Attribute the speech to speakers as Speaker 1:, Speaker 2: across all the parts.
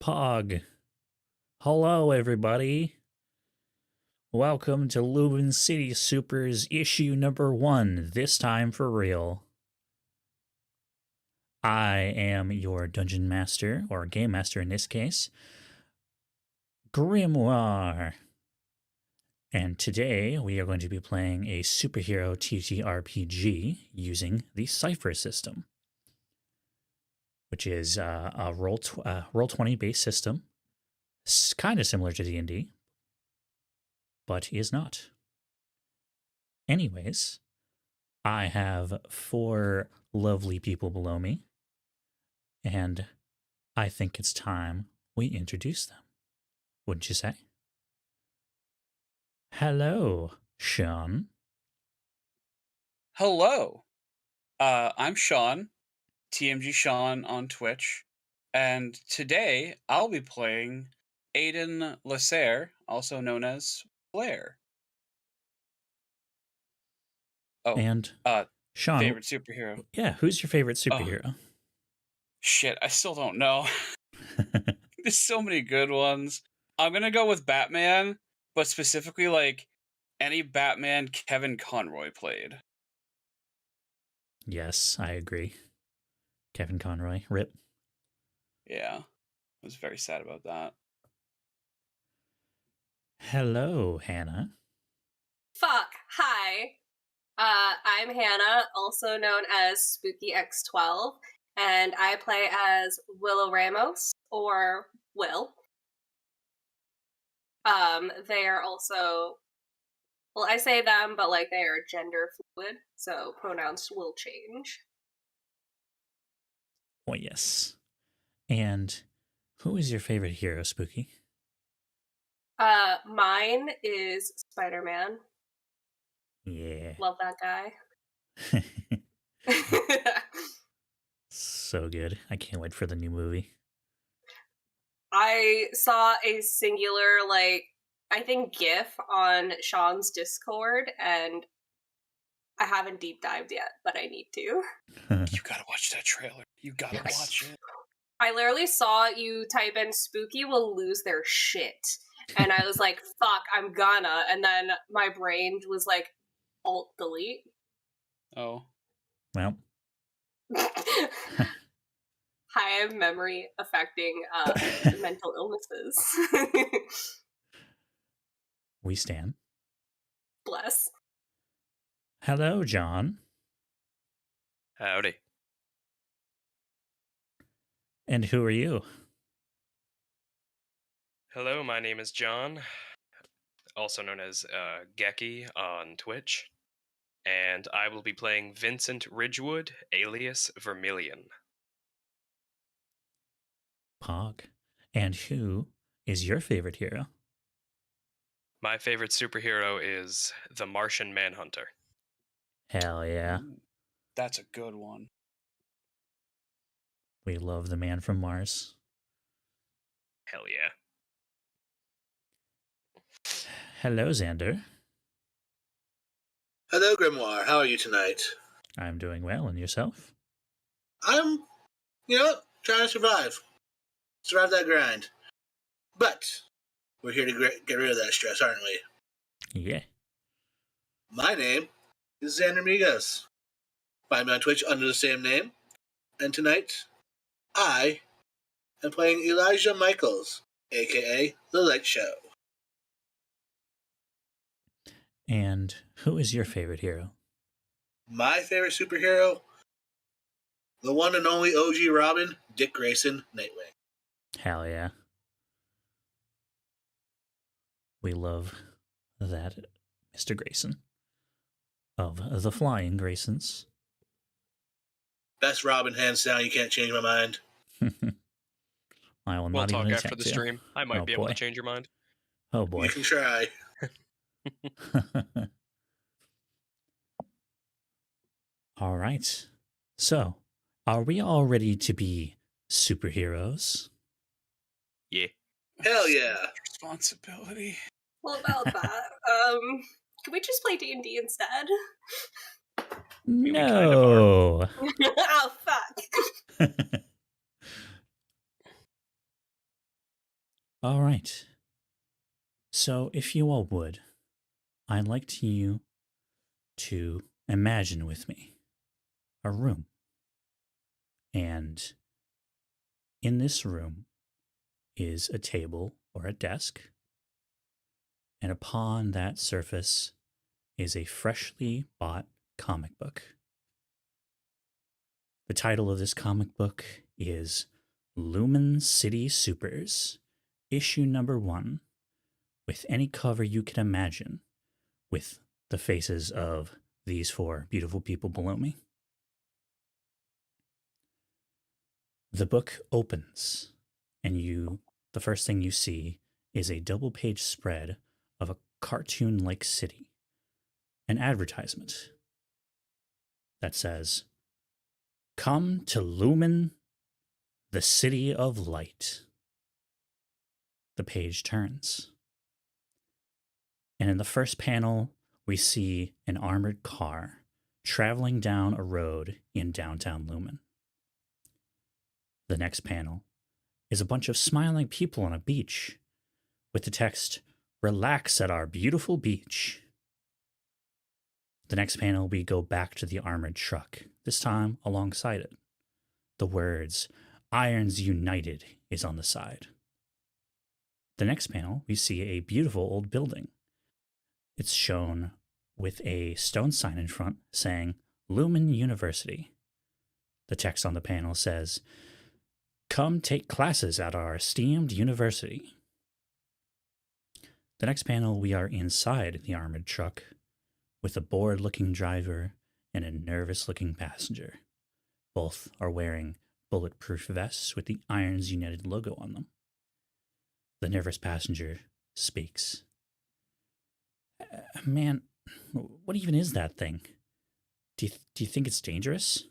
Speaker 1: Pog. Hello, everybody. Welcome to Lumen City Supers issue number 1, this time for real. I am your dungeon master, or game master in this case, Grimoire. And today we are going to be playing a superhero TTRPG using the Cypher system, which is a Roll20 based system. It's kind of similar to D&D, but is not. Anyways, I have 4 lovely people below me, and I think it's time we introduce them. Wouldn't you say? Hello, Sean.
Speaker 2: Hello. I'm Sean, TMG Sean on Twitch, and today I'll be playing Aiden Lasser, also known as Blair. Oh,
Speaker 1: And Sean,
Speaker 2: favorite superhero.
Speaker 1: Yeah, who's your favorite superhero?
Speaker 2: Shit, I still don't know. There's so many good ones. I'm gonna go with Batman, but specifically like any Batman Kevin Conroy played.
Speaker 1: Yes, I agree. Kevin Conroy, rip.
Speaker 2: Yeah, I was very sad about that.
Speaker 1: Hello, Hannah.
Speaker 3: Fuck. Hi. I'm Hannah, also known as Spooky X12, and I play as Willow Ramos, or Will. They are also, well, I say them, but like they are gender fluid, so pronouns will change.
Speaker 1: Oh, yes. And who is your favorite hero, Spooky?
Speaker 3: Mine is Spider-Man.
Speaker 1: Yeah.
Speaker 3: Love that guy.
Speaker 1: So good. I can't wait for the new movie.
Speaker 3: I saw a singular, I think GIF on Sean's Discord, and I haven't deep dived yet, but I need to.
Speaker 2: You gotta watch that trailer. You gotta watch it.
Speaker 3: I literally saw you type in "Spooky will lose their shit," and I was like, "Fuck, I'm gonna." And then my brain was like, "Alt delete."
Speaker 2: Oh.
Speaker 1: Well.
Speaker 3: High memory affecting mental illnesses.
Speaker 1: We stand.
Speaker 3: Bless.
Speaker 1: Hello, John.
Speaker 4: Howdy.
Speaker 1: And who are you?
Speaker 4: Hello, my name is John, also known as Geki on Twitch, and I will be playing Vincent Ridgewood, alias Vermilion.
Speaker 1: Pog. And who is your favorite hero?
Speaker 4: My favorite superhero is the Martian Manhunter.
Speaker 1: Hell yeah.
Speaker 2: That's a good one.
Speaker 1: We love the man from Mars.
Speaker 4: Hell yeah.
Speaker 1: Hello, Xander.
Speaker 5: Hello, Grimoire. How are you tonight?
Speaker 1: I'm doing well, and yourself?
Speaker 5: I'm, trying to survive. Survive that grind. But we're here to get rid of that stress, aren't we?
Speaker 1: Yeah.
Speaker 5: My name is Xander Migos. Find me on Twitch under the same name. And tonight, I am playing Elijah Michaels, a.k.a. The Light Show.
Speaker 1: And who is your favorite hero?
Speaker 5: My favorite superhero? The one and only OG Robin, Dick Grayson, Nightwing.
Speaker 1: Hell yeah. We love that Mr. Grayson. Of the Flying Graysons.
Speaker 5: Best Robin, hands down. You can't change my mind.
Speaker 1: I will
Speaker 4: We'll
Speaker 1: not
Speaker 4: talk
Speaker 1: even
Speaker 4: after
Speaker 1: attempt
Speaker 4: the
Speaker 1: to.
Speaker 4: stream. I might
Speaker 1: Oh,
Speaker 4: be able
Speaker 1: boy.
Speaker 4: to change your mind.
Speaker 1: Oh boy.
Speaker 5: You can try.
Speaker 1: All right. So, are we all ready to be superheroes?
Speaker 4: Yeah.
Speaker 5: Hell yeah.
Speaker 2: Responsibility.
Speaker 3: What about that? Can we just play D&D instead?
Speaker 4: mean, we kind
Speaker 1: No.
Speaker 4: of
Speaker 3: Oh, fuck.
Speaker 1: All right. So, if you all would, I'd like you to imagine with me a room. And in this room is a table or a desk. And upon that surface is a freshly bought comic book. The title of this comic book is Lumen City Supers, issue number 1, with any cover you can imagine, with the faces of these 4 beautiful people below me. The book opens, and the first thing you see is a double-page spread of a cartoon-like city, an advertisement that says, "Come to Lumen, the City of Light." The page turns. And in the first panel, we see an armored car traveling down a road in downtown Lumen. The next panel is a bunch of smiling people on a beach with the text, "Relax at our beautiful beach." The next panel, we go back to the armored truck, this time alongside it. The words, "Irons United," is on the side. The next panel, we see a beautiful old building. It's shown with a stone sign in front saying, "Lumen University." The text on the panel says, "Come take classes at our esteemed university." The next panel, we are inside the armored truck with a bored-looking driver and a nervous-looking passenger. Both are wearing bulletproof vests with the Irons United logo on them. The nervous passenger speaks. "Man, what even is that thing? Do you think it's dangerous?"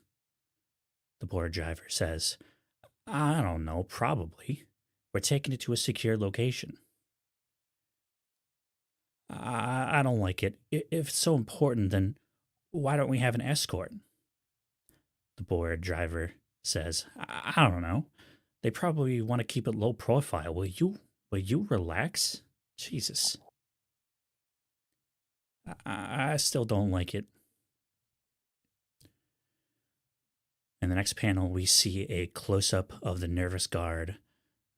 Speaker 1: The bored driver says, "I don't know, probably. We're taking it to a secure location." I don't like it. If it's so important, then why don't we have an escort?" The bored driver says, I don't know. They probably want to keep it low profile. Will you relax? Jesus. I still don't like it. In the next panel, we see a close-up of the nervous guard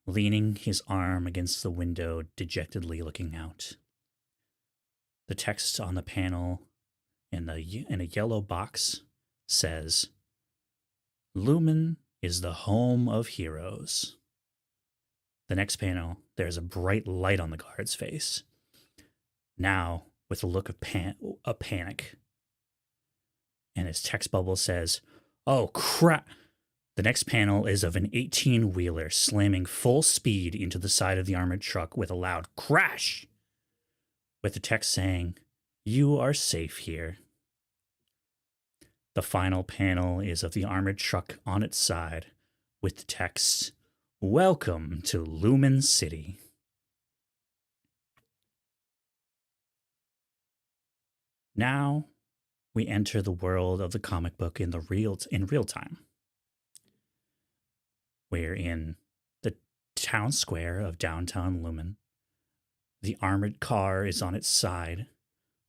Speaker 1: leaning his arm against the window, dejectedly looking out. The text on the panel in a yellow box says, "Lumen is the home of heroes." The next panel, there's a bright light on the guard's face, now with a look of panic. And his text bubble says, "Oh, crap." The next panel is of an 18-wheeler slamming full speed into the side of the armored truck with a loud crash, with the text saying, "You are safe here." The final panel is of the armored truck on its side with the text, "Welcome to Lumen City." Now we enter the world of the comic book in real time. We're in the town square of downtown Lumen. The armored car is on its side.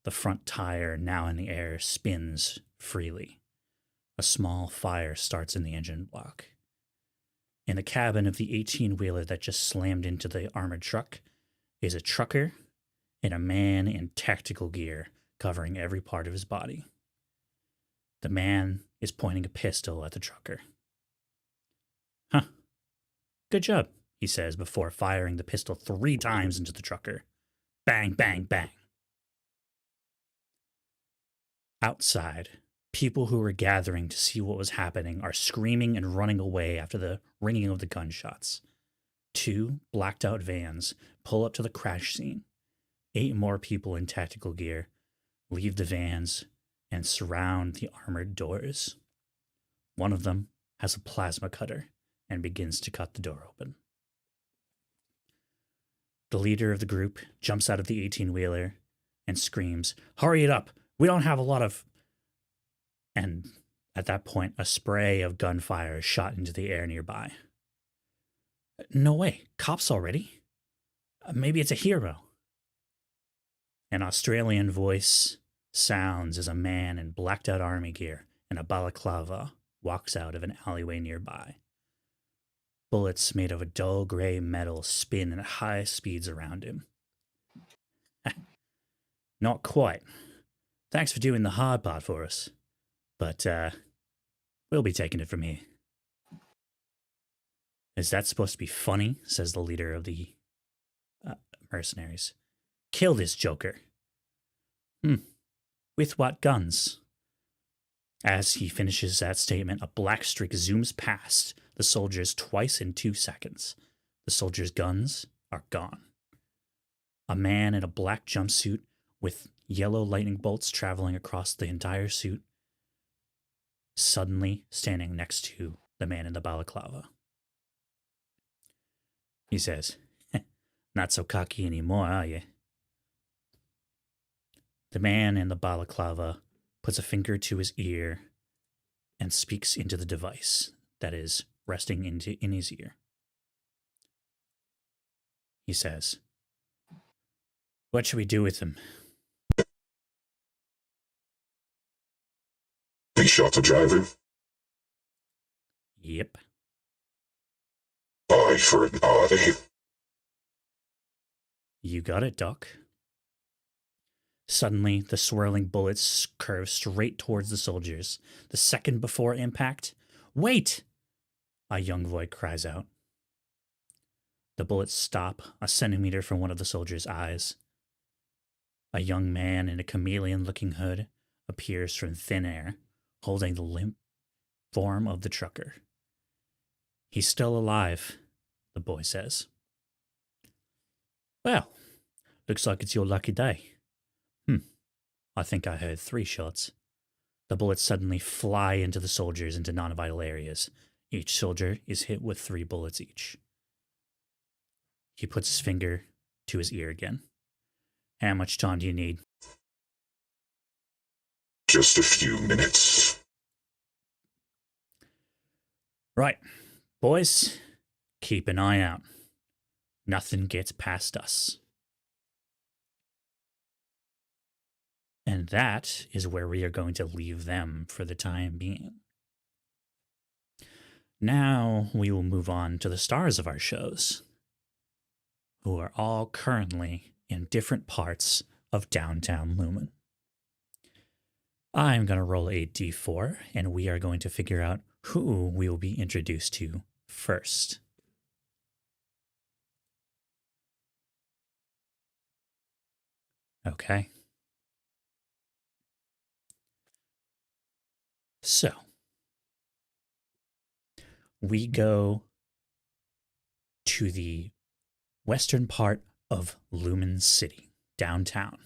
Speaker 1: The front tire, now in the air, spins freely. A small fire starts in the engine block. In the cabin of the 18-wheeler that just slammed into the armored truck is a trucker and a man in tactical gear covering every part of his body. The man is pointing a pistol at the trucker. "Huh. Good job," he says before firing the pistol 3 times into the trucker. Bang, bang, bang. Outside, people who were gathering to see what was happening are screaming and running away after the ringing of the gunshots. 2 blacked-out vans pull up to the crash scene. 8 more people in tactical gear leave the vans and surround the armored doors. One of them has a plasma cutter and begins to cut the door open. The leader of the group jumps out of the 18-wheeler and screams, "Hurry it up! We don't have a lot of..." And at that point, a spray of gunfire is shot into the air nearby. "No way! Cops already?" Maybe it's a hero. An Australian voice sounds as a man in blacked out army gear and a balaclava walks out of an alleyway nearby. Bullets made of a dull gray metal spin at high speeds around him. Not quite. Thanks for doing the hard part for us. But, we'll be taking it from here. Is that supposed to be funny? Says the leader of the mercenaries. Kill this joker. With what guns? As he finishes that statement, a black streak zooms past the soldiers twice in 2 seconds. The soldiers' guns are gone. A man in a black jumpsuit with yellow lightning bolts traveling across the entire suit, suddenly standing next to the man in the balaclava. He says, "Not so cocky anymore, are you?" The man in the balaclava puts a finger to his ear and speaks into the device that is resting in his ear. He says, "What should we do with him?"
Speaker 6: He shot the driver.
Speaker 1: Yep.
Speaker 6: Aye for an aye.
Speaker 1: You got it, Doc. Suddenly, the swirling bullets curve straight towards the soldiers. The second before impact, "Wait!" a young voice cries out. The bullets stop a centimeter from one of the soldiers' eyes. A young man in a chameleon-looking hood appears from thin air, holding the limp form of the trucker. "He's still alive," the boy says. "Well, looks like it's your lucky day." I think I heard 3 shots. The bullets suddenly fly into the soldiers into non-vital areas. Each soldier is hit with 3 bullets each. He puts his finger to his ear again. "How much time do you need?"
Speaker 6: Just a few minutes.
Speaker 1: "Right. Boys, keep an eye out. Nothing gets past us." And that is where we are going to leave them for the time being. Now we will move on to the stars of our shows, who are all currently in different parts of downtown Lumen. I'm going to roll a d4, and we are going to figure out who we will be introduced to first. Okay. So, we go to the western part of Lumen City, downtown,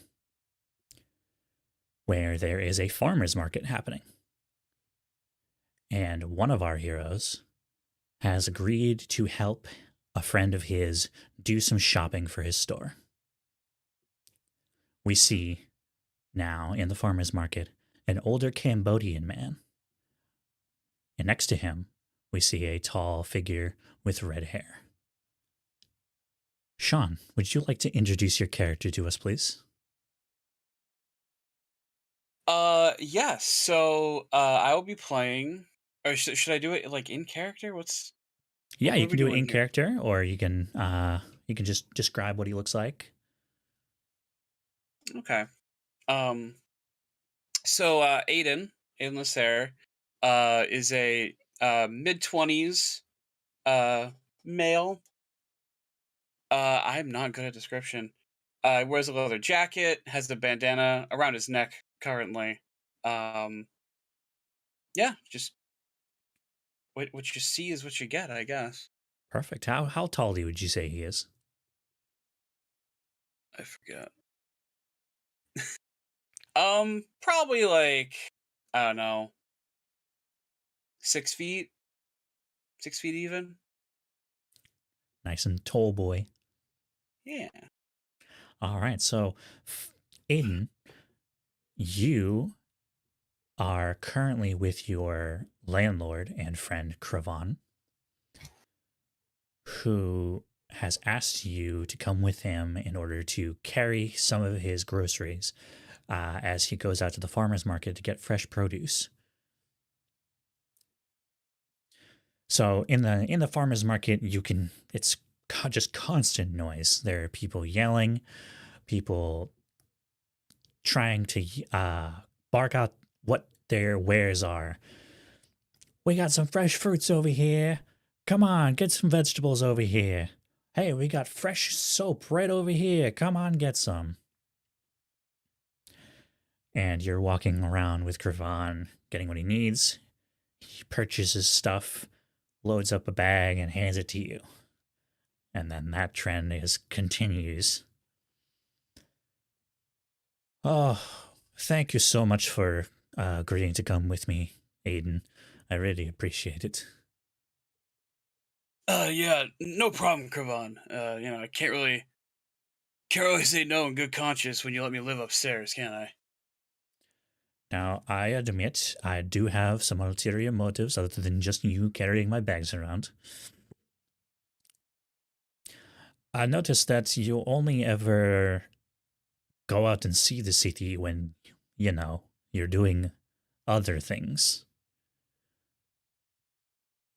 Speaker 1: where there is a farmer's market happening. And one of our heroes has agreed to help a friend of his do some shopping for his store. We see now in the farmer's market an older Cambodian man. And next to him, we see a tall figure with red hair. Sean, would you like to introduce your character to us, please?
Speaker 2: Yes. So, I will be playing, or should I do it like in character?
Speaker 1: Yeah,
Speaker 2: what
Speaker 1: you
Speaker 2: are
Speaker 1: can
Speaker 2: we
Speaker 1: do it
Speaker 2: doing
Speaker 1: in
Speaker 2: here?
Speaker 1: character, or you can just describe what he looks like.
Speaker 2: Okay. So, Aiden Lasser, is a mid-20s male. I'm not good at description. Wears a leather jacket, has a bandana around his neck currently. Yeah, just what you see is what you get, I guess.
Speaker 1: Perfect. How tall would you say he is?
Speaker 2: I forgot. Probably like, I don't know, 6 feet, 6 feet even.
Speaker 1: Nice and tall boy.
Speaker 2: Yeah.
Speaker 1: All right, so Aiden, you are currently with your landlord and friend Cravan, who has asked you to come with him in order to carry some of his groceries as he goes out to the farmer's market to get fresh produce. So in the farmer's market, it's just constant noise. There are people yelling, people trying to bark out what their wares are. We got some fresh fruits over here. Come on, get some vegetables over here. Hey, we got fresh soap right over here. Come on, get some. And you're walking around with Kravan, getting what he needs. He purchases stuff, loads up a bag, and hands it to you. And then that trend continues. Oh, thank you so much for agreeing to come with me, Aiden. I really appreciate it.
Speaker 2: Yeah, no problem, Kravan. I can't really say no in good conscience when you let me live upstairs, can I?
Speaker 1: Now, I admit I do have some ulterior motives other than just you carrying my bags around. I noticed that you only ever go out and see the city when, you're doing other things.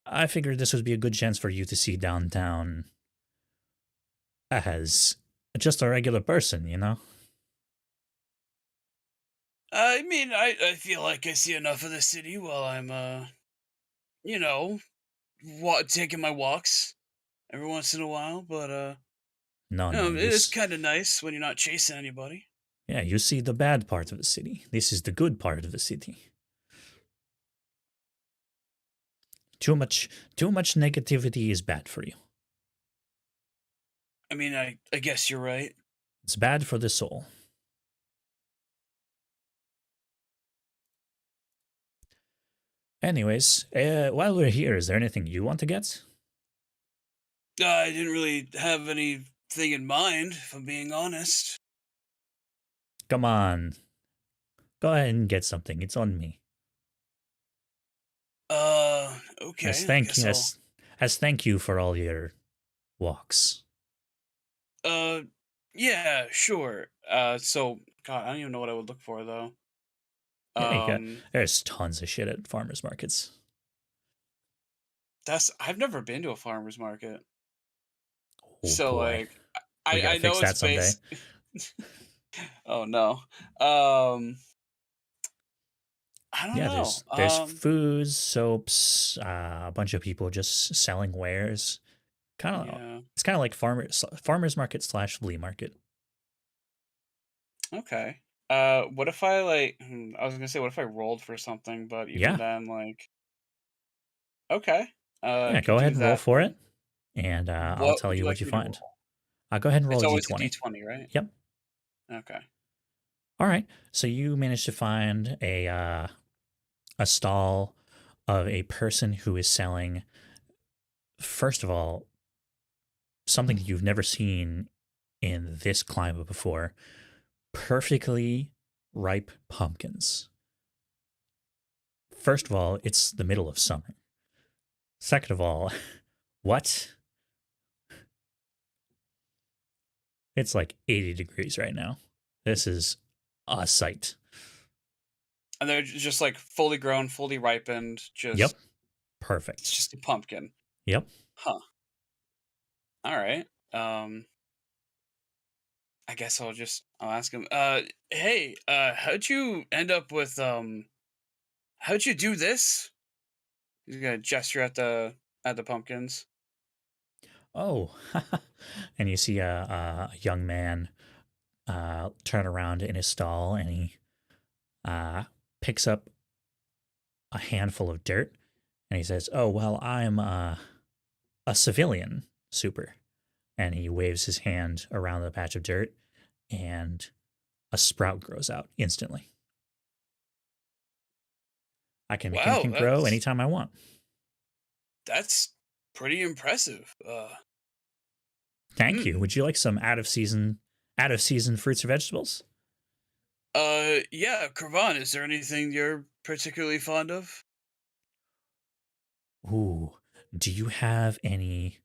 Speaker 1: I figured this would be a good chance for you to see downtown as just a regular person,
Speaker 2: I mean, I feel like I see enough of the city while I'm, taking my walks every once in a while, but,
Speaker 1: No,
Speaker 2: it's kind of nice when you're not chasing anybody.
Speaker 1: Yeah, you see the bad part of the city. This is the good part of the city. Too much negativity is bad for you.
Speaker 2: I mean, I guess you're right.
Speaker 1: It's bad for the soul. Anyways, while we're here, is there anything you want to get?
Speaker 2: I didn't really have anything in mind, if I'm being honest.
Speaker 1: Come on. Go ahead and get something. It's on me.
Speaker 2: Okay.
Speaker 1: As thank you for all your walks.
Speaker 2: Yeah, sure. So, God, I don't even know what I would look for, though.
Speaker 1: Yeah, there's tons of shit at farmers markets.
Speaker 2: I've never been to a farmer's market.
Speaker 1: Oh,
Speaker 2: So,
Speaker 1: boy.
Speaker 2: like,
Speaker 1: We gotta
Speaker 2: I know
Speaker 1: fix that
Speaker 2: it's
Speaker 1: someday.
Speaker 2: Oh, no. I don't know.
Speaker 1: There's foods, soaps, a bunch of people just selling wares.
Speaker 2: Yeah.
Speaker 1: It's kind of like farmers market / flea market.
Speaker 2: Okay. What if I, I was gonna say, what if I rolled for something, but even then, okay.
Speaker 1: Yeah,
Speaker 2: Could
Speaker 1: go ahead
Speaker 2: do
Speaker 1: and roll
Speaker 2: that
Speaker 1: for
Speaker 2: then.
Speaker 1: it, and I'll
Speaker 2: What
Speaker 1: tell
Speaker 2: would
Speaker 1: you
Speaker 2: you
Speaker 1: what
Speaker 2: like
Speaker 1: you
Speaker 2: me to
Speaker 1: find.
Speaker 2: roll?
Speaker 1: I'll go ahead and roll
Speaker 2: It's
Speaker 1: a
Speaker 2: always a
Speaker 1: d20.
Speaker 2: D20, right?
Speaker 1: Yep.
Speaker 2: Okay.
Speaker 1: All right. So you managed to find a stall of a person who is selling, first of all, something that you've never seen in this climate before: perfectly ripe pumpkins. First of all, it's the middle of summer. Second of all, what? It's like 80 degrees right now. This is a sight.
Speaker 2: And they're just like fully grown, fully ripened.
Speaker 1: Yep. Perfect.
Speaker 2: It's just a pumpkin.
Speaker 1: Yep.
Speaker 2: Huh. All right. I guess I'll ask him. Hey, how'd you end up with how'd you do this? He's gonna gesture at the pumpkins.
Speaker 1: Oh, and you see a young man turn around in his stall, and he picks up a handful of dirt, and he says, "Oh, well, I'm a civilian super." And he waves his hand around the patch of dirt, and a sprout grows out instantly. I can make anything grow anytime I want.
Speaker 2: That's pretty impressive.
Speaker 1: Thank you. Would you like some out of season fruits or vegetables?
Speaker 2: Yeah, Kravan, is there anything you're particularly fond of?
Speaker 1: Ooh, do you have any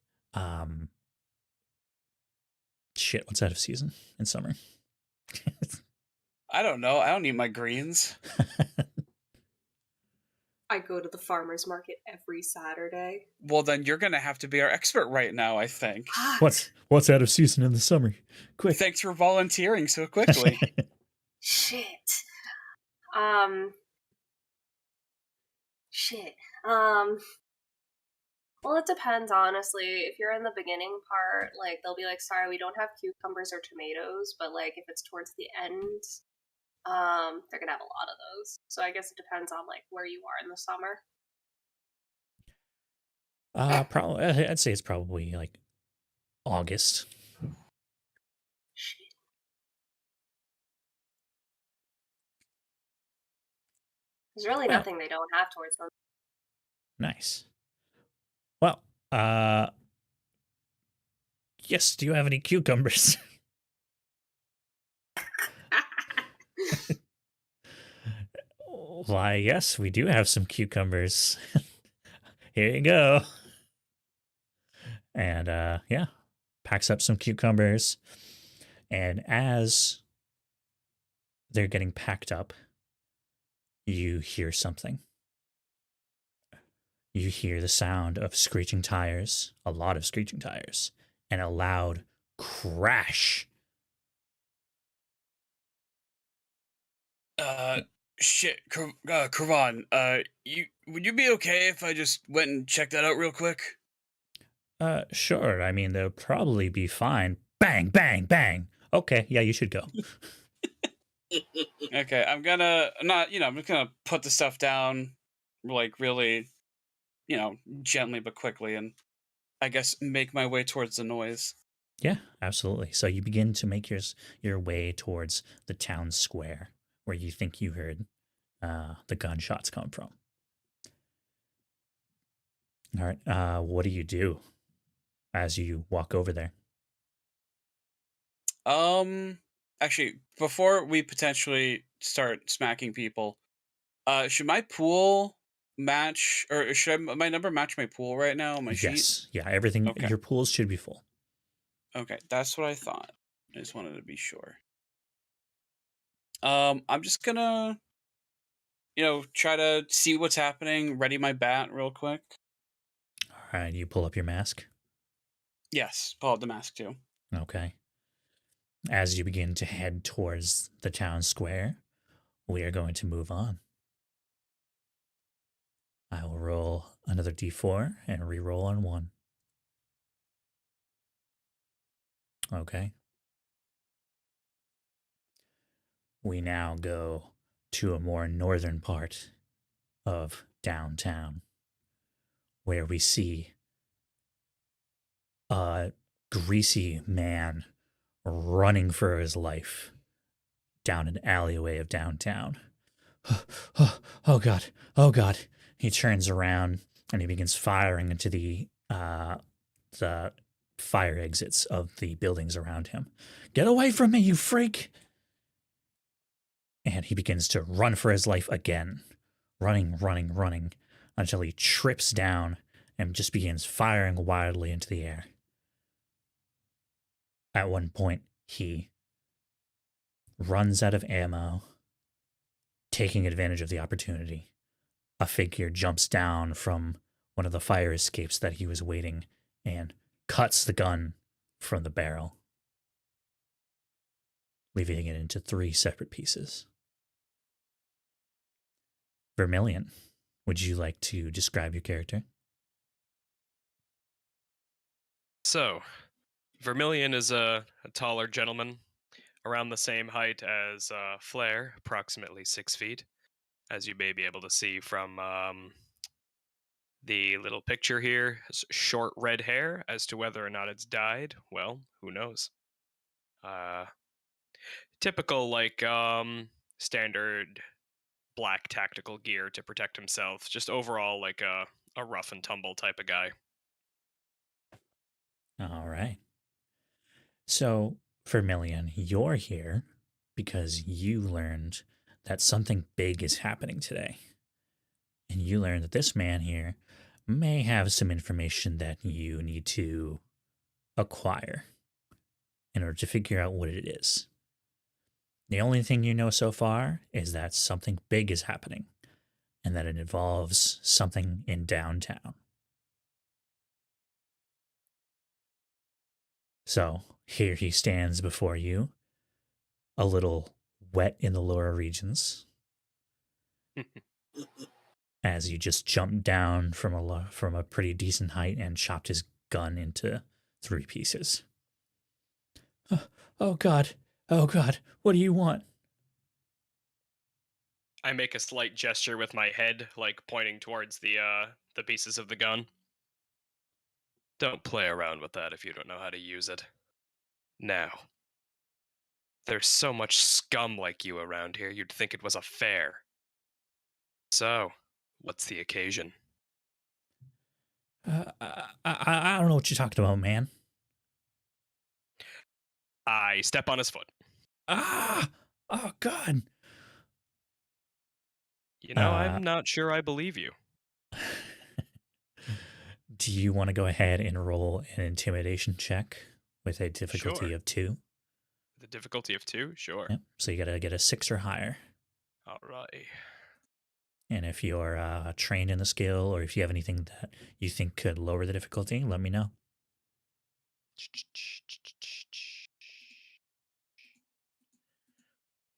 Speaker 1: Shit, what's out of season in summer?
Speaker 2: I don't know. I don't eat my greens.
Speaker 3: I go to the farmer's market every Saturday.
Speaker 2: Well, then you're gonna have to be our expert right now, I think.
Speaker 1: What's out of season in the summer? Quick.
Speaker 2: Thanks for volunteering so quickly.
Speaker 3: Shit. Shit. Well, it depends, honestly. If you're in the beginning part, like, they'll be like, sorry, we don't have cucumbers or tomatoes, but, like, if it's towards the end, they're gonna have a lot of those. So I guess it depends on, like, where you are in the summer.
Speaker 1: Probably. I'd say it's probably like August.
Speaker 3: Shit. There's really
Speaker 1: Well.
Speaker 3: nothing they don't have towards them.
Speaker 1: Nice. Well, yes, do you have any cucumbers? Why, yes, we do have some cucumbers. Here you go. And yeah, packs up some cucumbers. And as they're getting packed up, you hear something. You hear the sound of screeching tires, a lot of screeching tires, and a loud crash.
Speaker 2: Shit, Karan, would you be okay if I just went and checked that out real quick?
Speaker 1: Sure. I mean, they'll probably be fine. Bang, bang, bang. Okay, yeah, you should go.
Speaker 2: Okay, I'm just gonna put the stuff down, like, really, gently but quickly, and I guess make my way towards the noise.
Speaker 1: Yeah, absolutely. So you begin to make your way towards the town square where you think you heard the gunshots come from. All right. What do you do as you walk over there?
Speaker 2: Actually, before we potentially start smacking people, should my pool match, or should my number match my pool right now on my sheet?
Speaker 1: Yes. Yeah, everything.
Speaker 2: Okay.
Speaker 1: Your pools should be full.
Speaker 2: Okay, that's what I thought. I just wanted to be sure. I'm just gonna, try to see what's happening, ready my bat real quick.
Speaker 1: All right. You pull up your mask.
Speaker 2: Yes, pull out the mask too.
Speaker 1: Okay. As you begin to head towards the town square, we are going to move on. I will roll another d4 and re-roll on 1. Okay. We now go to a more northern part of downtown, where we see a greasy man running for his life down an alleyway of downtown. Oh God, oh God. He turns around and he begins firing into the fire exits of the buildings around him. Get away from me, you freak! And he begins to run for his life again, running, until he trips down and just begins firing wildly into the air. At one point, he runs out of ammo, taking advantage of the opportunity. A figure jumps down from one of the fire escapes that he was waiting and cuts the gun from the barrel, leaving it into 3 separate pieces. Vermilion, would you like to describe your character?
Speaker 4: So, Vermilion is a taller gentleman, around the same height as Flair, approximately 6 feet, as you may be able to see from the little picture here. Short red hair. As to whether or not it's dyed, well, who knows? Typical, like, standard black tactical gear to protect himself. Just overall, like a rough and tumble type of guy.
Speaker 1: All right. So, Vermilion, you're here because you learned that something big is happening today. And you learned that this man here may have some information that you need to acquire. in order to figure out what it is. The only thing you know so far is that something big is happening and that it involves something in downtown. So here he stands before you, a little wet in the lower regions, as you just jumped down from a pretty decent height and chopped his gun into 3 pieces. Oh God, what do you want?
Speaker 4: I make a slight gesture with my head, like pointing towards the pieces of the gun. Don't play around with that if you don't know how to use it. Now, there's so much scum like you around here, you'd think it was a fair. So, what's the occasion?
Speaker 1: I don't know what you're talking about, man.
Speaker 4: I step on his foot.
Speaker 1: Ah! Oh, God.
Speaker 4: You know, I'm not sure I believe you.
Speaker 1: Do you want to go ahead and roll an intimidation check with a difficulty
Speaker 4: Sure.
Speaker 1: of 2?
Speaker 4: The difficulty of 2? Sure.
Speaker 1: Yep. So you got to get a 6 or higher.
Speaker 4: Alright.
Speaker 1: And if you're trained in the skill, or if you have anything that you think could lower the difficulty, let me know.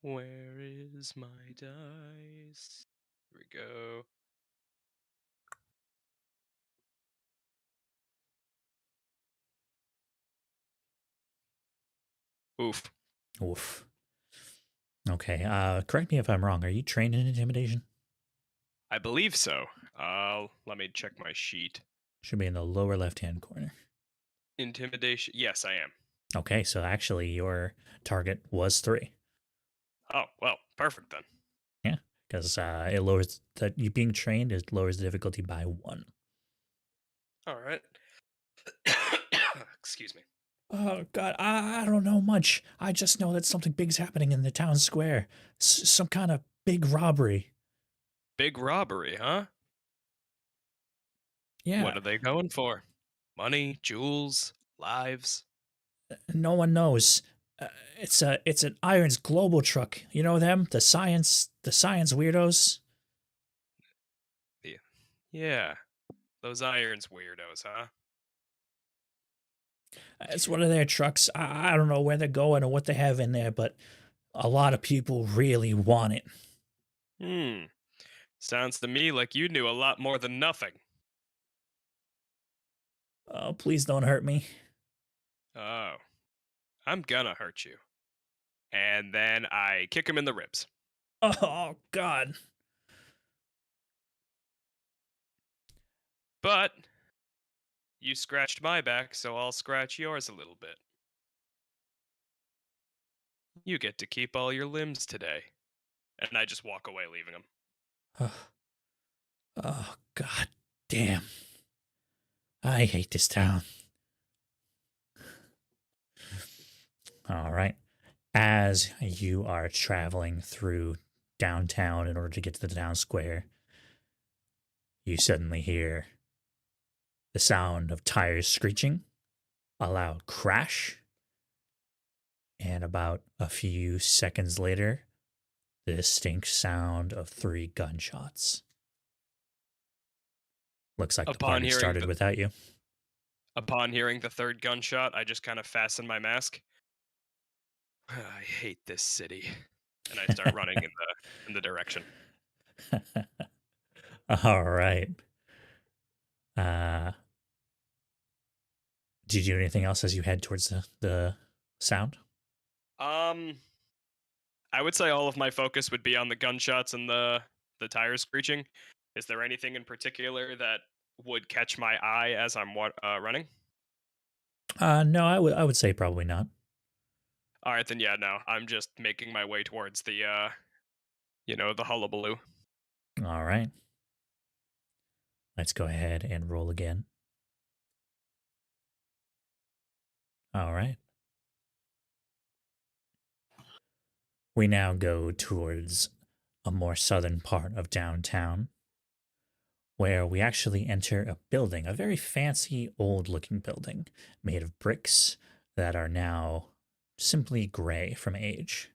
Speaker 4: Where is my dice? Here we go. Oof.
Speaker 1: Oof. Okay. Correct me if I'm wrong. Are you trained in intimidation?
Speaker 4: I believe so. Let me check my sheet.
Speaker 1: Should be in the lower left-hand corner.
Speaker 4: Intimidation. Yes, I am.
Speaker 1: Okay, so actually your target was 3.
Speaker 4: Oh, well, perfect then.
Speaker 1: Yeah, because it lowers that you being trained. It lowers the difficulty by 1.
Speaker 4: All right. Excuse me.
Speaker 1: Oh God, I don't know much. I just know that something big's happening in the town square. Some kind of big robbery.
Speaker 4: Big robbery, huh?
Speaker 1: Yeah.
Speaker 4: What are they going for? Money, jewels, lives?
Speaker 1: No one knows. It's an Irons Global truck. You know them? The science weirdos.
Speaker 4: Yeah. Those irons weirdos, huh?
Speaker 1: It's one of their trucks. I don't know where they're going or what they have in there, but a lot of people really want it.
Speaker 4: Sounds to me like you knew a lot more than nothing.
Speaker 1: Oh, please don't hurt me.
Speaker 4: Oh. I'm gonna hurt you. And then I kick him in the ribs.
Speaker 1: Oh God.
Speaker 4: But you scratched my back, so I'll scratch yours a little bit. You get to keep all your limbs today. And I just walk away, leaving him.
Speaker 1: Oh God damn. I hate this town. All right. As you are traveling through downtown in order to get to the town square, you suddenly hear the sound of tires screeching, a loud crash, and about a few seconds later, the distinct sound of 3 gunshots. Looks like the party started without you.
Speaker 4: Upon hearing the 3rd gunshot, I just kind of fasten my mask. I hate this city. And I start running in the direction.
Speaker 1: All right. Did you do anything else as you head towards the sound?
Speaker 4: I would say all of my focus would be on the gunshots and the tires screeching. Is there anything in particular that would catch my eye as I'm running?
Speaker 1: No, I would say probably not.
Speaker 4: All right, then yeah, no. I'm just making my way towards the the hullabaloo.
Speaker 1: All right. Let's go ahead and roll again. All right. We now go towards a more southern part of downtown, where we actually enter a building, a very fancy, old-looking building made of bricks that are now simply gray from age.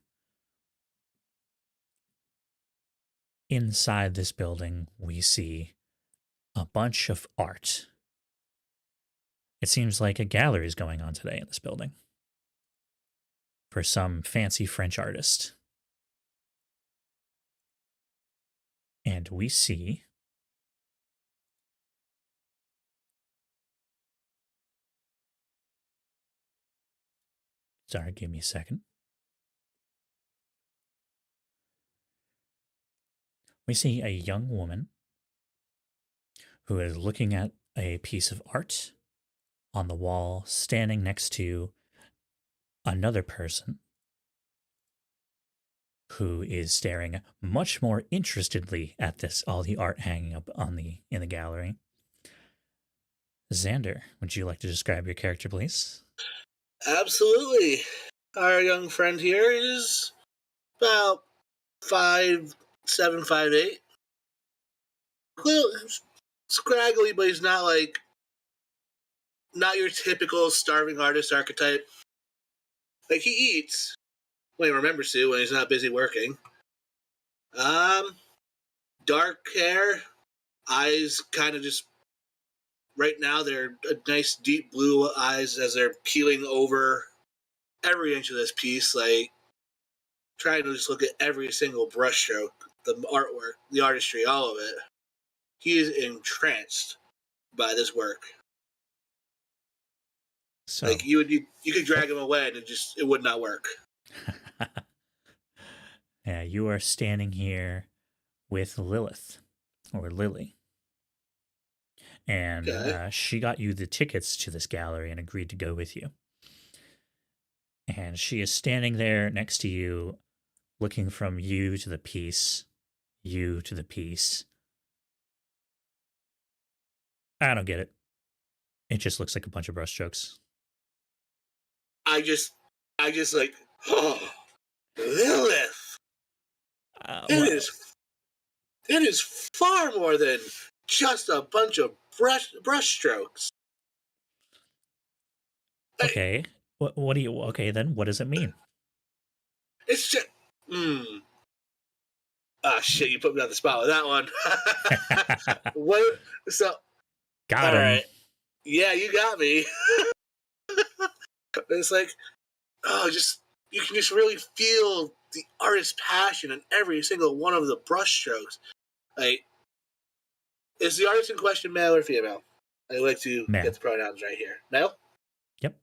Speaker 1: Inside this building, we see a bunch of art. It seems like a gallery is going on today in this building for some fancy French artist. And we see sorry, give me a second. We see a young woman who is looking at a piece of art on the wall, standing next to another person who is staring much more interestedly at all the art hanging up in the gallery. Xander, would you like to describe your character, please?
Speaker 5: Absolutely. Our young friend here is about 5'7", 5'8". Little scraggly, but he's not your typical starving artist archetype. Like, he eats when he remembers to, when he's not busy working. Dark hair, eyes kind of just, right now they're a nice deep blue eyes as they're peeling over every inch of this piece, like trying to just look at every single brushstroke, the artwork, the artistry, all of it. He is entranced by this work.
Speaker 1: So,
Speaker 5: like you could drag him away and it would not work.
Speaker 1: yeah, you are standing here with Lilith, or Lily. And
Speaker 5: Okay.
Speaker 1: she got you the tickets to this gallery and agreed to go with you. And she is standing there next to you, looking from you to the piece, you to the piece. I don't get it. It just looks like a bunch of brushstrokes.
Speaker 5: I just like, oh, Lilith. It is far more than just a bunch of brushstrokes.
Speaker 1: Okay. What do you? Okay, then what does it mean?
Speaker 5: It's just, ah, shit! You put me on the spot with that one. What? So,
Speaker 1: Got
Speaker 5: all
Speaker 1: him.
Speaker 5: right, yeah, you got me. It's like, oh, you can just really feel the artist's passion in every single one of the brushstrokes. Like, is the artist in question male or female? I'd like to
Speaker 1: Male.
Speaker 5: get the pronouns right here. Male?
Speaker 1: Yep.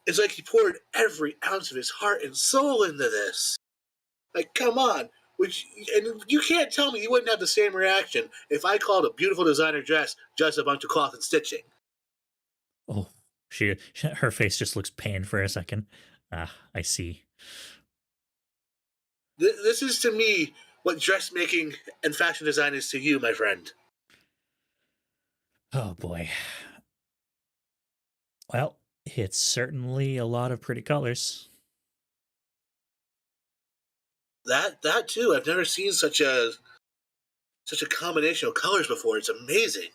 Speaker 5: It's like he poured every ounce of his heart and soul into this. Like, come on. And you can't tell me you wouldn't have the same reaction if I called a beautiful designer dress just a bunch of cloth and stitching.
Speaker 1: Oh, her face just looks pained for a second. I see.
Speaker 5: This is to me what dressmaking and fashion design is to you, my friend.
Speaker 1: Oh boy. Well, it's certainly a lot of pretty colors.
Speaker 5: That too. I've never seen such a combination of colors before. It's amazing.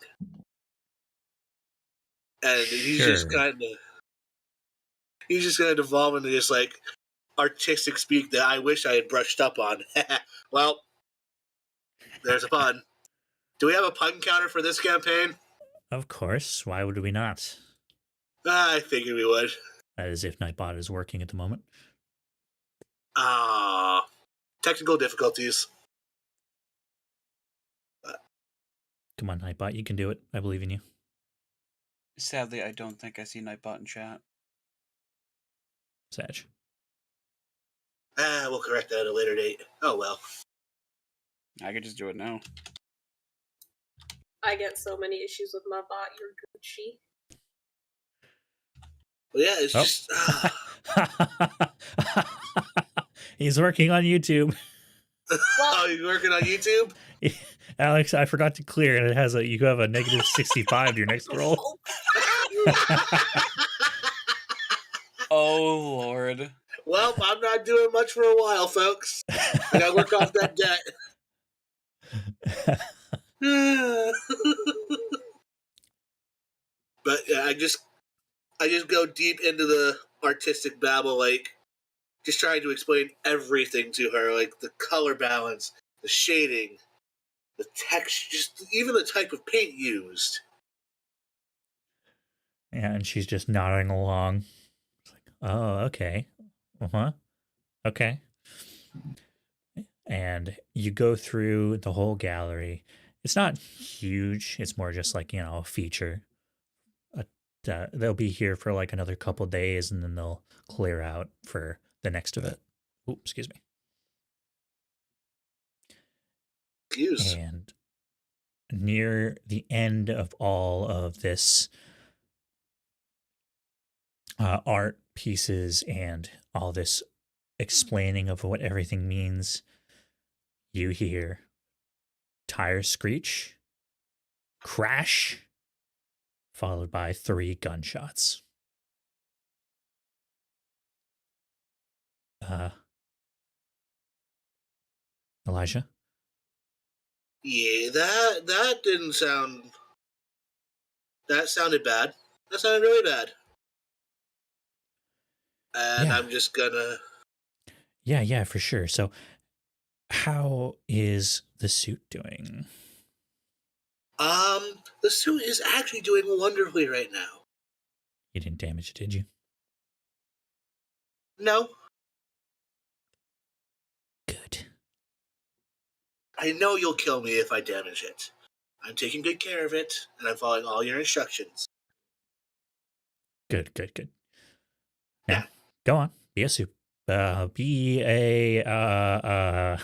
Speaker 5: And he's just gonna devolve into this like artistic speak that I wish I had brushed up on. Well, there's a pun. Do we have a pun counter for this campaign?
Speaker 1: Of course. Why would we not?
Speaker 5: I figured we would.
Speaker 1: That is if Nightbot is working at the moment.
Speaker 5: Technical difficulties.
Speaker 1: Come on, Nightbot, you can do it. I believe in you.
Speaker 2: Sadly, I don't think I see Nightbot in chat.
Speaker 1: Sag.
Speaker 5: We'll correct that at a later date. Oh well.
Speaker 2: I could just do it now.
Speaker 3: I get so many issues with my bot. You're Gucci.
Speaker 5: Well, yeah, it's just.
Speaker 1: He's working on YouTube.
Speaker 5: Oh, you're working on YouTube?
Speaker 1: Alex, I forgot to clear it. It has you have a negative 65 to your next roll.
Speaker 2: Oh, Lord.
Speaker 5: Well, I'm not doing much for a while, folks. I gotta work off that debt. But yeah, I just go deep into the artistic babble. Like, just trying to explain everything to her, like the color balance, the shading, the texture, just even the type of paint used.
Speaker 1: And she's just nodding along. It's like, oh, okay. Uh-huh. Okay. And you go through the whole gallery. It's not huge. It's more just like, a feature. They'll be here for like another couple days and then they'll clear out for the next event. Ooh, excuse me.
Speaker 5: Excuse.
Speaker 1: And near the end of all of this art pieces and all this explaining of what everything means, you hear tire screech, crash, followed by 3 gunshots. Elijah?
Speaker 5: Yeah, that didn't sound. That sounded bad. That sounded really bad. And
Speaker 1: Yeah.
Speaker 5: I'm just gonna.
Speaker 1: Yeah, for sure. So, how is the suit doing?
Speaker 5: The suit is actually doing wonderfully right now.
Speaker 1: You didn't damage it, did you?
Speaker 5: No,
Speaker 1: Good.
Speaker 5: I know you'll kill me if I damage it. I'm taking good care of it, and I'm following all your instructions.
Speaker 1: Good.
Speaker 5: Yeah.
Speaker 1: Now, go on. Be a soup. Be a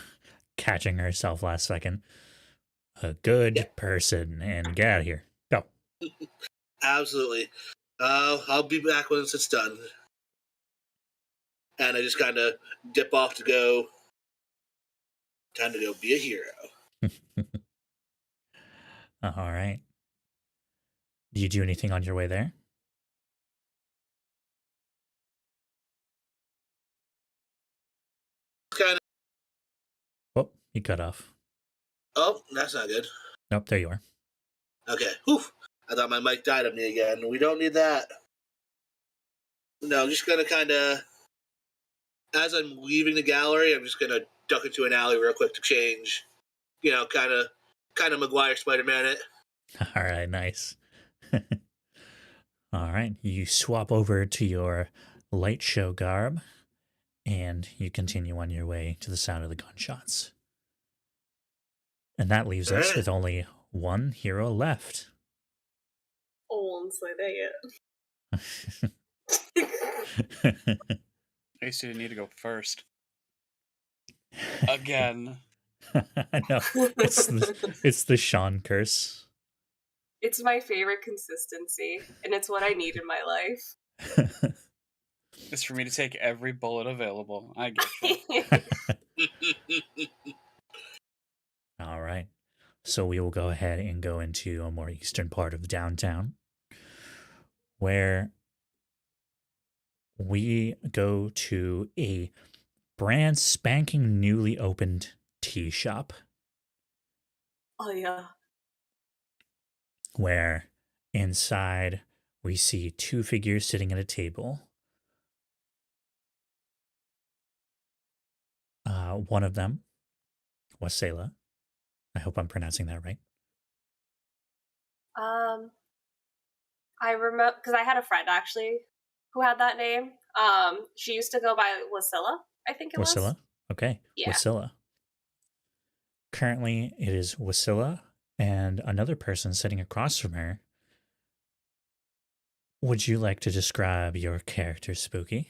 Speaker 1: catching herself last second. A good person and get out of here. Go.
Speaker 5: Absolutely. I'll be back once it's done. And I just kind of dip off to go. Time to go be a hero.
Speaker 1: All right. Do you do anything on your way there?
Speaker 5: Kind of.
Speaker 1: Oh, you cut off.
Speaker 5: Oh, that's not good.
Speaker 1: Nope, there you are.
Speaker 5: Okay. Whew. I thought my mic died on me again. We don't need that. No, I'm just gonna kind of. As I'm leaving the gallery, I'm just gonna duck into an alley real quick to change. Kind of McGuire Spider-Man it.
Speaker 1: All right, nice. All right, you swap over to your light show garb and you continue on your way to the sound of the gunshots. And that leaves us with only 1 hero left.
Speaker 3: Oh, I'm so dang it.
Speaker 2: I used to need to go first. Again.
Speaker 1: I know. It's the Sean curse.
Speaker 3: It's my favorite consistency, and it's what I need in my life.
Speaker 2: It's for me to take every bullet available. I get that.
Speaker 1: All right. So we will go ahead and go into a more eastern part of downtown where we go to a brand spanking newly opened tea shop
Speaker 3: Oh, yeah.
Speaker 1: where inside we see 2 figures sitting at a table. One of them, Wasela. I hope I'm pronouncing that right.
Speaker 3: I remember, because I had a friend, actually, who had that name. She used to go by Wasilla, I think it was.
Speaker 1: Wasila? Okay.
Speaker 3: Yeah.
Speaker 1: Wasila. Currently, it is Wasila and another person sitting across from her. Would you like to describe your character, Spooky?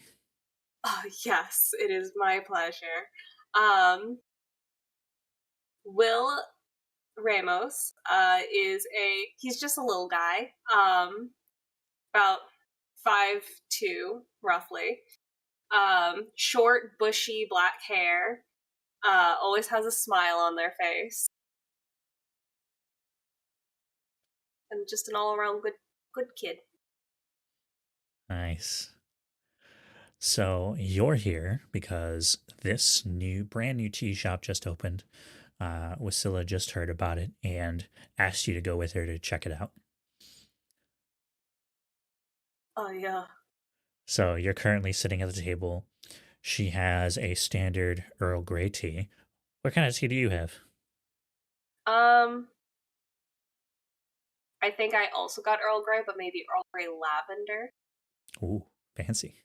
Speaker 3: Oh, yes, it is my pleasure. Will Ramos he's just a little guy, about 5'2", roughly. Short, bushy, black hair. Always has a smile on their face. And just an all-around good kid.
Speaker 1: Nice. So you're here because this brand new tea shop just opened. Wasila just heard about it and asked you to go with her to check it out.
Speaker 3: Oh, yeah.
Speaker 1: So you're currently sitting at the table. She has a standard Earl Grey tea. What kind of tea do you have?
Speaker 3: I think I also got Earl Grey, but maybe Earl Grey lavender.
Speaker 1: Ooh, fancy.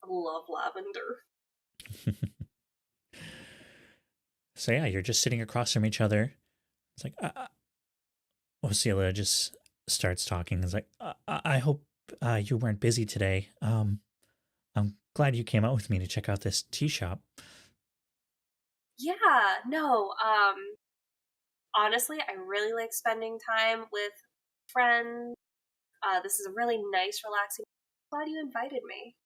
Speaker 3: I love lavender.
Speaker 1: So yeah, you're just sitting across from each other. It's like, Osceola just starts talking. It's like, I hope you weren't busy today. I'm glad you came out with me to check out this tea shop.
Speaker 3: Yeah, no, honestly, I really like spending time with friends. This is a really nice, relaxing. Glad you invited me.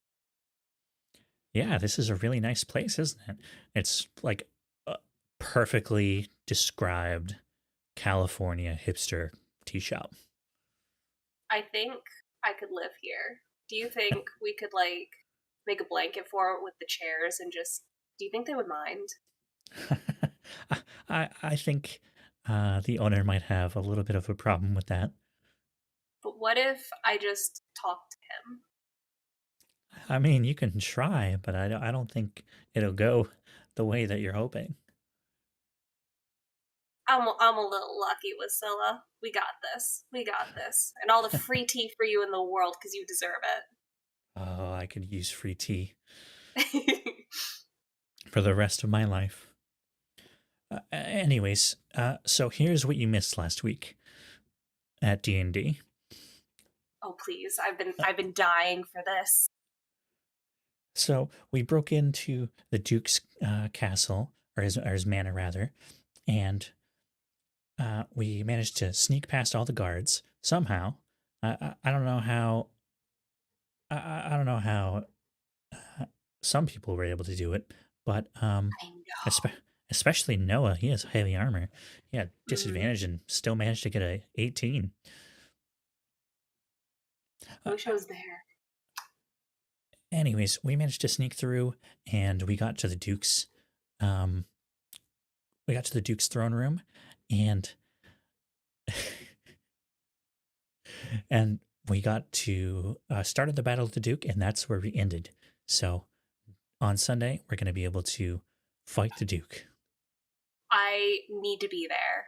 Speaker 1: Yeah, this is a really nice place, isn't it? It's like a perfectly described California hipster tea shop.
Speaker 3: I think I could live here. Do you think we could like make a blanket for it with the chairs and just? Do you think they would mind?
Speaker 1: I think the owner might have a little bit of a problem with that.
Speaker 3: But what if I just talk to him?
Speaker 1: I mean, you can try, but I don't think it'll go the way that you're hoping.
Speaker 3: I'm a little lucky, Wasilla. We got this. We got this. And all the free tea for you in the world because you deserve
Speaker 1: Oh, I could use free tea
Speaker 3: it.
Speaker 1: for the rest of my life. Anyways, so here's what you missed last week at D&D.
Speaker 3: Oh please, I've been dying for this.
Speaker 1: So we broke into the Duke's castle, or his manor rather, and we managed to sneak past all the guards somehow. I don't know how. I don't know how some people were able to do it, but
Speaker 3: I know.
Speaker 1: especially Noah. He has heavy armor. He had disadvantage and still managed to get a 18.
Speaker 3: I wish I was there.
Speaker 1: Anyways, we managed to sneak through, and we got to the Duke's. We got to the Duke's throne room, and and we got to started the battle of the Duke, and that's where we ended. So on Sunday, we're going to be able to fight the Duke.
Speaker 3: I need to be there.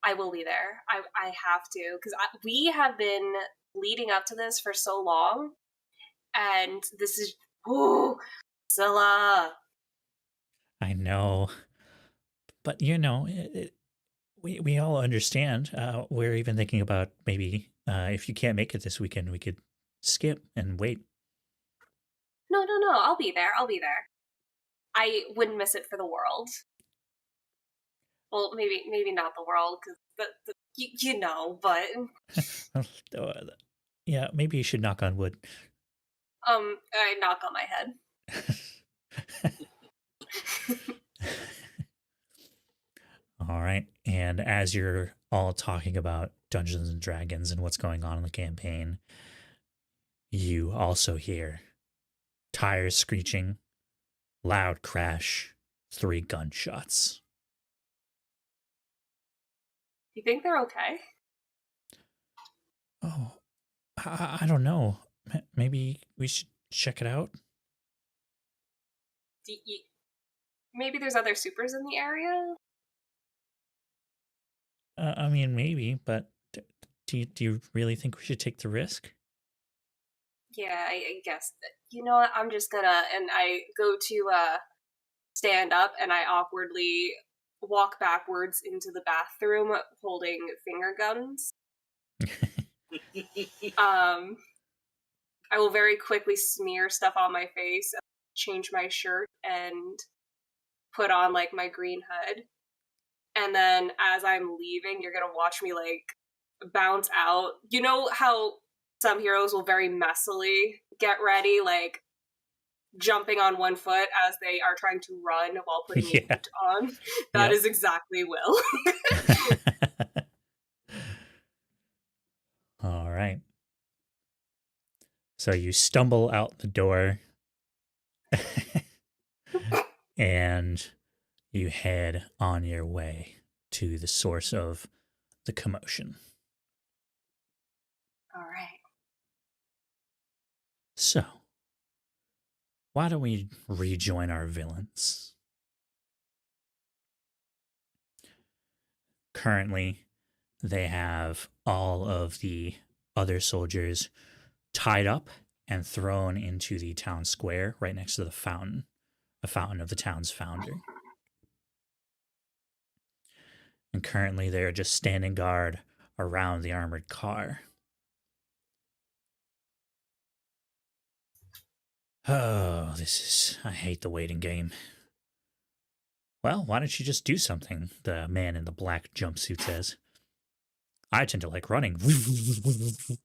Speaker 3: I will be there. I have to because we have been leading up to this for so long, and this is Zilla.
Speaker 1: I know, but you know, we all understand. We're even thinking about maybe if you can't make it this weekend, we could skip and wait.
Speaker 3: No. I'll be there. I'll be there. I wouldn't miss it for the world. Well, maybe not the world because you know, but
Speaker 1: Yeah, maybe you should knock on wood.
Speaker 3: I knock on my head.
Speaker 1: All right. And as you're all talking about Dungeons and Dragons and what's going on in the campaign, you also hear tires screeching, loud crash, 3 gunshots.
Speaker 3: You think they're okay?
Speaker 1: Oh, I don't know. Maybe we should check it out.
Speaker 3: Maybe there's other supers in the area?
Speaker 1: I mean, maybe, but do you really think we should take the risk?
Speaker 3: Yeah, I guess. You know what? I'm just gonna... And I go to stand up and I awkwardly walk backwards into the bathroom holding finger guns. I will very quickly smear stuff on my face, change my shirt, and put on like my green hood. And then as I'm leaving, you're gonna watch me like bounce out. You know how some heroes will very messily get ready, like jumping on one foot as they are trying to run while putting a boot on? That is exactly Will.
Speaker 1: All right. So you stumble out the door and you head on your way to the source of the commotion.
Speaker 3: All right.
Speaker 1: So, why don't we rejoin our villains? Currently, they have all of the other soldiers tied up and thrown into the town square right next to the fountain, a fountain of the town's founder. And currently, they are just standing guard around the armored car. Oh, I hate the waiting game. Well, why don't you just do something? The man in the black jumpsuit says. I tend to like running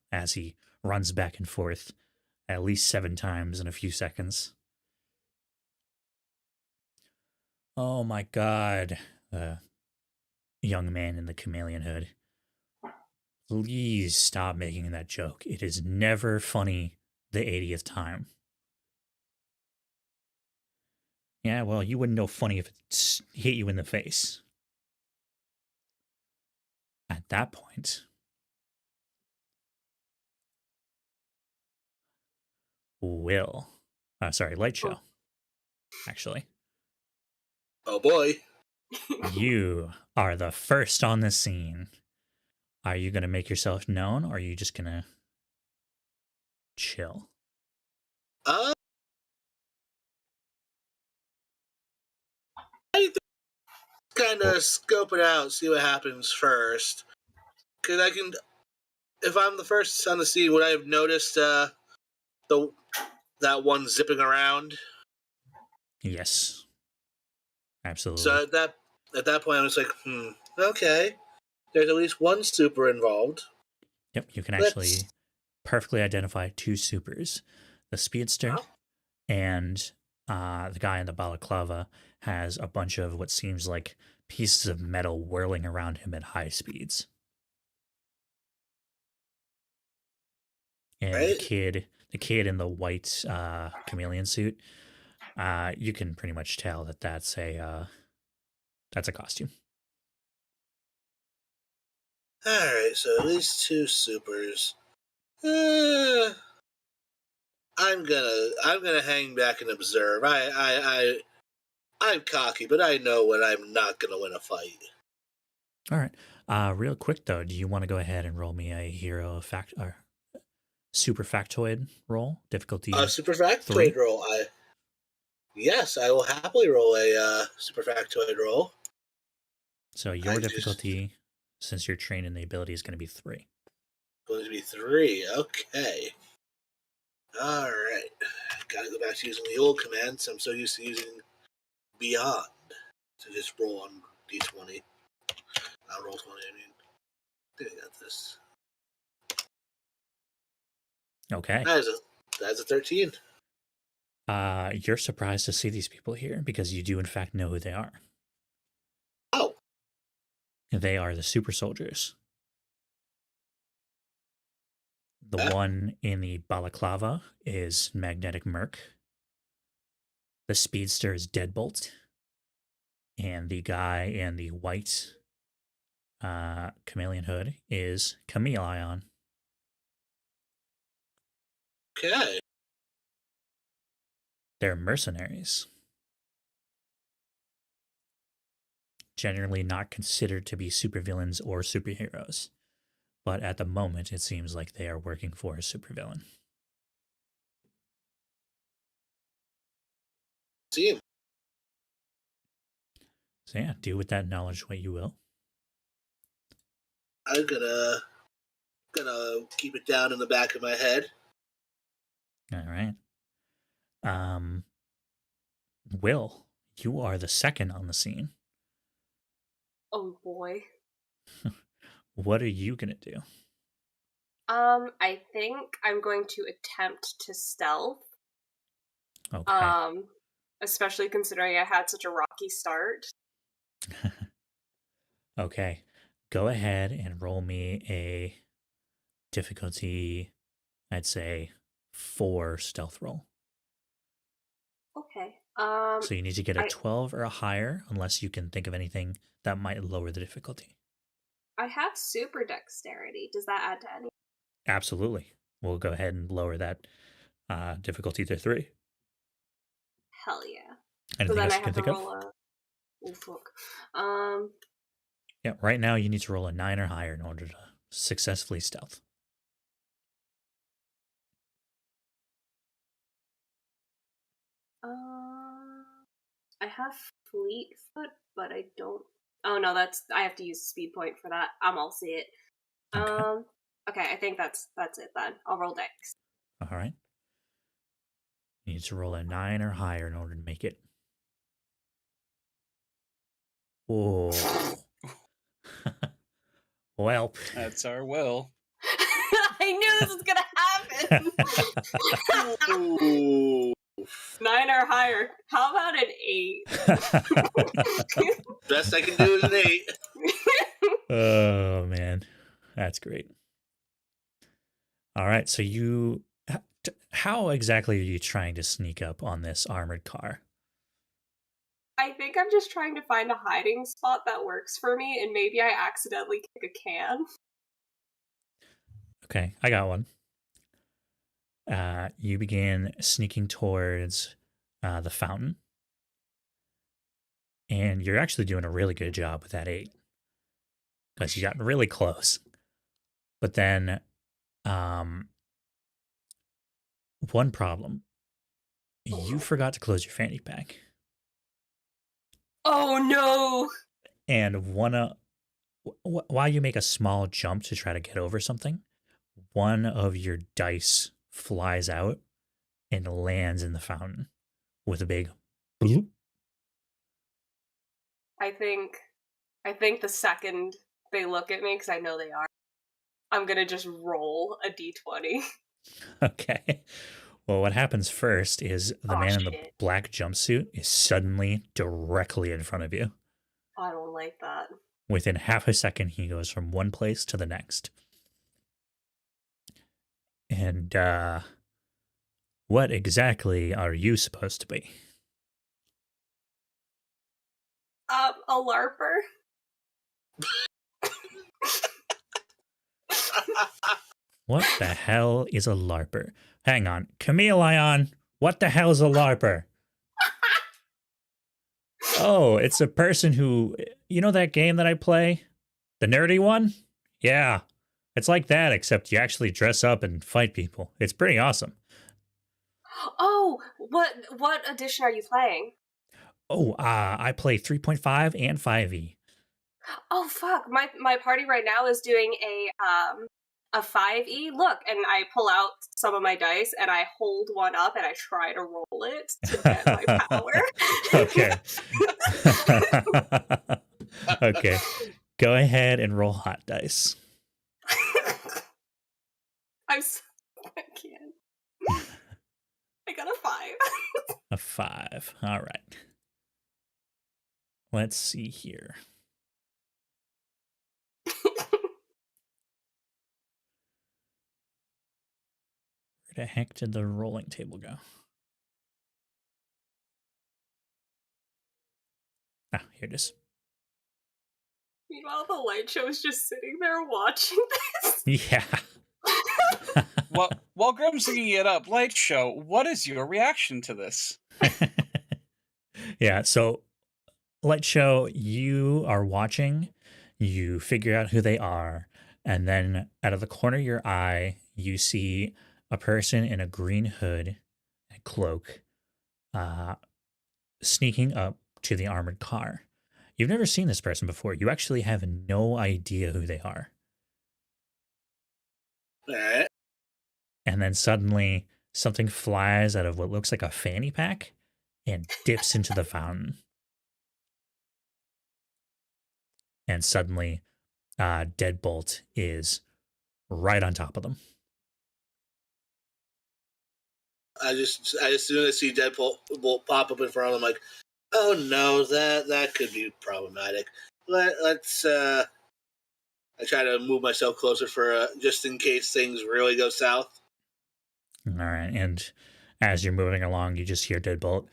Speaker 1: as he runs back and forth at least 7 times in a few seconds. Oh my god, the young man in the chameleon hood. Please stop making that joke. It is never funny the 80th time. Yeah, well, you wouldn't know funny if it hit you in the face. At that point, Light Show, actually.
Speaker 5: Oh boy.
Speaker 1: You are the first on the scene. Are you going to make yourself known, or are you just going to chill?
Speaker 5: I kind of scope it out, see what happens first. Because if I'm the first on the scene, would I have noticed that one zipping around?
Speaker 1: Yes. Absolutely.
Speaker 5: So at that point, I was like, okay. There's at least one super involved.
Speaker 1: Yep, you can actually perfectly identify 2 supers. The speedster and the guy in the balaclava has a bunch of what seems like pieces of metal whirling around him at high speeds. And
Speaker 5: Right?
Speaker 1: the kid in the white chameleon suit, you can pretty much tell that that's a costume.
Speaker 5: Alright, so at least 2 supers. I'm gonna hang back and observe. I'm cocky, but I know when I'm not gonna win a fight.
Speaker 1: All right. Real quick though, do you want to go ahead and roll me a hero or super factoid roll? Difficulty
Speaker 5: Super factoid
Speaker 1: 3?
Speaker 5: roll. Yes, I will happily roll a super factoid roll.
Speaker 1: So your difficulty, since you're trained in the ability, is going to be 3.
Speaker 5: Going to be 3. Okay. All right. Got to go back to using the old commands. I'm so used to using Beyond to just roll on D20. I'll roll 20. I think I got this.
Speaker 1: Okay.
Speaker 5: That's a 13.
Speaker 1: You're surprised to see these people here because you do in fact know who they are.
Speaker 5: Oh.
Speaker 1: They are the super soldiers. The one in the balaclava is Magnetic Merc. The speedster is Deadbolt. And the guy in the white chameleon hood is Chameleon.
Speaker 5: Okay.
Speaker 1: They're mercenaries. Generally not considered to be supervillains or superheroes. But at the moment, it seems like they are working for a supervillain.
Speaker 5: See him.
Speaker 1: So yeah, do with that knowledge what you will.
Speaker 5: I'm gonna keep it down in the back of my head.
Speaker 1: All right. Will, you are the second on the scene.
Speaker 3: Oh boy.
Speaker 1: What are you gonna do?
Speaker 3: I think I'm going to attempt to stealth.
Speaker 1: Okay.
Speaker 3: Especially considering I had such a rocky start.
Speaker 1: Okay. Go ahead and roll me a difficulty, I'd say 4 stealth roll.
Speaker 3: Okay.
Speaker 1: So you need to get a 12 or a higher, unless you can think of anything that might lower the difficulty.
Speaker 3: I have super dexterity. Does that add to any?
Speaker 1: Absolutely. We'll go ahead and lower that difficulty to 3.
Speaker 3: Hell yeah.
Speaker 1: Anything
Speaker 3: So then
Speaker 1: else
Speaker 3: I
Speaker 1: you can
Speaker 3: have to
Speaker 1: think of?
Speaker 3: roll a. Oh fuck.
Speaker 1: Yeah, right now you need to roll a 9 or higher in order to successfully stealth.
Speaker 3: I have fleet foot, but I don't. Oh no, I have to use a speed point for that. I'll see it.
Speaker 1: Okay.
Speaker 3: Okay, I think that's it then. I'll roll dex.
Speaker 1: All right. You need to roll a 9 or higher in order to make it. Oh. Well.
Speaker 2: That's our will.
Speaker 3: I knew this was gonna happen.
Speaker 5: Ooh.
Speaker 3: 9 or higher. How about an 8?
Speaker 5: Best I can do is an 8.
Speaker 1: Oh, man. That's great. All right. So how exactly are you trying to sneak up on this armored car?
Speaker 3: I think I'm just trying to find a hiding spot that works for me, and maybe I accidentally kick a can.
Speaker 1: Okay, I got one. You begin sneaking towards the fountain. And you're actually doing a really good job with that 8. Because you got really close. But then, one problem. You forgot to close your fanny pack.
Speaker 3: Oh no!
Speaker 1: And while you make a small jump to try to get over something, one of your dice flies out and lands in the fountain with a big bloop.
Speaker 3: I think the second they look at me, because I know they are, I'm gonna just roll a d20.
Speaker 1: Okay. Well, what happens first is the man in the
Speaker 3: shit.
Speaker 1: black jumpsuit is suddenly directly in front of you.
Speaker 3: I don't like that.
Speaker 1: Within half a second, he goes from one place to the next. And what exactly are you supposed to be?
Speaker 3: A LARPer?
Speaker 1: What the hell is a LARPer? Hang on. Chameleon, what the hell is a LARPer? Oh, it's a person who... You know that game that I play? The nerdy one? Yeah. It's like that, except you actually dress up and fight people. It's pretty awesome.
Speaker 3: Oh, what edition are you playing?
Speaker 1: Oh, I play 3.5 and 5e.
Speaker 3: Oh fuck! My party right now is doing a 5e. Look, and I pull out some of my dice and I hold one up and I try to roll it to get my power.
Speaker 1: Okay. Okay. Go ahead and roll hot dice.
Speaker 3: I can't. I got a 5.
Speaker 1: A 5. All right. Let's see here. Where the heck did the rolling table go? Ah, here it is.
Speaker 3: Meanwhile, the light show is just sitting there watching this.
Speaker 1: Yeah.
Speaker 2: While Grim's looking it up, Light Show, what is your reaction to this?
Speaker 1: Yeah, so Light Show, you are watching, you figure out who they are, and then out of the corner of your eye, you see a person in a green hood and cloak sneaking up to the armored car. You've never seen this person before. You actually have no idea who they are.
Speaker 5: Alright.
Speaker 1: And then suddenly something flies out of what looks like a fanny pack and dips into the fountain. And suddenly Deadbolt is right on top of them.
Speaker 5: I just as soon as I see Deadbolt pop up in front of them, I'm like, oh no, that could be problematic. Let's I try to move myself closer for just in case things really go south.
Speaker 1: All right, and as you're moving along, you just hear Deadbolt,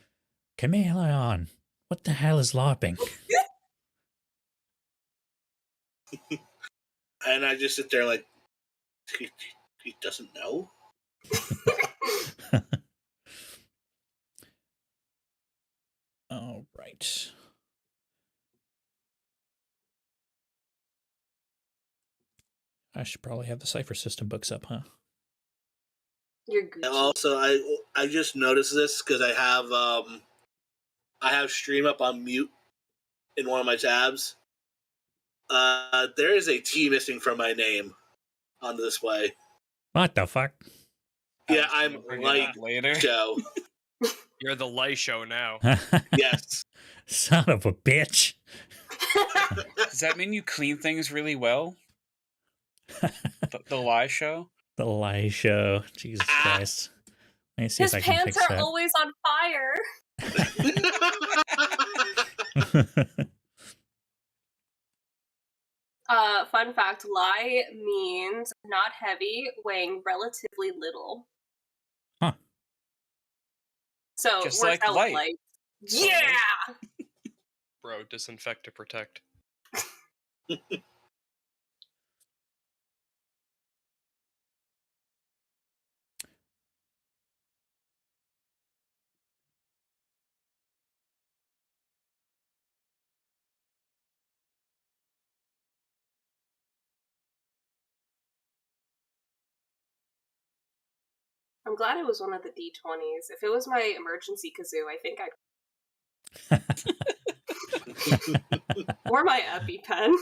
Speaker 1: Chameleon, what the hell is LARPing?
Speaker 5: And I just sit there like, he doesn't know?
Speaker 1: All right. I should probably have the Cipher System books up, huh?
Speaker 3: You're Gucci.
Speaker 5: And also, I just noticed this because I have stream up on mute in one of my tabs. There is a T missing from my name on the display.
Speaker 1: What the fuck?
Speaker 5: Yeah,
Speaker 2: I was
Speaker 5: I'm
Speaker 2: gonna bring it
Speaker 5: like
Speaker 2: up later.
Speaker 5: Joe.
Speaker 4: You're the Lie Show now.
Speaker 5: Yes.
Speaker 1: Son of a bitch.
Speaker 2: Does that mean you clean things really well? The lie show?
Speaker 1: The Lie Show. Jesus Christ. Let me see
Speaker 3: His
Speaker 1: if I can
Speaker 3: pants
Speaker 1: fix
Speaker 3: are
Speaker 1: that.
Speaker 3: always on fire. Fun fact, lie means not heavy, weighing relatively little.
Speaker 1: Huh.
Speaker 3: So
Speaker 2: Just
Speaker 3: works
Speaker 2: like
Speaker 3: out
Speaker 2: light.
Speaker 3: light.
Speaker 2: Sort of.
Speaker 3: Yeah!
Speaker 4: Bro, disinfect to protect.
Speaker 3: I'm glad it was one of the D20s. If it was my emergency kazoo, I think I'd... or my EpiPen.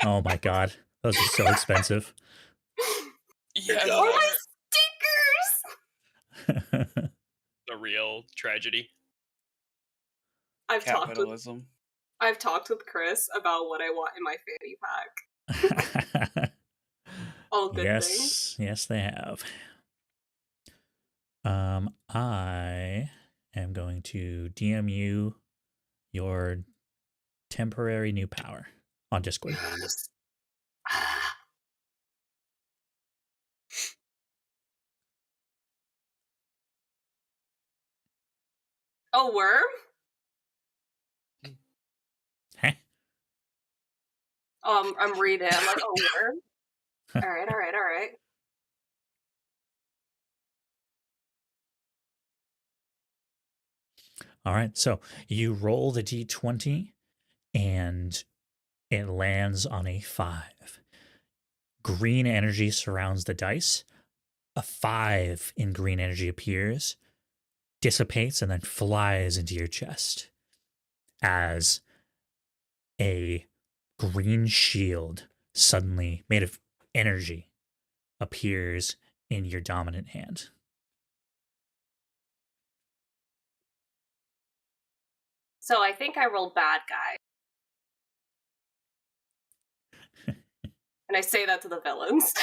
Speaker 1: Oh my god. Those are so expensive.
Speaker 2: Yeah,
Speaker 5: Or
Speaker 3: Or my stickers!
Speaker 4: The real tragedy.
Speaker 3: I've
Speaker 2: capitalism.
Speaker 3: talked with Chris about what I want in my fanny pack. All good things.
Speaker 1: Yes, they have. I am going to DM you your temporary new power on Discord.
Speaker 3: Yes. A worm?
Speaker 1: Huh?
Speaker 3: I'm reading. I'm like, a worm? Alright.
Speaker 1: All right, so you roll the d20 and it lands on a 5. Green energy surrounds the dice. A 5 in green energy appears, dissipates, and then flies into your chest as a green shield, suddenly made of energy, appears in your dominant hand.
Speaker 3: So I think I rolled bad guy. And I say that to the villains.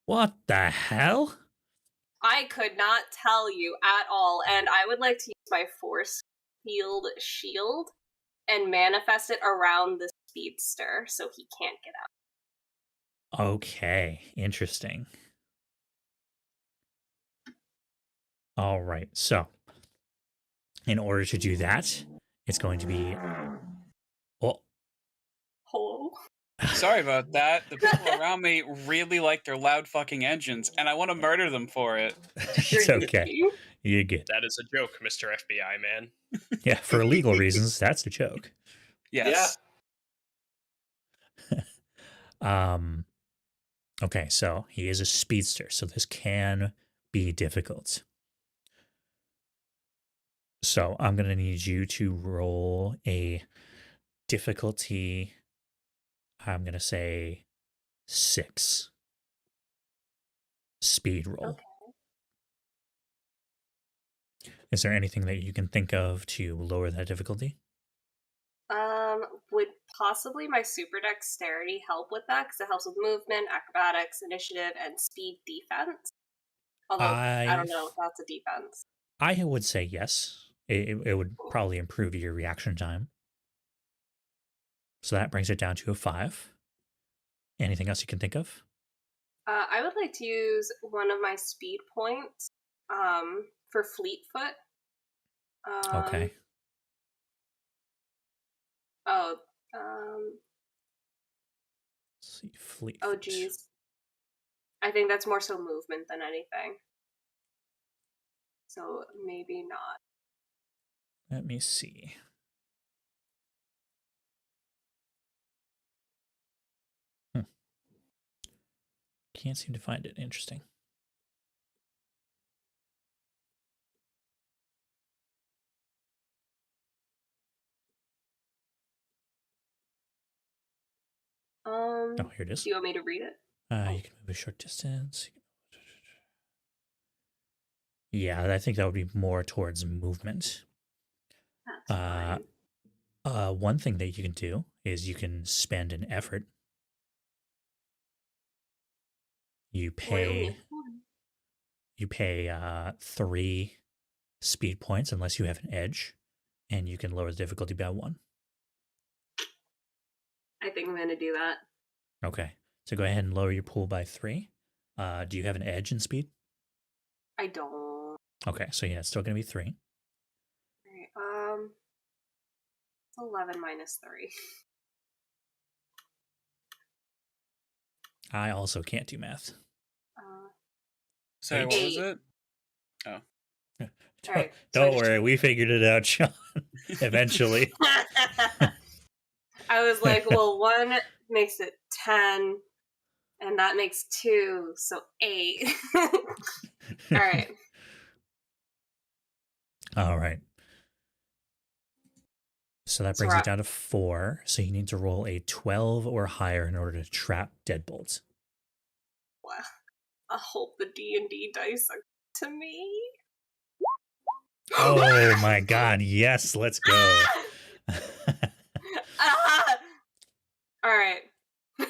Speaker 1: What the hell?
Speaker 3: I could not tell you at all, and I would like to use my force field shield and manifest it around the speedster so he can't get out.
Speaker 1: Okay, interesting. All right, so in order to do that, it's going to be... Oh,
Speaker 3: Hello?
Speaker 2: Sorry about that. The people around me really like their loud fucking engines, and I want to murder them for it.
Speaker 1: it's okay. You're good.
Speaker 4: That is a joke, Mr. FBI man.
Speaker 1: Yeah, for legal reasons, that's a joke.
Speaker 2: Yes.
Speaker 1: Okay, so he is a speedster, so this can be difficult. So I'm going to need you to roll a difficulty, I'm going to say 6. Speed roll.
Speaker 3: Okay.
Speaker 1: Is there anything that you can think of to lower that difficulty?
Speaker 3: Would possibly my super dexterity help with that? Because it helps with movement, acrobatics, initiative, and speed defense. Although, I don't know if that's a defense.
Speaker 1: I would say yes. It would probably improve your reaction time. So that brings it down to a 5. Anything else you can think of?
Speaker 3: I would like to use one of my speed points for Fleetfoot.
Speaker 1: Okay.
Speaker 3: Oh,
Speaker 1: Let's see, Fleet.
Speaker 3: oh, geez. I think that's more so movement than anything. So maybe not.
Speaker 1: Let me see. Can't seem to find it. Interesting. Oh, here it is.
Speaker 3: Do you want me to read it?
Speaker 1: You can move a short distance. Yeah, I think that would be more towards movement.
Speaker 3: That's fine.
Speaker 1: One thing that you can do is you can spend an effort. You pay 3 speed points unless you have an edge, and you can lower the difficulty by 1.
Speaker 3: I think I'm gonna do that.
Speaker 1: Okay, so go ahead and lower your pool by 3. Do you have an edge in speed?
Speaker 3: I don't.
Speaker 1: Okay, so yeah, it's still gonna be 3.
Speaker 3: Alright, it's 11 minus 3.
Speaker 1: I also can't do math.
Speaker 2: Sorry, what was
Speaker 3: 8.
Speaker 2: it? Oh.
Speaker 3: Alright,
Speaker 1: Don't worry, we figured it out, Sean. Eventually.
Speaker 3: I was like, well, 1 makes it 10, and that makes 2, so 8. Alright.
Speaker 1: All right. So that brings it down to 4. So you need to roll a 12 or higher in order to trap deadbolts.
Speaker 3: Wow. I hope the D&D dice are to me.
Speaker 1: Oh my god, yes, let's go.
Speaker 3: Alright.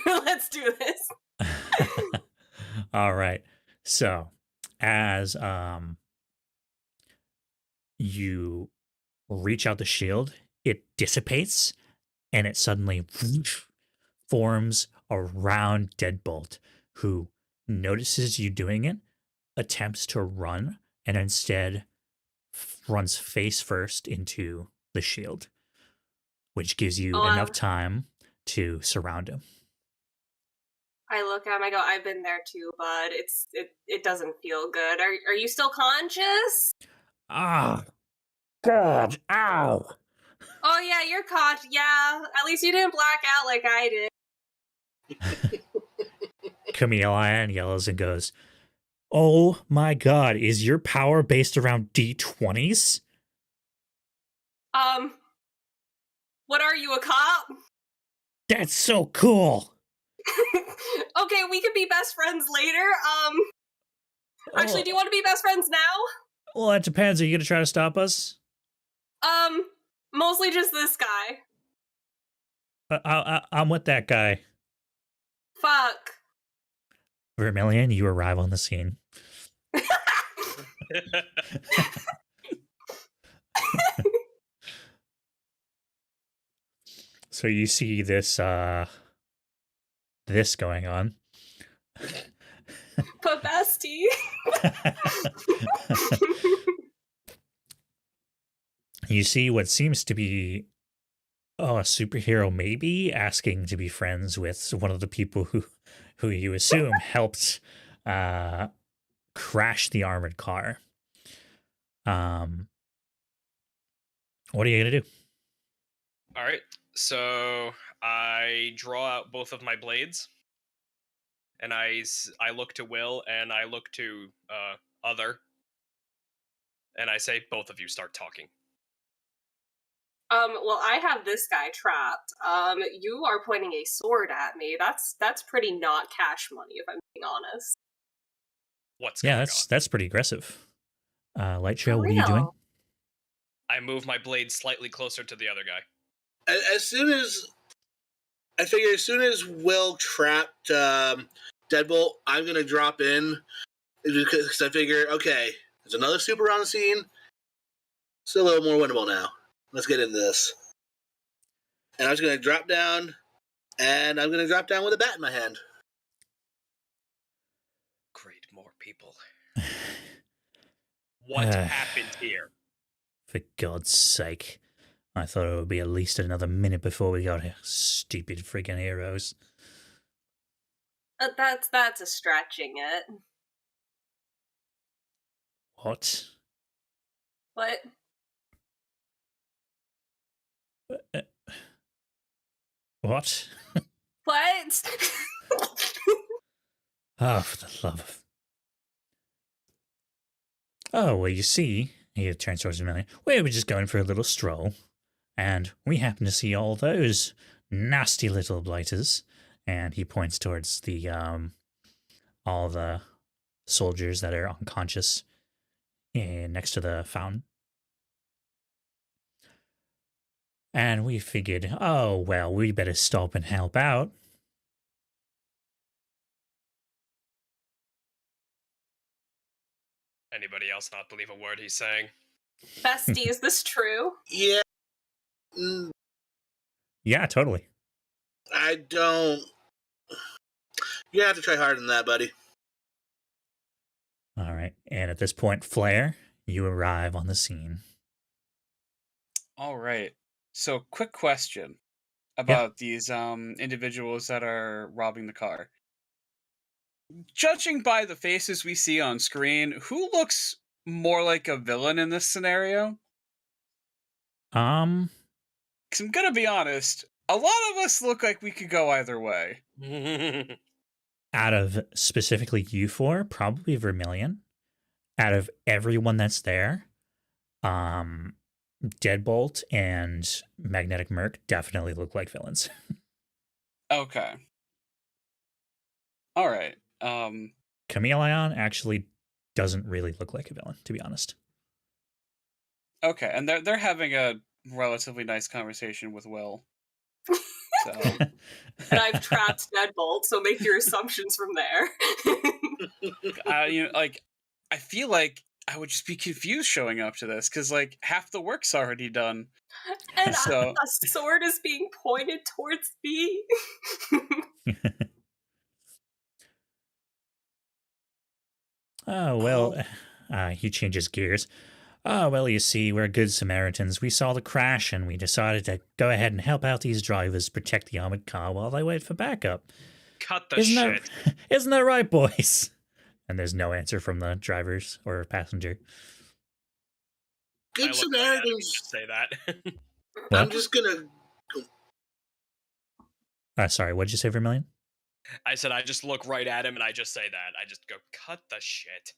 Speaker 3: Let's do this.
Speaker 1: All right. So, as you reach out the shield, it dissipates and it suddenly forms around Deadbolt, who notices you doing it, attempts to run, and instead runs face first into the shield, which gives you enough time to surround him.
Speaker 3: I look at him, I go, I've been there too, bud. It doesn't feel good. Are you still conscious?
Speaker 1: Ah, God, ow.
Speaker 3: Oh yeah, you're caught. Yeah, at least you didn't black out like I did.
Speaker 1: Chameleon yells and goes, "Oh my god, is your power based around D20s?
Speaker 3: What are you, a cop?
Speaker 1: That's so cool."
Speaker 3: Okay, we could be best friends later. Actually, do you want to be best friends now?
Speaker 1: Well, that depends. Are you gonna try to stop us?
Speaker 3: Mostly just this guy.
Speaker 1: I'm with that guy.
Speaker 3: Fuck.
Speaker 1: Vermilion, you arrive on the scene. So you see this going on.
Speaker 3: But bestie.
Speaker 1: You see what seems to be a superhero maybe asking to be friends with one of the people who you assume helped crash the armored car. What are you gonna do?
Speaker 4: All right, so I draw out both of my blades, and I look to Will and I look to Other, and I say, both of you start talking.
Speaker 3: Well, I have this guy trapped. You are pointing a sword at me. That's pretty not cash money, if I'm being honest.
Speaker 4: What's going on?
Speaker 1: That's pretty aggressive. Light Trail, what are you doing?
Speaker 4: I move my blade slightly closer to the other guy.
Speaker 5: As soon as Will trapped Deadbolt, I'm gonna drop in because I figure, okay, there's another super on the scene. It's a little more winnable now. Let's get into this. And I was gonna drop down, and I'm gonna drop down with a bat in my hand.
Speaker 4: Great, more people. What happened here?
Speaker 1: For God's sake. I thought it would be at least another minute before we got here. Stupid freaking heroes.
Speaker 3: That's a stretching it.
Speaker 1: What?
Speaker 3: What?
Speaker 1: Uh, What?
Speaker 3: What?
Speaker 1: Oh, for the love of... Oh, well, you see, he turns towards Vermilion. We were just going for a little stroll, and we happened to see all those nasty little blighters. And he points towards the all the soldiers that are unconscious next to the fountain. And we figured, oh, well, we better stop and help out.
Speaker 4: Anybody else not believe a word he's saying?
Speaker 3: Bestie, is this true?
Speaker 5: Yeah. Mm,
Speaker 1: Yeah, totally.
Speaker 5: I don't. You have to try harder than that, buddy.
Speaker 1: All right. And at this point, Flare, you arrive on the scene.
Speaker 2: All right. So, quick question about these individuals that are robbing the car. Judging by the faces we see on screen, who looks more like a villain in this scenario?
Speaker 1: Um,
Speaker 2: Because I'm gonna be honest, a lot of us look like we could go either way.
Speaker 1: out of specifically you four, probably Vermilion. Out of everyone that's there, Deadbolt and Magnetic Merc definitely look like villains.
Speaker 2: Okay. All right.
Speaker 1: Chameleon actually doesn't really look like a villain, to be honest.
Speaker 2: Okay, and they're having a relatively nice conversation with Will. So
Speaker 3: And I've trapped Deadbolt, so make your assumptions from there.
Speaker 2: I feel like I would just be confused showing up to this because like half the work's already done.
Speaker 3: And
Speaker 2: So
Speaker 3: a sword is being pointed towards me.
Speaker 1: Oh, well, he changes gears. Oh, well, you see, we're good Samaritans. We saw the crash and we decided to go ahead and help out these drivers protect the armored car while they wait for backup.
Speaker 4: Cut the shit.
Speaker 1: Isn't that right, boys? And there's no answer from the drivers or passenger.
Speaker 5: Good Samaritans.
Speaker 4: Just say that.
Speaker 1: What?
Speaker 5: I'm just gonna.
Speaker 1: Sorry, what'd you say, Vermilion?
Speaker 4: I said I just look right at him and I just say that. I just go, cut the shit.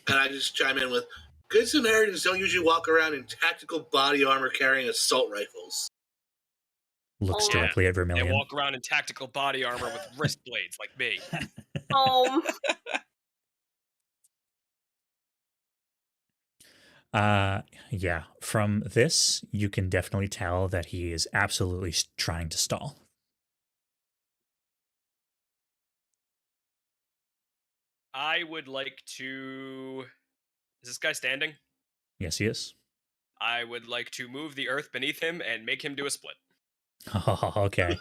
Speaker 5: And I just chime in with, good Samaritans don't usually walk around in tactical body armor carrying assault rifles.
Speaker 1: Looks
Speaker 3: Oh.
Speaker 1: directly at
Speaker 4: They
Speaker 1: Vermilion.
Speaker 4: walk around in tactical body armor with wrist blades like me.
Speaker 1: Yeah, from this, you can definitely tell that he is absolutely trying to stall.
Speaker 4: I would like to... Is this guy standing?
Speaker 1: Yes, he is.
Speaker 4: I would like to move the earth beneath him and make him do a split.
Speaker 1: Oh, okay.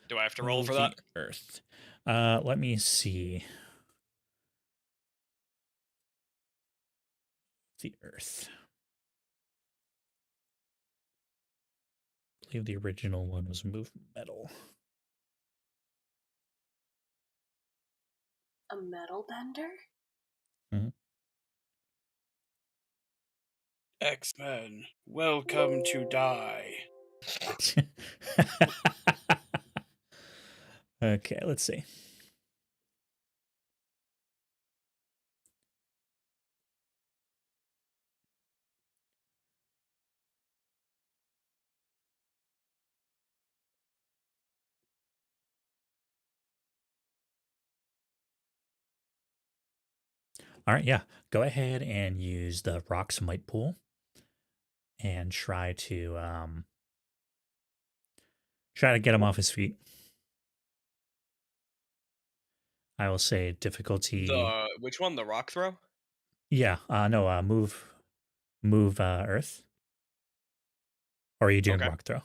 Speaker 4: Do I have to roll for that?
Speaker 1: Earth. Let me see. The Earth. I believe the original one was move metal.
Speaker 3: A metal bender?
Speaker 2: X-Men, welcome to die.
Speaker 1: Okay, let's see. All right, yeah. Go ahead and use the Rock's Might Pool and try to get him off his feet. I will say difficulty.
Speaker 4: Which one? The rock throw?
Speaker 1: Yeah. No. Move. Earth. Or are you doing
Speaker 4: Okay.
Speaker 1: rock throw?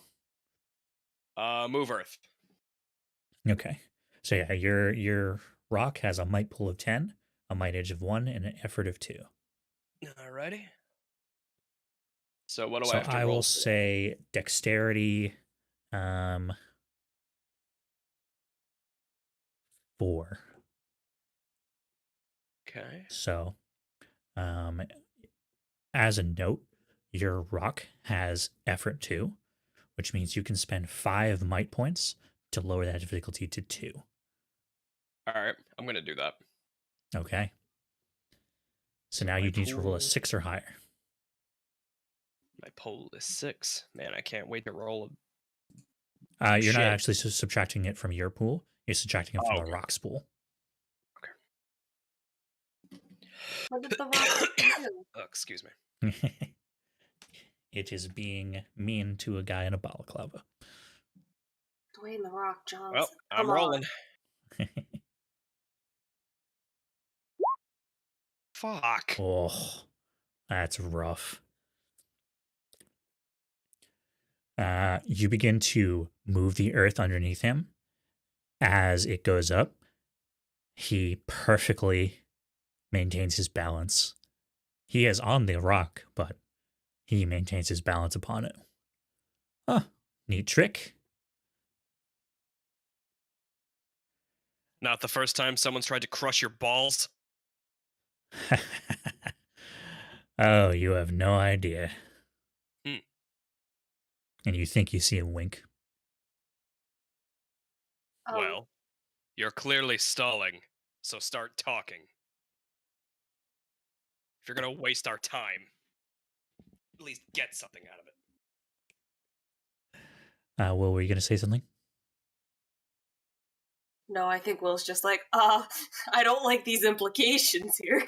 Speaker 4: Move earth.
Speaker 1: Okay. So yeah, your rock has a might pool of 10, a might edge of 1, and an effort of 2.
Speaker 4: Alrighty. So what do
Speaker 1: So
Speaker 4: I have to
Speaker 1: I
Speaker 4: roll
Speaker 1: will
Speaker 4: for?
Speaker 1: say dexterity 4.
Speaker 4: Okay.
Speaker 1: So, as a note, your rock has effort 2, which means you can spend 5 might points to lower that difficulty to 2.
Speaker 4: All right, I'm gonna do that.
Speaker 1: Okay. So now
Speaker 4: My
Speaker 1: you need to roll a
Speaker 4: pool-
Speaker 1: 6 or higher.
Speaker 4: My poll is 6. Man, I can't wait to roll.
Speaker 1: You're not
Speaker 4: Shit.
Speaker 1: actually subtracting it from your pool. You're subtracting it from
Speaker 4: Oh,
Speaker 1: the
Speaker 4: okay.
Speaker 1: rock's pool.
Speaker 3: What did the rock do?
Speaker 4: Oh, excuse me.
Speaker 1: It is being mean to a guy in a balaclava.
Speaker 3: Dwayne the Rock Johnson.
Speaker 4: Well, I'm
Speaker 3: Come on.
Speaker 4: rolling. Fuck.
Speaker 1: Oh, that's rough. You begin to move the earth underneath him. As it goes up, he perfectly maintains his balance. He is on the rock, but he maintains his balance upon it. Huh, neat trick.
Speaker 4: Not the first time someone's tried to crush your balls.
Speaker 1: Oh, you have no idea.
Speaker 4: Hmm.
Speaker 1: And you think you see a wink.
Speaker 3: Oh,
Speaker 4: Well, you're clearly stalling, so start talking. If you're gonna waste our time, at least get something out of it.
Speaker 1: Will, were you going to say something?
Speaker 3: no, I think Will's just like, I don't like these implications here.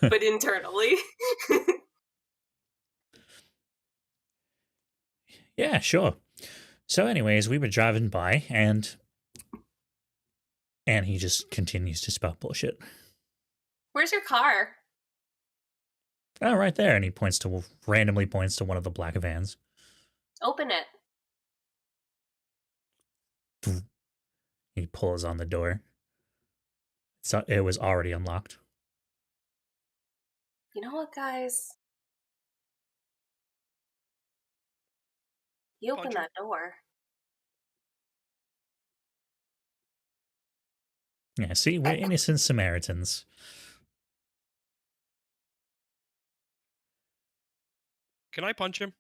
Speaker 3: But internally.
Speaker 1: Yeah, sure. So anyways, we were driving by and he just continues to spout bullshit.
Speaker 3: Where's your car?
Speaker 1: Oh, right there. And he randomly points to one of the black vans.
Speaker 3: Open it.
Speaker 1: He pulls on the door. So it was already unlocked.
Speaker 3: You know what, guys? You open
Speaker 4: Punch him.
Speaker 3: that door.
Speaker 1: Yeah, see, we're innocent Samaritans.
Speaker 4: Can I punch him?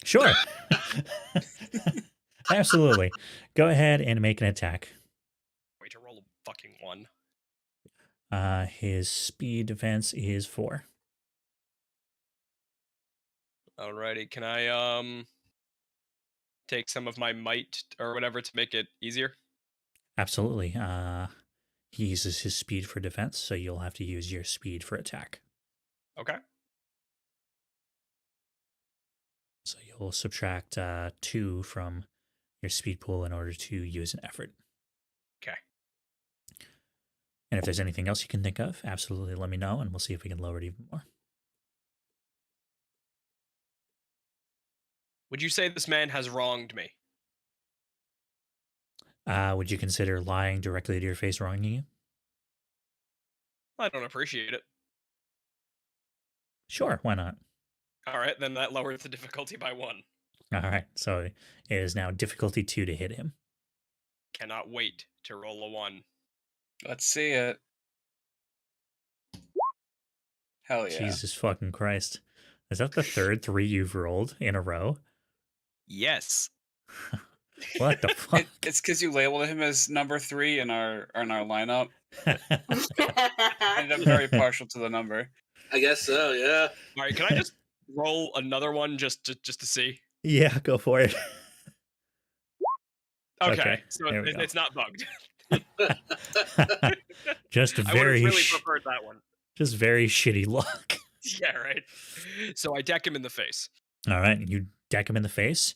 Speaker 1: Sure. Absolutely. Go ahead and make an attack.
Speaker 4: Wait to roll a fucking 1.
Speaker 1: His speed defense is 4.
Speaker 4: Alrighty, can I take some of my might or whatever to make it easier?
Speaker 1: Absolutely. He uses his speed for defense, so you'll have to use your speed for attack.
Speaker 4: Okay.
Speaker 1: So you'll subtract 2 from your speed pool in order to use an effort.
Speaker 4: Okay.
Speaker 1: And if there's anything else you can think of, absolutely let me know, and we'll see if we can lower it even more.
Speaker 4: Would you say this man has wronged me?
Speaker 1: Would you consider lying directly to your face wronging you?
Speaker 4: I don't appreciate it.
Speaker 1: Sure, why not?
Speaker 4: All right, then that lowers the difficulty by 1.
Speaker 1: All right, so it is now difficulty 2 to hit him.
Speaker 4: Cannot wait to roll a 1.
Speaker 2: Let's see it. Hell yeah.
Speaker 1: Jesus fucking Christ. Is that the third 3 you've rolled in a row?
Speaker 4: Yes.
Speaker 1: What the fuck?
Speaker 2: It's because you labeled him as number 3 in our lineup. And I'm very partial to the number.
Speaker 5: I guess so, yeah.
Speaker 4: All right, can I just roll another one just to see?
Speaker 1: Yeah, go for it.
Speaker 4: Okay, so
Speaker 1: there we go.
Speaker 4: it's not bugged.
Speaker 1: Just a
Speaker 4: I would have
Speaker 1: very,
Speaker 4: really preferred that one.
Speaker 1: just very shitty luck.
Speaker 4: Yeah, right. So I deck him in the face.
Speaker 1: All right, you deck him in the face.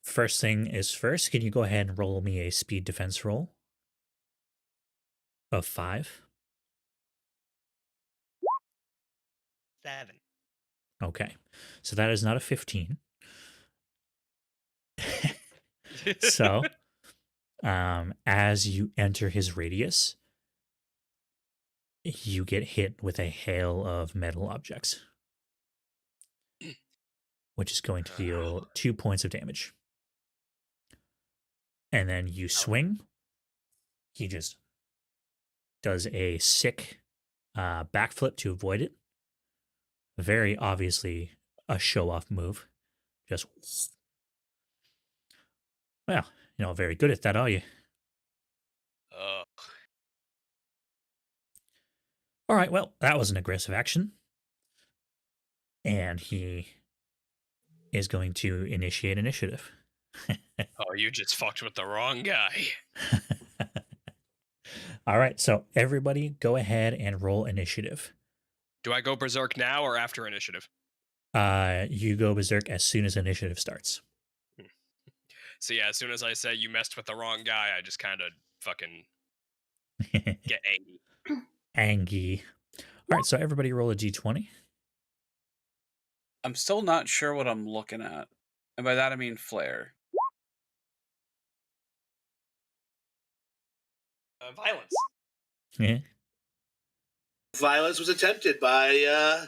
Speaker 1: First thing is first, can you go ahead and roll me a speed defense roll of 5?
Speaker 4: 7.
Speaker 1: Okay, so that is not a 15. So, as you enter his radius, you get hit with a hail of metal objects, which is going to deal 2 points of damage. And then you swing. He just does a sick backflip to avoid it. Very obviously a show-off move. Just, well, you're not very good at that, are you? All right, well, that was an aggressive action. And he is going to initiate initiative.
Speaker 4: Oh, you just fucked with the wrong guy.
Speaker 1: All right, so everybody go ahead and roll initiative.
Speaker 4: Do I go berserk now or after initiative?
Speaker 1: You go berserk as soon as initiative starts.
Speaker 4: So yeah, as soon as I say you messed with the wrong guy, I just kind of fucking get angry.
Speaker 1: Angie. All right, so everybody roll a d20.
Speaker 2: I'm still not sure what I'm looking at. And by that I mean flare.
Speaker 4: Violence.
Speaker 1: Yeah.
Speaker 5: Violence was attempted by.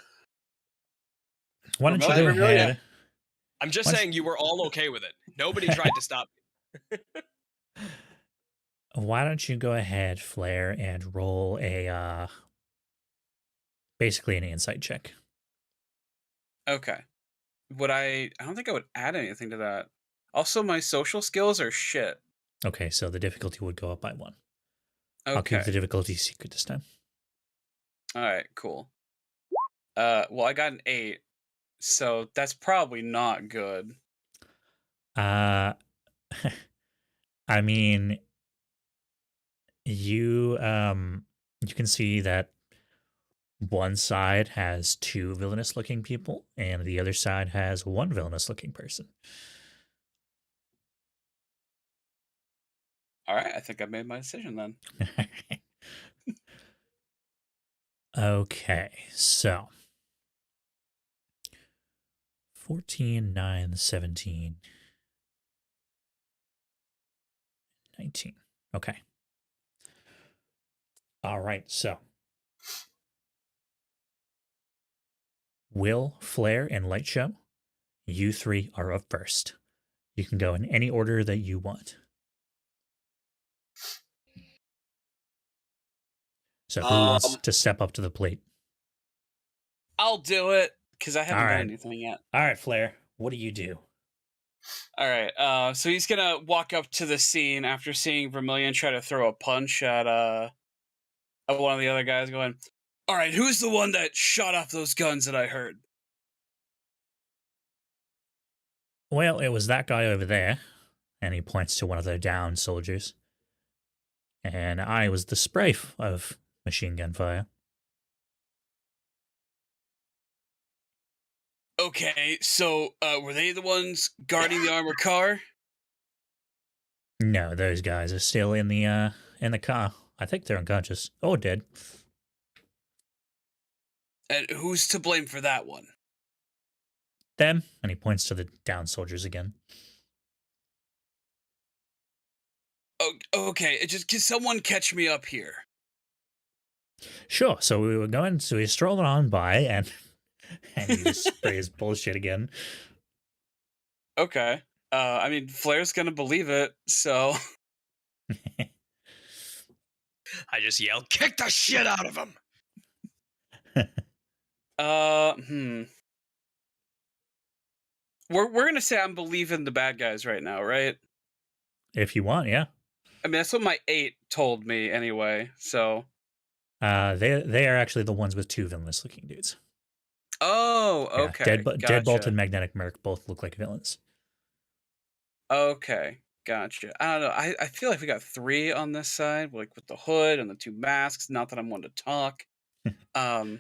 Speaker 1: Why don't you
Speaker 5: Vermilion.
Speaker 1: go ahead?
Speaker 4: I'm just
Speaker 1: Why-
Speaker 4: saying you were all okay with it. Nobody tried to stop me.
Speaker 1: Why don't you go ahead, Flare, and roll a basically an insight check.
Speaker 2: Okay. I don't think I would add anything to that. Also, my social skills are shit.
Speaker 1: Okay, so the difficulty would go up by 1.
Speaker 2: Okay.
Speaker 1: I'll keep the difficulty secret this time.
Speaker 2: Alright, cool. Well, I got an 8, so that's probably not good.
Speaker 1: I mean, you can see that one side has 2 villainous looking people and the other side has 1 villainous looking person.
Speaker 2: Alright, I think I made my decision then.
Speaker 1: Okay, so 14, 9, 17, 19. Okay. All right, so Will, Flare, and Light Show, you 3 are up first. You can go in any order that you want. So who wants to step up to the plate?
Speaker 2: I'll do it, because I haven't
Speaker 1: Alright.
Speaker 2: done anything yet.
Speaker 1: All right, Flare, what do you do?
Speaker 2: Alright, so he's gonna walk up to the scene after seeing Vermilion try to throw a punch at one of the other guys, going, "Alright, who's the one that shot off those guns that I heard?"
Speaker 1: Well, it was that guy over there, and he points to one of the downed soldiers. And I was the spray of machine gun fire.
Speaker 2: Okay, so were they the ones guarding the armored car?
Speaker 1: No, those guys are still in the car. I think they're unconscious. Or dead.
Speaker 2: And who's to blame for that one?
Speaker 1: Them, and he points to the down soldiers again.
Speaker 2: Oh, okay, can someone catch me up here?
Speaker 1: Sure, so we strolling on by, and he just sprays bullshit again.
Speaker 2: Okay. I mean, Flair's gonna believe it, so...
Speaker 4: I just yelled, "Kick the shit out of him!"
Speaker 2: We're gonna say I'm believing the bad guys right now, right?
Speaker 1: If you want, yeah.
Speaker 2: I mean, that's what my 8 told me anyway, so...
Speaker 1: They are actually the ones with 2 villainous looking dudes.
Speaker 2: Oh,
Speaker 1: Yeah,
Speaker 2: okay.
Speaker 1: Deadbolt and Magnetic Merc both look like villains.
Speaker 2: Okay, gotcha. I don't know. I feel like we got 3 on this side, like with the hood and the 2 masks. Not that I'm one to talk. All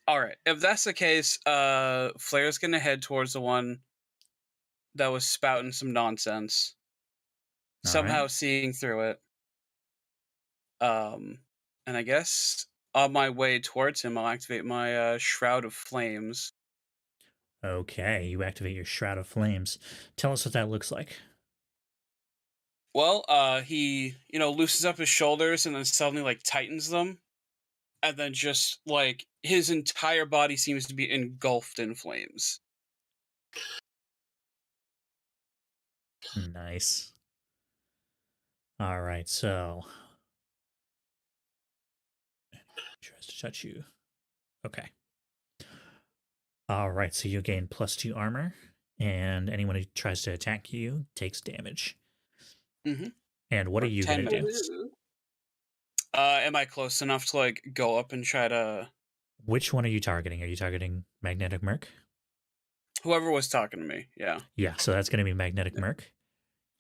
Speaker 2: right. If that's the case, Flair's gonna head towards the one that was spouting some nonsense.
Speaker 1: All
Speaker 2: Somehow
Speaker 1: right.
Speaker 2: seeing through it. And I guess on my way towards him, I'll activate my Shroud of Flames.
Speaker 1: Okay, you activate your Shroud of Flames. Tell us what that looks like.
Speaker 2: Well, he, loosens up his shoulders and then suddenly, tightens them. And then just, his entire body seems to be engulfed in flames.
Speaker 1: Nice. All right, so tries to touch you. Okay. All right, so you gain +2 armor, and anyone who tries to attack you takes damage.
Speaker 2: Mhm.
Speaker 1: And what
Speaker 2: For
Speaker 1: are you
Speaker 2: 10
Speaker 1: going to do?
Speaker 2: minutes.
Speaker 3: Ooh.
Speaker 2: Am I close enough to like go up and try to
Speaker 1: Which one are you targeting? Are you targeting Magnetic Merc?
Speaker 2: whoever was talking to me? Yeah.
Speaker 1: Yeah, so that's going to be Magnetic
Speaker 2: Yeah.
Speaker 1: Merc.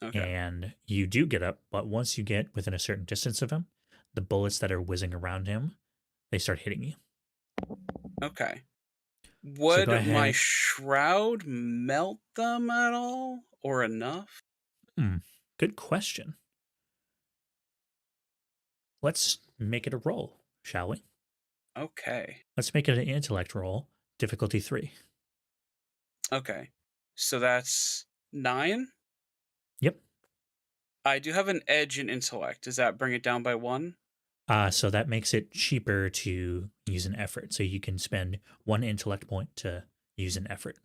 Speaker 2: Okay.
Speaker 1: And you do get up, but once you get within a certain distance of him, the bullets that are whizzing around him, they start hitting you.
Speaker 2: Okay.
Speaker 1: So go
Speaker 2: Would my
Speaker 1: ahead.
Speaker 2: shroud melt them at all or enough?
Speaker 1: Good question. Let's make it a roll, shall we?
Speaker 2: Okay.
Speaker 1: Let's make it an intellect roll, difficulty 3.
Speaker 2: Okay. So that's 9.
Speaker 1: Yep.
Speaker 2: I do have an edge in intellect. Does that bring it down by 1?
Speaker 1: So that makes it cheaper to use an effort. So you can spend 1 intellect point to use an effort.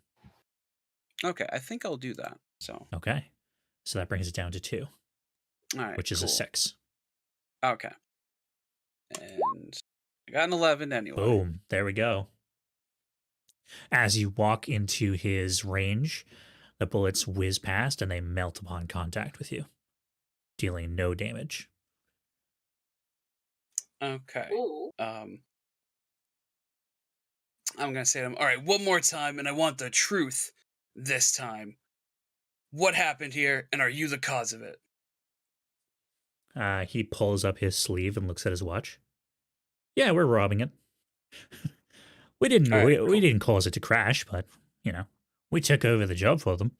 Speaker 2: Okay, I think I'll do that. So,
Speaker 1: Okay. So that brings it down to 2,
Speaker 2: all right,
Speaker 1: which is
Speaker 2: cool.
Speaker 1: a 6.
Speaker 2: Okay. And I got an 11 anyway.
Speaker 1: Boom. There we go. As you walk into his range, the bullets whiz past and they melt upon contact with you, dealing no damage.
Speaker 2: Okay.
Speaker 3: Ooh.
Speaker 2: I'm gonna say to him, all right, one more time, and I want the truth this time. What happened here, and are you the cause of it?
Speaker 1: He pulls up his sleeve and looks at his watch. Yeah, we're robbing it. we didn't
Speaker 2: All right,
Speaker 1: we, we didn't cause it to crash, but we took over the job for them.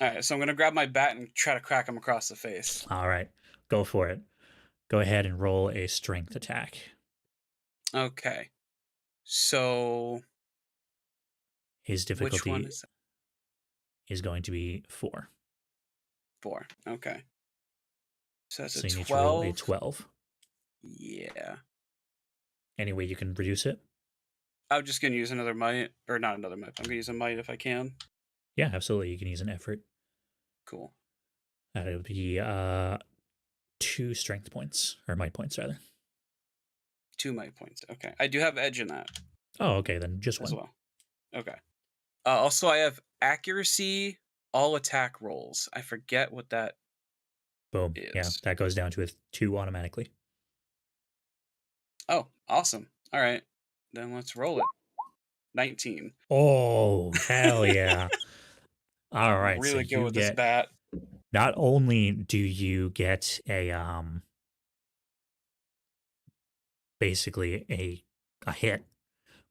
Speaker 2: All right, so I'm gonna grab my bat and try to crack him across the face.
Speaker 1: All right, go for it. Go ahead and roll a strength attack.
Speaker 2: Okay. So
Speaker 1: His
Speaker 2: which one
Speaker 1: difficulty
Speaker 2: is that?
Speaker 1: is going to be 4.
Speaker 2: 4. Okay. So that's
Speaker 1: So you
Speaker 2: a
Speaker 1: need to roll a
Speaker 2: 12.
Speaker 1: 12.
Speaker 2: Yeah.
Speaker 1: Any way you can reduce it?
Speaker 2: I'm just gonna use another might, or not another might. I'm gonna use a might if I can.
Speaker 1: Yeah, absolutely. You can use an effort.
Speaker 2: Cool.
Speaker 1: That would be 2 strength points, or might points rather.
Speaker 2: 2 might points. Okay. I do have edge in that
Speaker 1: Oh, okay, then just
Speaker 2: as
Speaker 1: 1.
Speaker 2: well. Okay. Also, I have accuracy all attack rolls. I forget what that
Speaker 1: Boom.
Speaker 2: is.
Speaker 1: Yeah, that goes down to a 2 automatically.
Speaker 2: Oh, awesome. All right. Then let's roll it. 19.
Speaker 1: Oh, hell yeah. All right,
Speaker 2: Really
Speaker 1: so
Speaker 2: good
Speaker 1: you
Speaker 2: with this
Speaker 1: get,
Speaker 2: bat.
Speaker 1: not only do you get a basically a hit,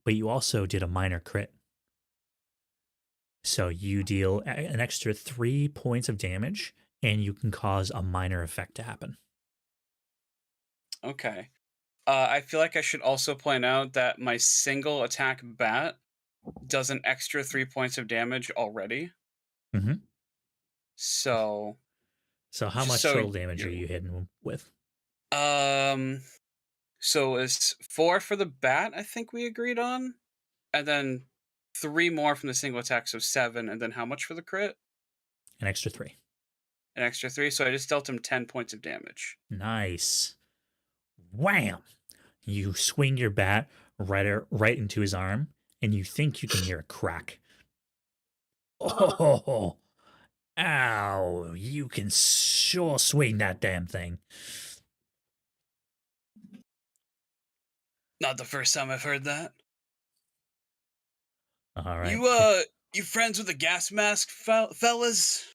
Speaker 1: but you also did a minor crit. So you deal an extra 3 points of damage, and you can cause a minor effect to happen.
Speaker 2: Okay. I feel like I should also point out that my single attack bat does an extra 3 points of damage already.
Speaker 1: Mm-hmm.
Speaker 2: So
Speaker 1: how
Speaker 2: just
Speaker 1: much
Speaker 2: so
Speaker 1: total damage are
Speaker 2: you-
Speaker 1: you hitting with?
Speaker 2: so it's 4 for the bat, I think we agreed on, and then 3 more from the single attack, so 7, and then how much for the crit?
Speaker 1: An extra 3.
Speaker 2: An extra 3, so I just dealt him 10 points of damage.
Speaker 1: Nice. Wham! You swing your bat right into his arm, and you think you can hear a crack. Oh, ow! You can sure swing that damn thing.
Speaker 2: Not the first time I've heard that.
Speaker 1: All right.
Speaker 2: You friends with the gas mask fellas?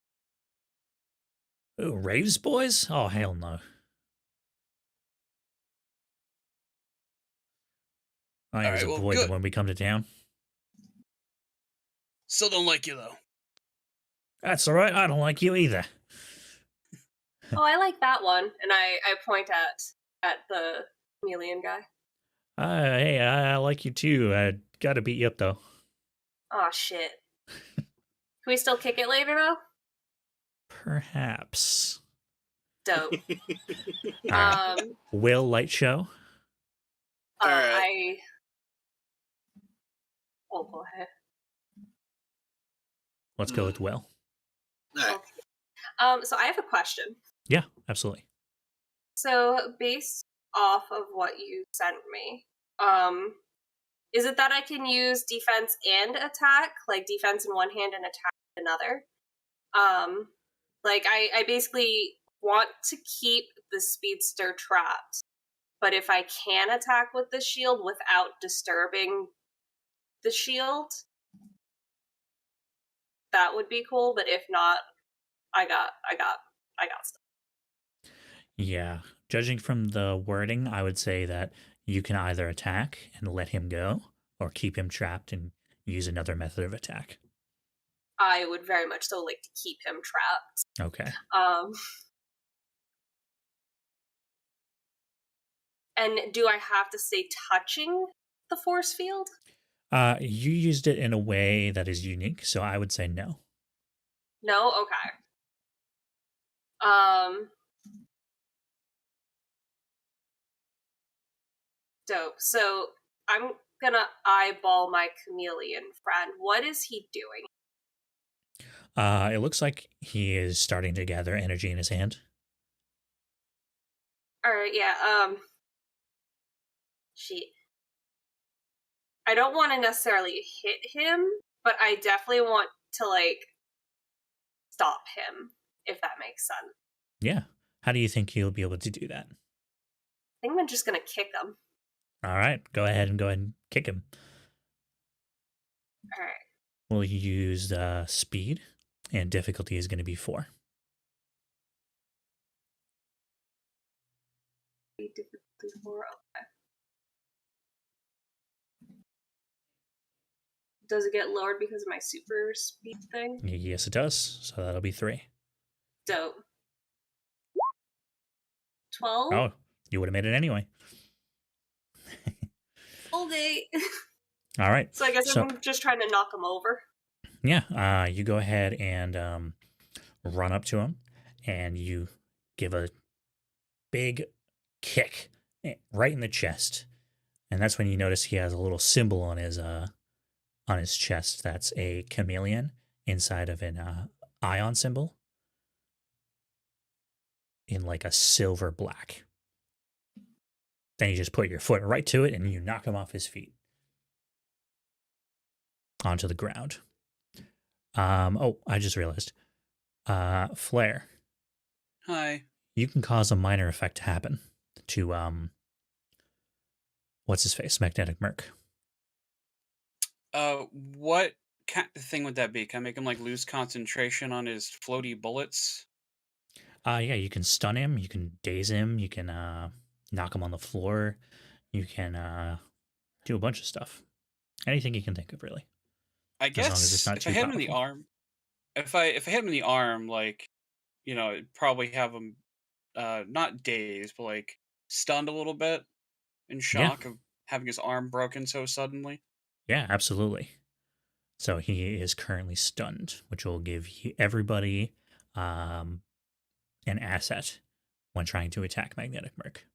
Speaker 1: Ooh, raves boys? Oh, hell no. I always
Speaker 2: Alright, well,
Speaker 1: avoid them
Speaker 2: good.
Speaker 1: when we come to town.
Speaker 2: Still don't like you, though.
Speaker 1: That's all right. I don't like you either.
Speaker 3: Oh, I like that one. And I point at the chameleon guy.
Speaker 1: Hey, I like you too. I gotta beat you up though.
Speaker 3: Aw, shit. Can we still kick it later, though?
Speaker 1: Perhaps.
Speaker 3: Dope.
Speaker 1: All right. Will light show.
Speaker 5: Alright.
Speaker 3: Oh, go ahead.
Speaker 1: Let's go with Will.
Speaker 5: Alright.
Speaker 3: So I have a question.
Speaker 1: Yeah, absolutely.
Speaker 3: So based off of what you sent me. Is it that I can use defense and attack, like defense in one hand and attack in another? Like I basically want to keep the speedster trapped, but if I can attack with the shield without disturbing the shield, that would be cool. But if not, I got stuff.
Speaker 1: Yeah. Judging from the wording, I would say that you can either attack and let him go, or keep him trapped and use another method of attack.
Speaker 3: I would very much so like to keep him trapped.
Speaker 1: Okay.
Speaker 3: And do I have to stay touching the force field?
Speaker 1: You used it in a way that is unique, so I would say no.
Speaker 3: No? Okay. Dope. So I'm gonna eyeball my chameleon friend. What is he doing?
Speaker 1: It looks like he is starting to gather energy in his hand.
Speaker 3: Alright, yeah, shit. I don't want to necessarily hit him, but I definitely want to, like, stop him, if that makes sense.
Speaker 1: Yeah. How do you think you'll be able to do that?
Speaker 3: I think I'm just gonna kick him.
Speaker 1: All right. Go ahead and kick him.
Speaker 3: Alright.
Speaker 1: We'll use speed, and difficulty is going to be 4.
Speaker 3: Difficulty 4, okay. Does it get lowered because of my super speed thing?
Speaker 1: Yes, it does. So that'll be 3.
Speaker 3: Dope. 12?
Speaker 1: Oh, you would have made it anyway.
Speaker 3: Okay.
Speaker 1: All right.
Speaker 3: So I guess I'm just trying to knock him over.
Speaker 1: Yeah. You go ahead and run up to him, and you give a big kick right in the chest. And that's when you notice he has a little symbol on his chest. That's a chameleon inside of an ion symbol in like a silver black. Then you just put your foot right to it and you knock him off his feet onto the ground. Oh, I just realized. Flare.
Speaker 2: Hi.
Speaker 1: You can cause a minor effect to happen to what's his face? Magnetic Merc.
Speaker 2: What kind of thing would that be? Can I make him like lose concentration on his floaty bullets?
Speaker 1: Yeah, you can stun him, you can daze him, you can knock him on the floor, you can do a bunch of stuff. Anything you can think of, really.
Speaker 2: I
Speaker 1: As long as
Speaker 2: guess
Speaker 1: it's not
Speaker 2: if
Speaker 1: too
Speaker 2: I hit him in the
Speaker 1: powerful.
Speaker 2: arm, if I hit him in the arm, like, you know, it'd probably have him not dazed, but like stunned a little bit in shock of having his arm broken so suddenly.
Speaker 1: Yeah, absolutely. So he is currently stunned, which will give everybody an asset when trying to attack Magnetic Merc.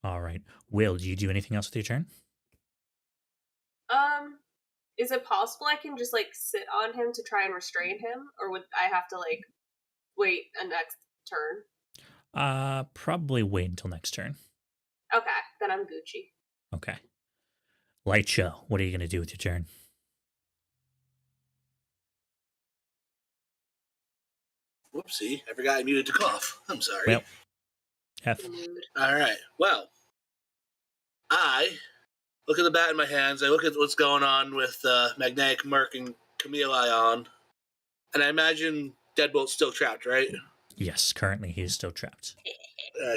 Speaker 1: All right. Will, do you do anything else with your turn?
Speaker 3: Is it possible I can just, like, sit on him to try and restrain him? Or would I have to, like, wait a next turn?
Speaker 1: Probably wait until next turn.
Speaker 3: Okay, then I'm Gucci.
Speaker 1: Okay. Light show. What are you going to do with your turn?
Speaker 5: Whoopsie, I forgot I muted to cough. I'm sorry.
Speaker 1: Well, F.
Speaker 5: All right. Well, I look at the bat in my hands. I look at what's going on with Magnetic Merc and Camille Ion, and I imagine Deadbolt's still trapped, right?
Speaker 1: Yes, currently he is still trapped.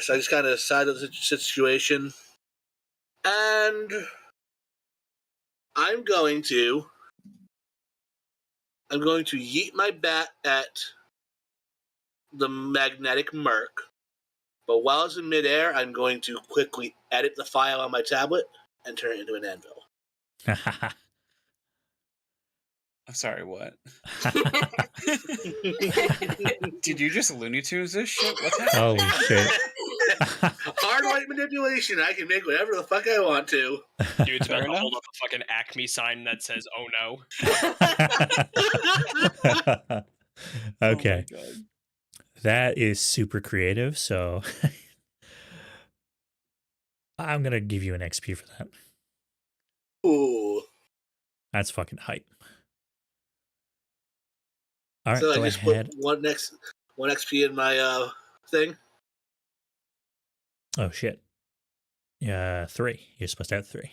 Speaker 5: So I just kind of side of the situation, and I'm going to yeet my bat at the Magnetic Merc. But while it's in midair, I'm going to quickly edit the file on my tablet and turn it into an anvil.
Speaker 2: I'm sorry, what? Did you just Looney Tunes this shit? What's happening?
Speaker 1: Holy shit.
Speaker 5: Hard white manipulation. I can make whatever the fuck I want to.
Speaker 4: Dude's about
Speaker 2: Fair
Speaker 4: to
Speaker 2: enough.
Speaker 4: hold up a fucking Acme sign that says, "Oh no."
Speaker 1: Okay.
Speaker 2: Oh my God.
Speaker 1: That is super creative, so I'm gonna give you an XP for that.
Speaker 5: Ooh.
Speaker 1: That's fucking hype. All right,
Speaker 5: So I
Speaker 1: go
Speaker 5: just
Speaker 1: ahead.
Speaker 5: put one XP in my thing.
Speaker 1: Oh shit. Yeah, 3. You're supposed to have 3.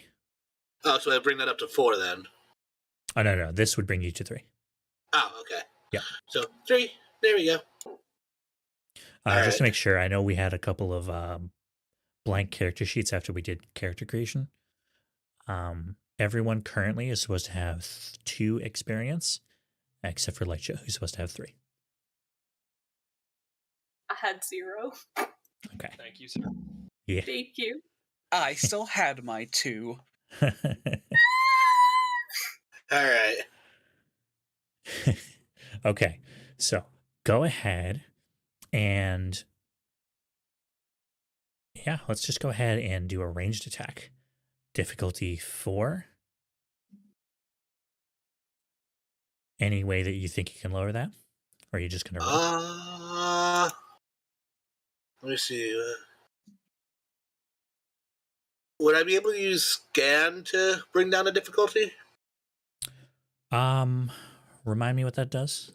Speaker 5: Oh, so I bring that up to 4 then.
Speaker 1: Oh no, this would bring you to 3.
Speaker 5: Oh, okay.
Speaker 1: Yeah.
Speaker 5: So 3. There we go.
Speaker 1: Just to
Speaker 5: right.
Speaker 1: make sure, I know we had a couple of blank character sheets after we did character creation. Everyone currently is supposed to have 2 experience, except for Lecha, who's supposed to have 3.
Speaker 3: I had 0.
Speaker 1: Okay.
Speaker 4: Thank you, sir.
Speaker 1: Yeah.
Speaker 3: Thank you.
Speaker 2: I still had my 2.
Speaker 5: All right.
Speaker 1: Okay, so go ahead and yeah, let's just go ahead and do a ranged attack. Difficulty 4. Any way that you think you can lower that? Or are you just going to roll?
Speaker 5: Let me see. Would I be able to use scan to bring down the difficulty?
Speaker 1: Remind me what that does?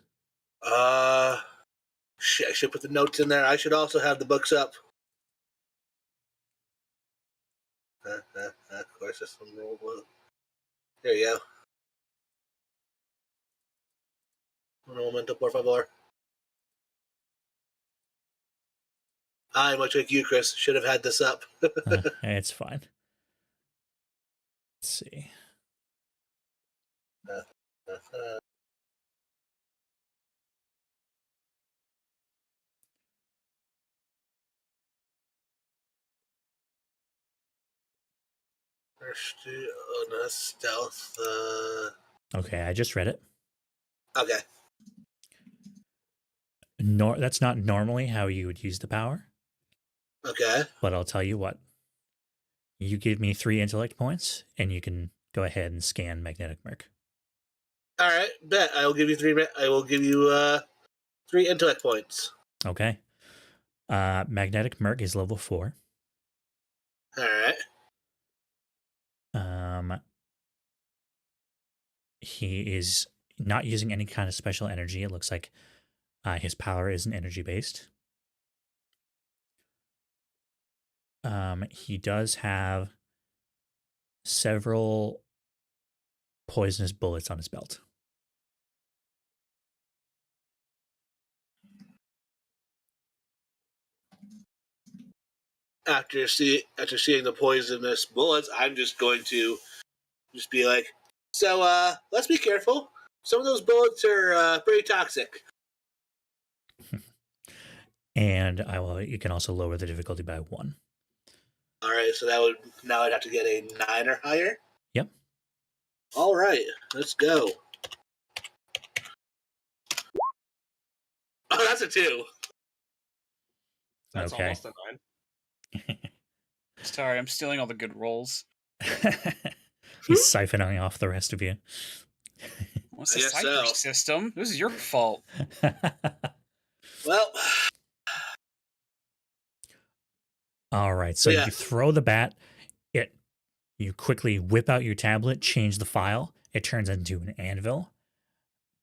Speaker 5: Shit, I should put the notes in there. I should also have the books up. Of course, that's some roll. There you go. Un momento, por favor. I, much like you, Chris, should have had this up.
Speaker 1: It's fine. Let's see.
Speaker 5: First, no, stealth.
Speaker 1: Okay, I just read it.
Speaker 5: Okay.
Speaker 1: That's not normally how you would use the power,
Speaker 5: Okay.
Speaker 1: but I'll tell you what. You give me 3 intellect points, and you can go ahead and scan Magnetic Merc.
Speaker 5: All right. Bet I will give you 3. I will give you 3 intellect points.
Speaker 1: Okay. Magnetic Merc is level 4.
Speaker 5: All right.
Speaker 1: He is not using any kind of special energy. It looks like his power isn't energy based. He does have several poisonous bullets on his belt.
Speaker 5: After seeing the poisonous bullets, I'm just going to just be like, so let's be careful. Some of those bullets are pretty toxic.
Speaker 1: And you can also lower the difficulty by 1.
Speaker 5: All right, so now I'd have to get a 9 or higher.
Speaker 1: Yep.
Speaker 5: All right, let's go. Oh, that's a 2.
Speaker 4: That's
Speaker 1: Okay.
Speaker 4: almost a 9.
Speaker 2: Sorry, I'm stealing all the good rolls.
Speaker 1: He's siphoning off the rest of you.
Speaker 2: What's
Speaker 5: I
Speaker 2: the
Speaker 5: guess
Speaker 2: cipher
Speaker 5: so.
Speaker 2: system? This is your fault.
Speaker 5: Well,
Speaker 1: All right, so
Speaker 5: Yeah.
Speaker 1: you throw the bat. You quickly whip out your tablet, change the file. It turns into an anvil.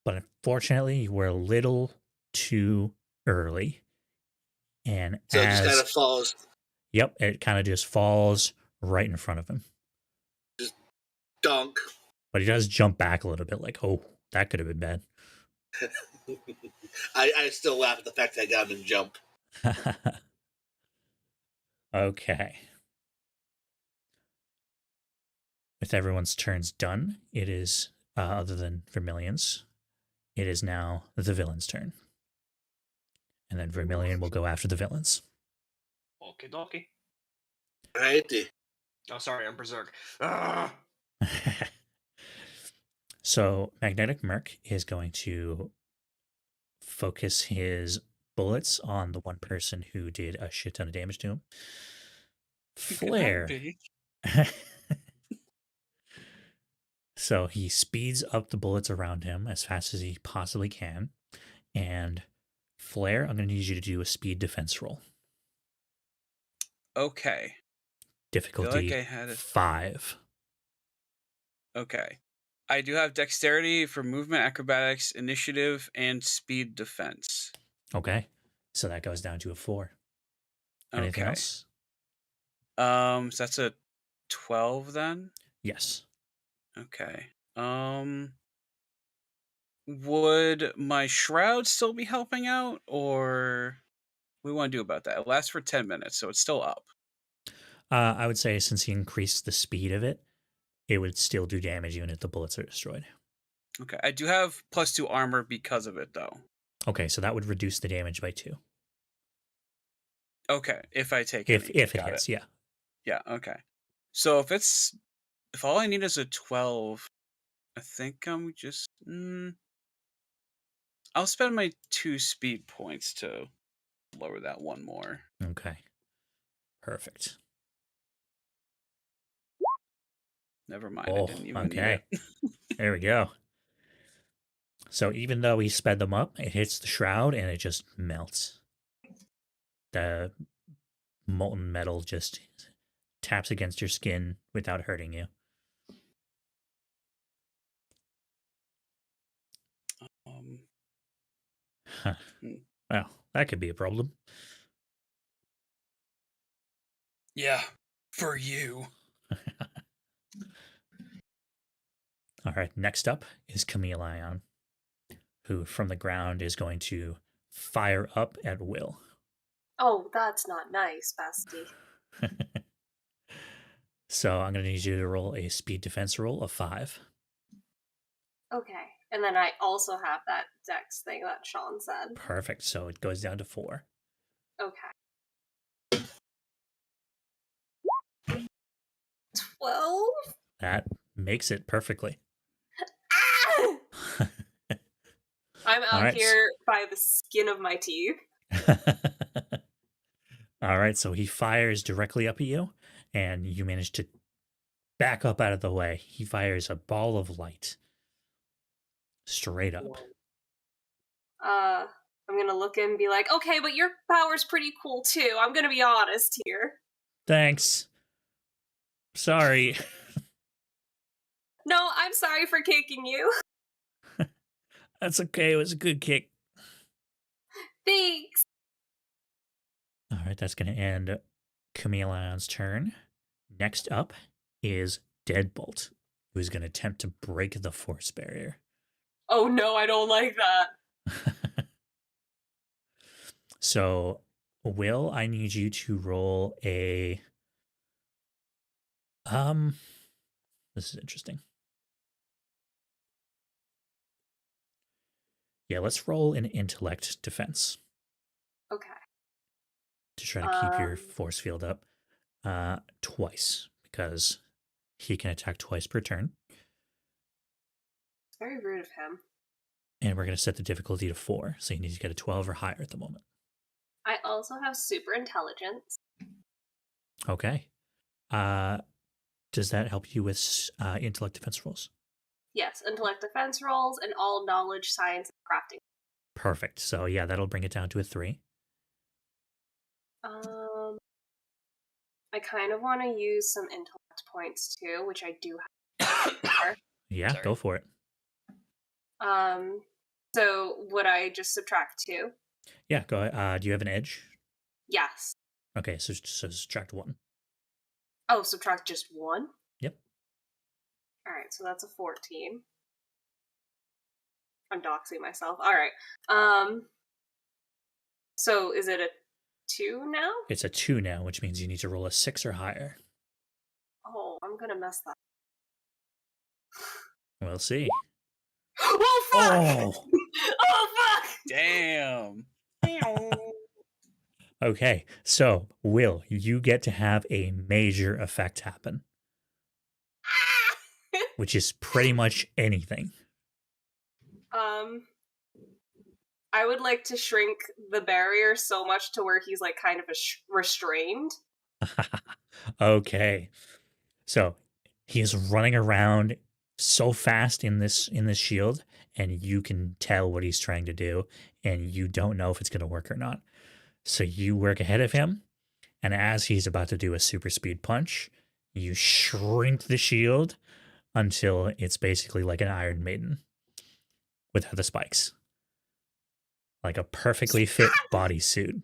Speaker 1: But unfortunately, you were a little too early. And
Speaker 5: so it just kind of falls.
Speaker 1: Yep, it kind of just falls right in front of him.
Speaker 5: Dunk.
Speaker 1: But he does jump back a little bit, like, oh, that could have been bad.
Speaker 5: I still laugh at the fact that I got him to jump.
Speaker 1: Okay. With everyone's turns done, it is, other than Vermilion's, it is now the villain's turn. And then Vermilion will go after the villains.
Speaker 4: Okie dokie.
Speaker 5: Righty.
Speaker 4: Oh, sorry, I'm berserk. Ah!
Speaker 1: So Magnetic Merc is going to focus his bullets on the one person who did a shit ton of damage to him. Flare. So he speeds up the bullets around him as fast as he possibly can and Flare, I'm going to need you to do a speed defense roll.
Speaker 2: Okay.
Speaker 1: Difficulty
Speaker 2: I had it.
Speaker 1: 5.
Speaker 2: Okay. I do have dexterity for movement, acrobatics, initiative, and speed defense.
Speaker 1: Okay. So that goes down to a 4. Anything
Speaker 2: Okay.
Speaker 1: else?
Speaker 2: So that's a 12 then?
Speaker 1: Yes.
Speaker 2: Okay. Would my shroud still be helping out, or what do we want to do about that? It lasts for 10 minutes, so it's still up.
Speaker 1: I would say since he increased the speed of it, it would still do damage even if the bullets are destroyed.
Speaker 2: Okay. I do have +2 armor because of it, though.
Speaker 1: Okay, so that would reduce the damage by 2.
Speaker 2: Okay, if I take
Speaker 1: If
Speaker 2: any.
Speaker 1: it
Speaker 2: Got
Speaker 1: hits, yeah.
Speaker 2: Yeah, okay. So if all I need is a 12, I think I'm just I'll spend my 2 speed points to lower that one more.
Speaker 1: Okay. Perfect.
Speaker 2: Never mind,
Speaker 1: Oh,
Speaker 2: I didn't even need
Speaker 1: okay.
Speaker 2: it.
Speaker 1: There we go. So even though he sped them up, it hits the shroud and it just melts. The molten metal just taps against your skin without hurting you. Huh.
Speaker 2: Hmm.
Speaker 1: Well, that could be a problem.
Speaker 2: Yeah, for you.
Speaker 1: All right, next up is Chameleon, who from the ground is going to fire up at will.
Speaker 3: Oh, that's not nice, bestie.
Speaker 1: So I'm going to need you to roll a speed defense roll of 5.
Speaker 3: Okay. And then I also have that dex thing that Sean said.
Speaker 1: Perfect. So it goes down to 4.
Speaker 3: Okay. 12?
Speaker 1: That makes it perfectly.
Speaker 3: Ah! I'm out
Speaker 1: Alright.
Speaker 3: here by the skin of my teeth.
Speaker 1: All right, so he fires directly up at you, and you manage to back up out of the way. He fires a ball of light straight up.
Speaker 3: I'm gonna look and be like, okay, but your power's pretty cool too. I'm gonna be honest here.
Speaker 1: Thanks. Sorry.
Speaker 3: No, I'm sorry for kicking you.
Speaker 1: That's okay. It was a good kick.
Speaker 3: Thanks.
Speaker 1: All right, that's going to end Chameleon's turn. Next up is Deadbolt, who's going to attempt to break the force barrier.
Speaker 3: Oh no, I don't like that.
Speaker 1: So, Will, I need you to roll a... This is interesting. Yeah, let's roll an intellect defense
Speaker 3: Okay.
Speaker 1: to try to keep your force field up twice, because he can attack twice per turn.
Speaker 3: It's very rude of him.
Speaker 1: And we're going to set the difficulty to 4, so you need to get a 12 or higher at the moment.
Speaker 3: I also have super intelligence.
Speaker 1: Okay. Does that help you with intellect defense rolls?
Speaker 3: Yes, intellect defense rolls and all knowledge, science, and crafting.
Speaker 1: Perfect. So yeah, that'll bring it down to a 3.
Speaker 3: I kind of want to use some intellect points too, which I do have.
Speaker 1: Yeah,
Speaker 4: Sorry.
Speaker 1: go for it.
Speaker 3: So would I just subtract 2?
Speaker 1: Yeah, go ahead. Do you have an edge?
Speaker 3: Yes.
Speaker 1: Okay, so subtract 1.
Speaker 3: Oh, subtract just 1?
Speaker 1: Yep.
Speaker 3: Alright, so that's a 14. I'm doxing myself. Alright. So is it a 2 now?
Speaker 1: It's a 2 now, which means you need to roll a 6 or higher.
Speaker 3: Oh, I'm gonna mess that.
Speaker 1: We'll see.
Speaker 3: Oh, fuck!
Speaker 1: Oh!
Speaker 3: Oh, fuck!
Speaker 2: Damn.
Speaker 1: Okay, so Will, you get to have a major effect happen, which is pretty much anything.
Speaker 3: I would like to shrink the barrier so much to where he's like kind of restrained.
Speaker 1: Okay, so he is running around so fast in this shield, and you can tell what he's trying to do and you don't know if it's going to work or not. So you work ahead of him, and as he's about to do a super speed punch, you shrink the shield until it's basically like an Iron Maiden without the spikes. Like a perfectly fit bodysuit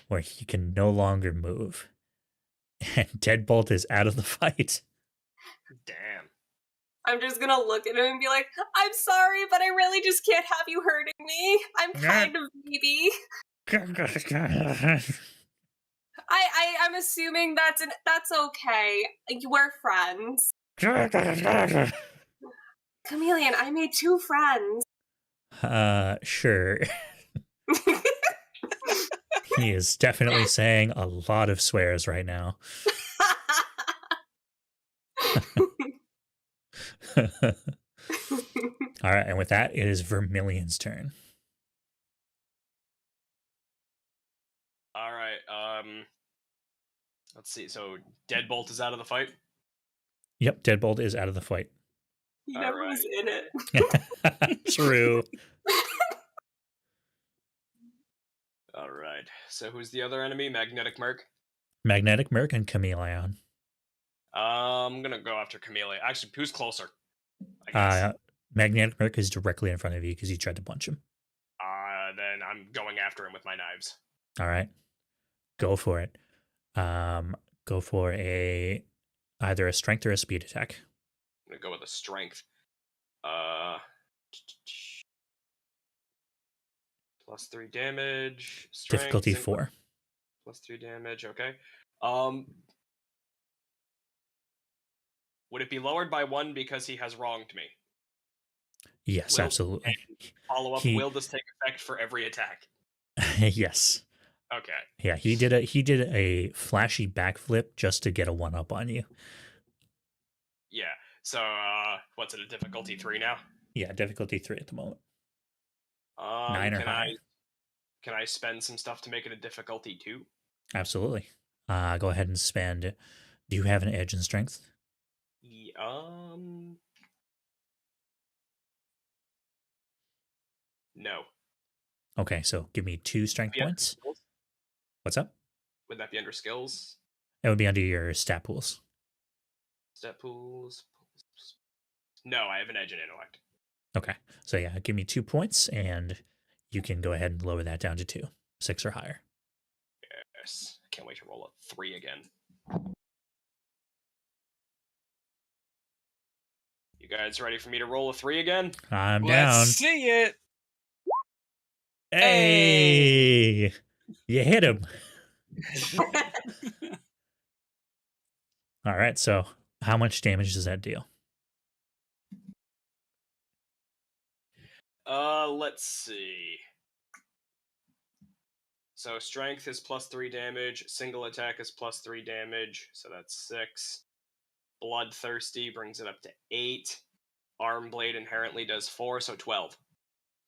Speaker 1: where he can no longer move. And Deadbolt is out of the fight.
Speaker 4: Damn.
Speaker 3: I'm just gonna look at him and be like, I'm sorry, but I really just can't have you hurting me. I'm kind of needy. I'm assuming that's okay. We're friends. Chameleon, I made 2 friends.
Speaker 1: Sure. He is definitely saying a lot of swears right now. All right, and with that, it is Vermilion's turn.
Speaker 4: All right. Let's see. So Deadbolt is out of the fight.
Speaker 1: Yep, Deadbolt is out of the fight.
Speaker 3: He never was in it.
Speaker 1: True.
Speaker 4: All right. So who's the other enemy? Magnetic Merc.
Speaker 1: Magnetic Merc and Chameleon.
Speaker 4: I'm gonna go after Chameleon. Actually, who's closer? I guess.
Speaker 1: Magnetic Merc is directly in front of you because you tried to punch him.
Speaker 4: Then I'm going after him with my knives.
Speaker 1: All right, go for it. Go for either a strength or a speed attack.
Speaker 4: I'm gonna go with a strength. +3 damage. Strength,
Speaker 1: Difficulty
Speaker 4: single-
Speaker 1: 4.
Speaker 4: +3 damage. Okay. Would it be lowered by 1 because he has wronged me?
Speaker 1: Yes,
Speaker 4: Will-
Speaker 1: absolutely.
Speaker 4: Follow up. Will this take effect for every attack?
Speaker 1: Yes.
Speaker 4: Okay.
Speaker 1: Yeah, he did a flashy backflip just to get a 1-up on you.
Speaker 4: Yeah. So what's it? A difficulty 3 now?
Speaker 1: Yeah, difficulty 3 at the moment. 9 or
Speaker 4: can
Speaker 1: higher.
Speaker 4: Can I spend some stuff to make it a difficulty 2?
Speaker 1: Absolutely. Go ahead and spend. Do you have an edge in strength?
Speaker 4: No.
Speaker 1: Okay, so give me 2 strength points. What's up?
Speaker 4: Would that be under skills?
Speaker 1: It would be under your stat pools.
Speaker 4: Stat pools. No, I have an edge in intellect.
Speaker 1: Okay, so yeah, give me 2 points, and you can go ahead and lower that down to 2, 6 or higher.
Speaker 4: Yes. I can't wait to roll a 3 again. You guys ready for me to roll a 3 again?
Speaker 1: I'm down.
Speaker 2: Let's see it.
Speaker 1: Hey! You hit him. All right, so how much damage does that deal?
Speaker 4: Let's see. So strength is +3 damage, single attack is +3 damage, so that's 6. Bloodthirsty brings it up to 8. Arm blade inherently does 4, so 12.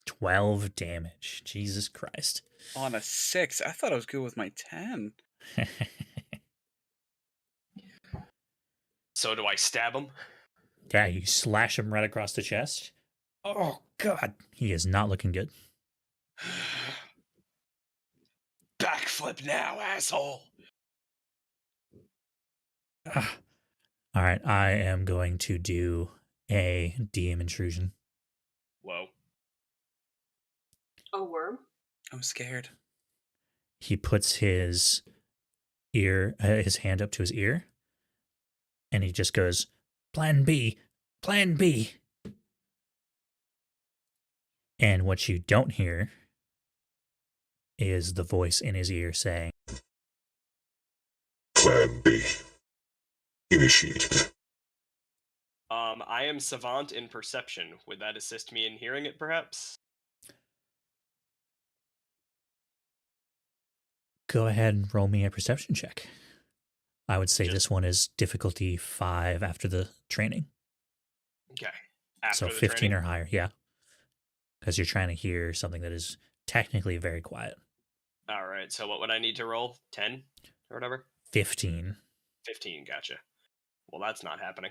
Speaker 1: 12 damage. Jesus Christ.
Speaker 2: On a 6. I thought I was good with my 10.
Speaker 4: So do I stab him?
Speaker 1: Yeah, you slash him right across the chest. Oh, God. He is not looking good.
Speaker 4: Backflip now, asshole!
Speaker 1: All right, I am going to do a DM intrusion.
Speaker 4: Whoa.
Speaker 3: A worm?
Speaker 2: I'm scared.
Speaker 1: He puts his hand up to his ear, and he just goes, Plan B, Plan B. And what you don't hear is the voice in his ear saying,
Speaker 6: Plan B. Initiated.
Speaker 4: I am savant in perception. Would that assist me in hearing it, perhaps?
Speaker 1: Go ahead and roll me a perception check. I would say this one is difficulty 5 after the training.
Speaker 4: Okay. After
Speaker 1: So
Speaker 4: the
Speaker 1: 15
Speaker 4: training?
Speaker 1: or higher, yeah. Because you're trying to hear something that is technically very quiet.
Speaker 4: Alright, so what would I need to roll? 10? Or whatever?
Speaker 1: 15.
Speaker 4: 15, gotcha. Well, that's not happening.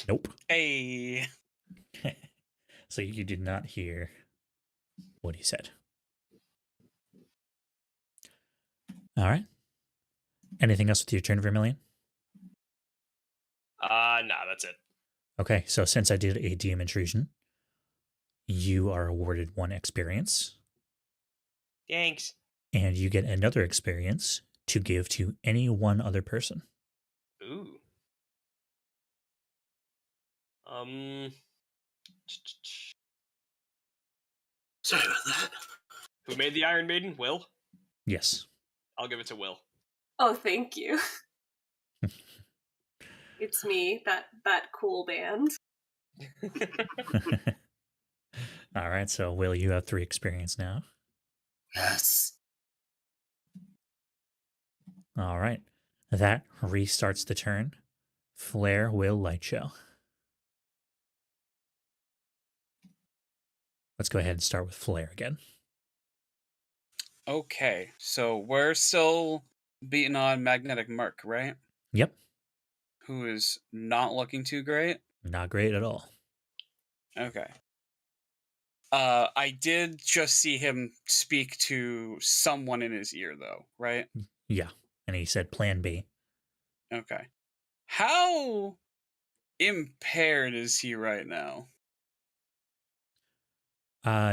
Speaker 1: Nope.
Speaker 2: Hey.
Speaker 1: So you did not hear what he said. All right. Anything else with your turn, Vermilion?
Speaker 4: Nah, that's it.
Speaker 1: Okay, so since I did a DM intrusion, you are awarded 1 experience,
Speaker 4: Thanks.
Speaker 1: and you get another experience to give to any one other person.
Speaker 4: Ooh.
Speaker 5: Sorry about that.
Speaker 4: Who made the Iron Maiden? Will?
Speaker 1: Yes.
Speaker 4: I'll give it to Will.
Speaker 3: Oh, thank you. It's me, that cool band.
Speaker 1: All right, so Will, you have 3 experience now.
Speaker 5: Yes.
Speaker 1: All right. That restarts the turn. Flare, Will, Light Show. Let's go ahead and start with Flare again.
Speaker 2: Okay, so we're still beating on Magnetic Merc, right?
Speaker 1: Yep.
Speaker 2: Who is not looking too great.
Speaker 1: Not great at all.
Speaker 2: Okay. I did just see him speak to someone in his ear, though, right?
Speaker 1: Yeah. And he said plan B.
Speaker 2: Okay. How impaired is he right now?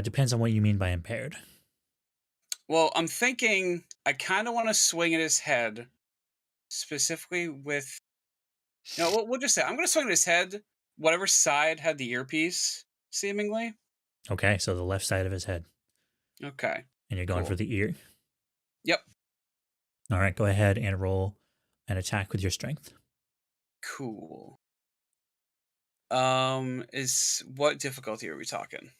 Speaker 1: Depends on what you mean by impaired.
Speaker 2: Well, I'm thinking I kind of want to swing at his head, specifically with. No, we'll just say I'm going to swing at his head, whatever side had the earpiece, seemingly.
Speaker 1: Okay, so the left side of his head.
Speaker 2: Okay.
Speaker 1: And you're going
Speaker 2: Cool.
Speaker 1: for the ear?
Speaker 2: Yep.
Speaker 1: All right, go ahead and roll an attack with your strength.
Speaker 2: Cool. Is what difficulty are we talking?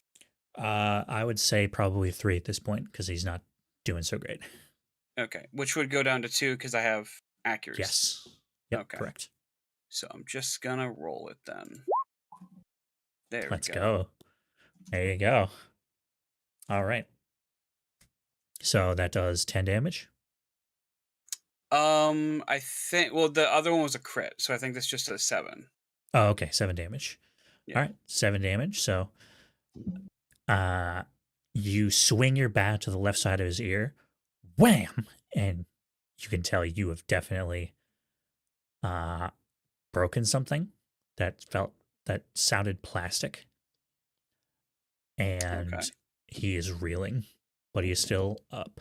Speaker 1: I would say probably 3 at this point because he's not doing so great.
Speaker 2: Okay, which would go down to 2 because I have accuracy.
Speaker 1: Yes. Yep,
Speaker 2: Okay.
Speaker 1: correct.
Speaker 2: So I'm just gonna roll it then. There
Speaker 1: Let's
Speaker 2: we go.
Speaker 1: go. There you go. All right. So that does 10 damage.
Speaker 2: I think. Well, the other one was a crit, so I think that's just a 7.
Speaker 1: Oh, okay, 7 damage.
Speaker 2: Yeah.
Speaker 1: All right, 7 damage. So you swing your bat to the left side of his ear, wham, and you can tell you have definitely broken something that sounded plastic. And
Speaker 2: Okay.
Speaker 1: he is reeling, but he is still up.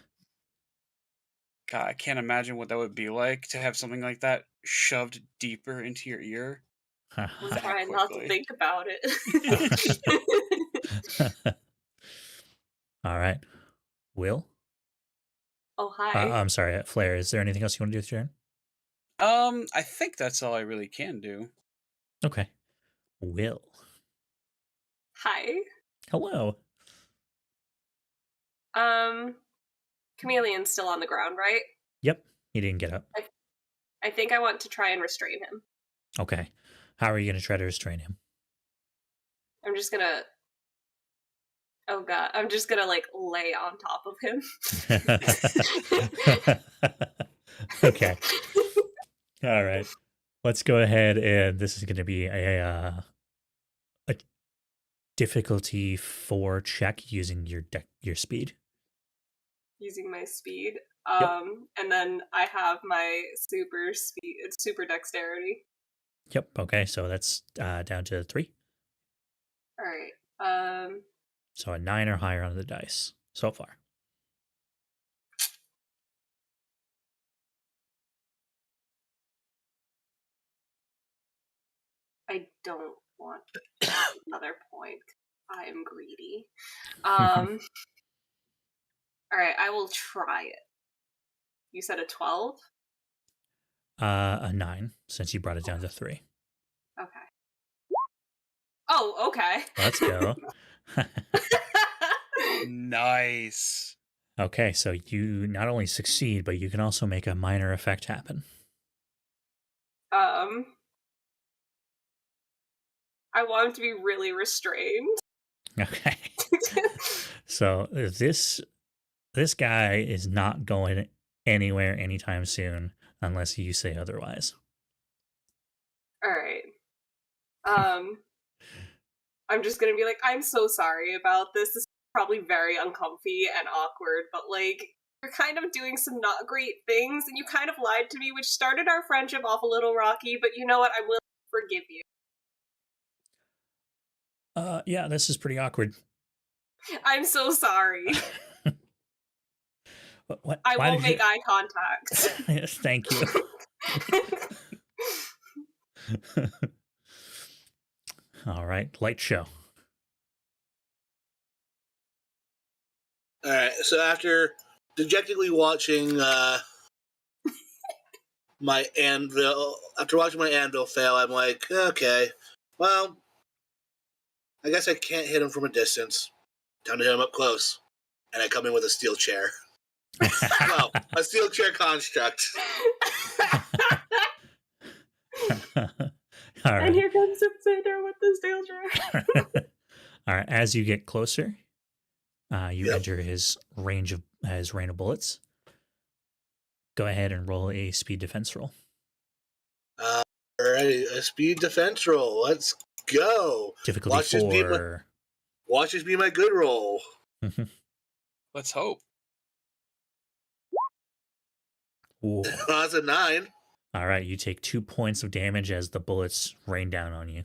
Speaker 2: God, I can't imagine what that would be like to have something like that shoved deeper into your ear.
Speaker 3: I'm
Speaker 2: That
Speaker 3: trying not to
Speaker 2: quickly.
Speaker 3: think about it.
Speaker 1: All right. Will?
Speaker 3: Oh, hi.
Speaker 1: I'm sorry, Flare. Is there anything else you want to do with your turn?
Speaker 2: I think that's all I really can do.
Speaker 1: Okay. Will.
Speaker 3: Hi.
Speaker 1: Hello.
Speaker 3: Chameleon's still on the ground, right?
Speaker 1: Yep. He didn't get up.
Speaker 3: I think I want to try and restrain him.
Speaker 1: Okay. How are you going to try to restrain him?
Speaker 3: I'm just gonna... Oh god, I'm just gonna, like, lay on top of him.
Speaker 1: Okay. All right. Let's go ahead and this is going to be a difficulty 4 check using your speed.
Speaker 3: Using my speed.
Speaker 1: Yep.
Speaker 3: And then I have my super dexterity.
Speaker 1: Yep. Okay. So that's down to 3.
Speaker 3: Alright.
Speaker 1: So a 9 or higher on the dice so far.
Speaker 3: I don't want another point. I'm greedy. Alright, I will try it. You said a 12?
Speaker 1: A 9, since you brought it down to 3.
Speaker 3: Okay. Oh, okay.
Speaker 1: Let's go.
Speaker 2: Nice.
Speaker 1: Okay, so you not only succeed, but you can also make a minor effect happen.
Speaker 3: I want him to be really restrained.
Speaker 1: Okay. So this guy is not going anywhere anytime soon unless you say otherwise.
Speaker 3: Alright. I'm just gonna be like, I'm so sorry about this. This is probably very uncomfy and awkward, but like you're kind of doing some not great things, and you kind of lied to me, which started our friendship off a little rocky, but you know what? I will forgive you.
Speaker 1: Yeah, this is pretty awkward.
Speaker 3: I'm so sorry.
Speaker 1: What?
Speaker 3: I
Speaker 1: Why
Speaker 3: won't
Speaker 1: did
Speaker 3: make eye contact.
Speaker 1: Yes, thank you. All right, light show.
Speaker 5: All right. So after dejectedly watching my anvil, fail, I'm like, okay, well, I guess I can't hit him from a distance. Time to hit him up close, and I come in with a steel chair. Well, a steel chair construct.
Speaker 1: All right.
Speaker 3: And here comes Cinder with the steel chair.
Speaker 1: All right. As you get closer, you
Speaker 5: Yep.
Speaker 1: enter his rain of bullets. Go ahead and roll a speed defense roll.
Speaker 5: All right, a speed defense roll. Let's go.
Speaker 1: Difficulty
Speaker 5: Watch this be
Speaker 1: 4.
Speaker 5: Watch this be my good roll.
Speaker 2: Let's hope.
Speaker 1: Ooh.
Speaker 5: That's a 9.
Speaker 1: All right. You take 2 points of damage as the bullets rain down on you.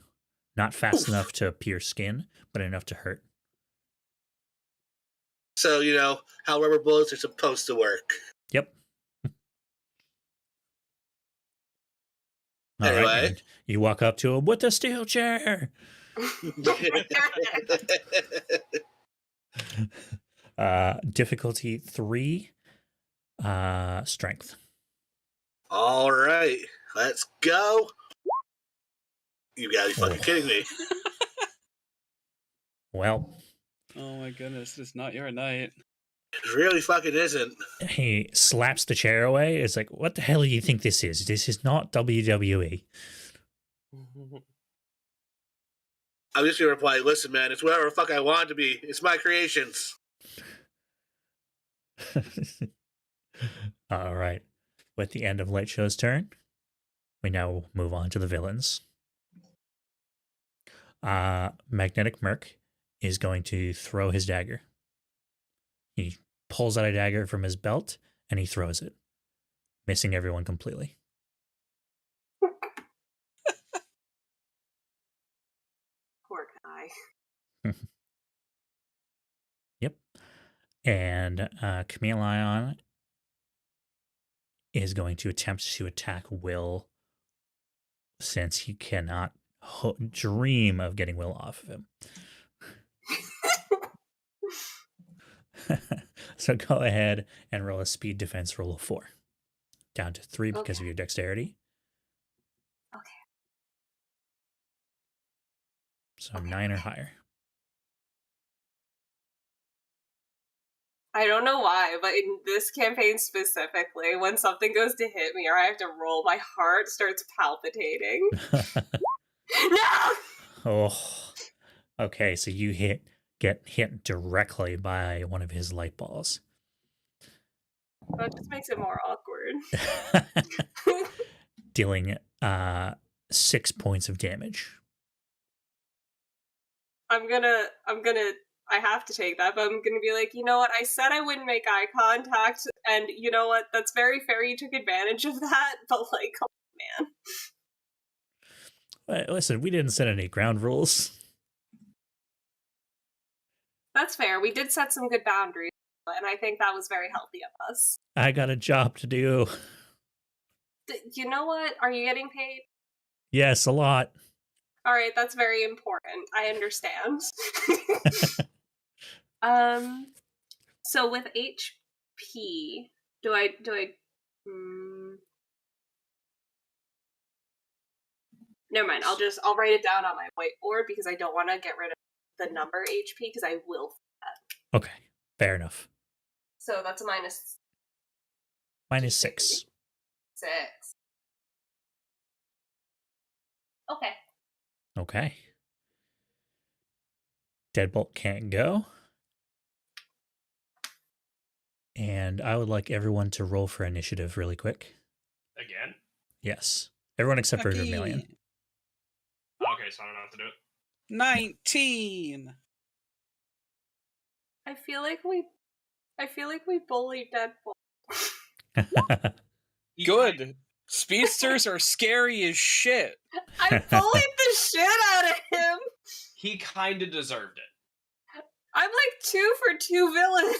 Speaker 1: Not fast enough to pierce skin, but enough to hurt.
Speaker 5: So, you know how rubber bullets are supposed to work.
Speaker 1: Yep. All right,
Speaker 5: Anyway.
Speaker 1: and you walk up to him with the steel chair. Difficulty 3, strength.
Speaker 5: All right, let's go. You gotta be fucking kidding me.
Speaker 1: Well,
Speaker 2: Oh my goodness, it's not your night.
Speaker 5: It really fucking isn't.
Speaker 1: he slaps the chair away. It's like, what the hell do you think this is? This is not WWE.
Speaker 5: I'm just gonna reply, listen, man, it's whatever the fuck I want it to be. It's my creations.
Speaker 1: All right. With the end of Light Show's turn, we now move on to the villains. Magnetic Merc is going to throw his dagger. He pulls out a dagger from his belt and he throws it, missing everyone completely.
Speaker 3: Poor guy.
Speaker 1: Yep. And Camille Lion is going to attempt to attack Will since he cannot dream of getting Will off of him. So go ahead and roll a speed defense roll of 4. Down to 3 because of your dexterity.
Speaker 3: Okay.
Speaker 1: So 9 or higher.
Speaker 3: I don't know why, but in this campaign specifically, when something goes to hit me or I have to roll, my heart starts palpitating. No!
Speaker 1: Oh. Okay, so you get hit directly by one of his light balls.
Speaker 3: That just makes it more awkward.
Speaker 1: Dealing 6 points of damage.
Speaker 3: I have to take that, but I'm gonna be like, you know what, I said I wouldn't make eye contact, and you know what, that's very fair, you took advantage of that, but like, come on, man.
Speaker 1: Listen, we didn't set any ground rules.
Speaker 3: That's fair, we did set some good boundaries, and I think that was very healthy of us.
Speaker 1: I got a job to do.
Speaker 3: You know what, are you getting paid?
Speaker 1: Yes, a lot.
Speaker 3: Alright, that's very important, I understand. So with HP, never mind, I'll write it down on my whiteboard because I don't want to get rid of the number HP because I will that.
Speaker 1: Okay, fair enough.
Speaker 3: So that's a minus
Speaker 1: Minus 6.
Speaker 3: 6. Okay.
Speaker 1: Okay. Deadbolt can't go. And I would like everyone to roll for initiative really quick.
Speaker 4: Again?
Speaker 1: Yes. Everyone except for Vermilion.
Speaker 4: Okay, so I don't have to do it.
Speaker 2: 19.
Speaker 3: I feel like we bullied Deadpool.
Speaker 2: Good. Speedsters are scary as shit.
Speaker 3: I bullied the shit out of him.
Speaker 7: He kind of deserved it.
Speaker 3: I'm like 2 for 2 villains.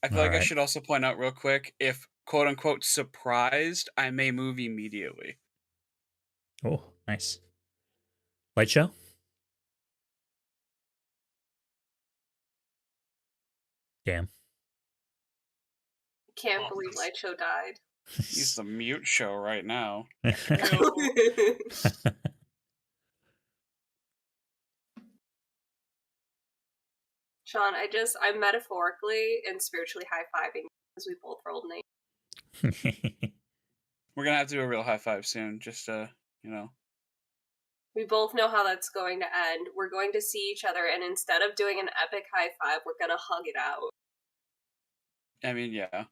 Speaker 2: I feel like I
Speaker 1: Alright.
Speaker 2: should also point out real quick, if quote unquote surprised, I may move immediately.
Speaker 1: Oh, nice. Light show? Damn.
Speaker 3: Can't believe Light Show died.
Speaker 2: He's the mute show right now.
Speaker 3: Sean, I'm metaphorically and spiritually high-fiving because we both rolled 9.
Speaker 2: We're gonna have to do a real high five soon, just
Speaker 3: We both know how that's going to end. We're going to see each other, and instead of doing an epic high five, we're gonna hug it out.
Speaker 2: I mean, yeah.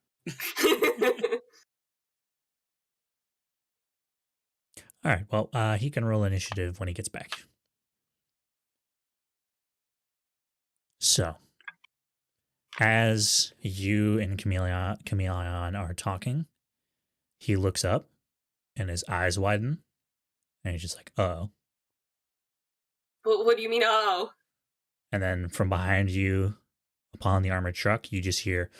Speaker 1: Alright, well, he can roll initiative when he gets back. So, as you and Chameleon are talking, he looks up and his eyes widen, and he's just like, uh-oh.
Speaker 3: What do you mean, oh?
Speaker 1: And then from behind you, upon the armored truck, you just hear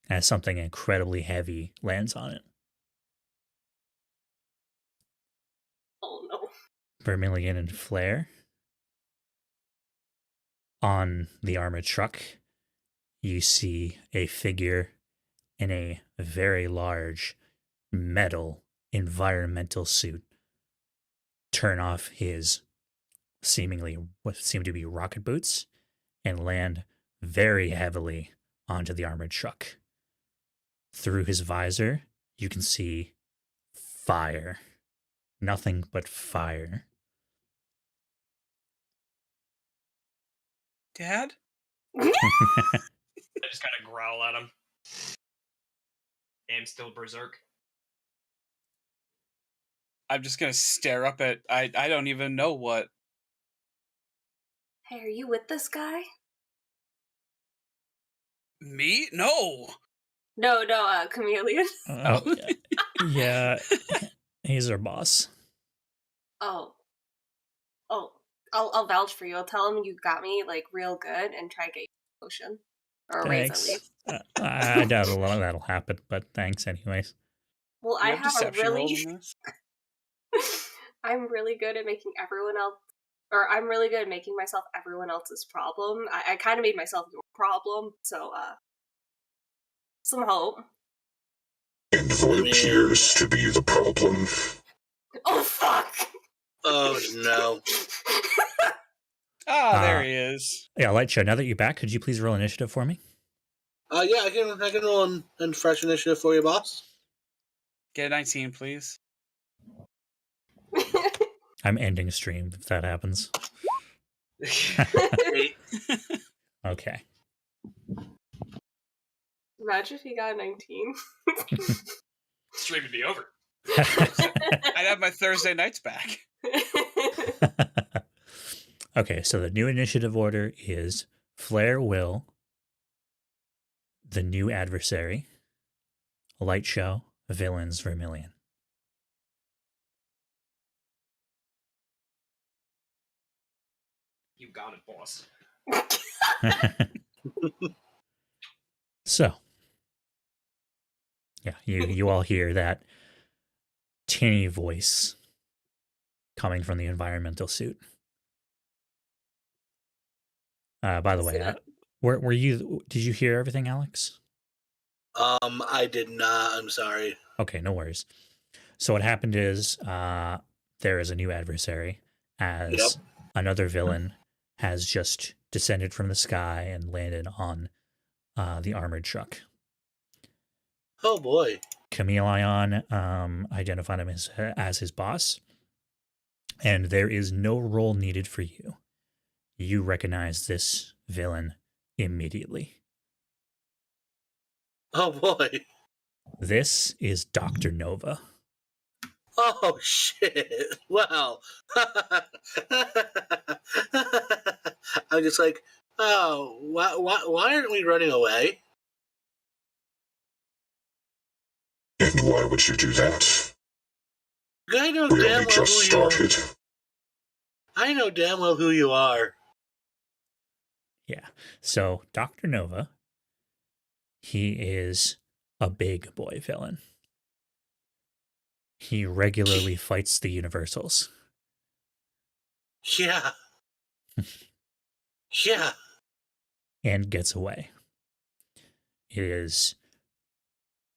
Speaker 1: as something incredibly heavy lands on it.
Speaker 3: Oh no.
Speaker 1: Vermilion and Flare. On the armored truck, you see a figure in a very large metal environmental suit turn off his seemingly what seem to be rocket boots and land very heavily onto the armored truck. Through his visor, you can see fire. Nothing but fire.
Speaker 2: Dad?
Speaker 4: I just kind of growl at him. Am still berserk.
Speaker 2: I'm just gonna stare up at I don't even know what.
Speaker 3: Hey, are you with this guy?
Speaker 2: Me? No.
Speaker 3: No, Chameleon.
Speaker 1: Oh, yeah. He's our boss.
Speaker 3: Oh, I'll vouch for you. I'll tell him you got me like real good and try to get you a potion or a raise at
Speaker 1: Thanks.
Speaker 3: least.
Speaker 1: I doubt a lot of that'll happen, but thanks anyways.
Speaker 3: Well,
Speaker 2: You
Speaker 3: I have a
Speaker 2: deception rolls
Speaker 3: really,
Speaker 2: in this?
Speaker 3: I'm really good at making everyone else, or I'm really good at making myself everyone else's problem. I kind of made myself your problem, so some hope.
Speaker 6: And volunteers to be the problem.
Speaker 3: Oh fuck!
Speaker 5: Oh no.
Speaker 2: There he is.
Speaker 1: Yeah, Light Show, now that you're back, could you please roll initiative for me?
Speaker 5: Yeah, I can roll in fresh initiative for you, boss.
Speaker 2: Get a 19, please.
Speaker 1: I'm ending stream if that happens.
Speaker 5: 8.
Speaker 1: Okay.
Speaker 3: Imagine if he got a 19.
Speaker 4: Stream would be over.
Speaker 2: I'd have my Thursday nights back.
Speaker 1: Okay, so the new initiative order is Flare Will, the new adversary, Light Show, Villains, Vermilion.
Speaker 4: You got it, boss.
Speaker 1: So, yeah, you all hear that tinny voice coming from the environmental suit. By the way, were you? Did you hear everything, Alex?
Speaker 5: I did not. I'm sorry.
Speaker 1: Okay, no worries. So what happened is there is a new adversary as another villain has just descended from the sky and landed on the armored truck.
Speaker 5: Oh boy.
Speaker 1: Chameleon identified him as his boss, and there is no role needed for you. You recognize this villain immediately.
Speaker 5: Oh boy.
Speaker 1: This is Dr. Nova.
Speaker 5: Oh, shit. Wow. I'm just like, oh, why aren't we running away?
Speaker 6: And why would you do that?
Speaker 5: I know
Speaker 6: We
Speaker 5: damn
Speaker 6: only
Speaker 5: well
Speaker 6: just
Speaker 5: who you are.
Speaker 6: started.
Speaker 5: I know damn well who you are.
Speaker 1: Yeah. So Dr. Nova, he is a big boy villain. He regularly fights the Universals.
Speaker 5: Yeah. Yeah.
Speaker 1: And gets away. It is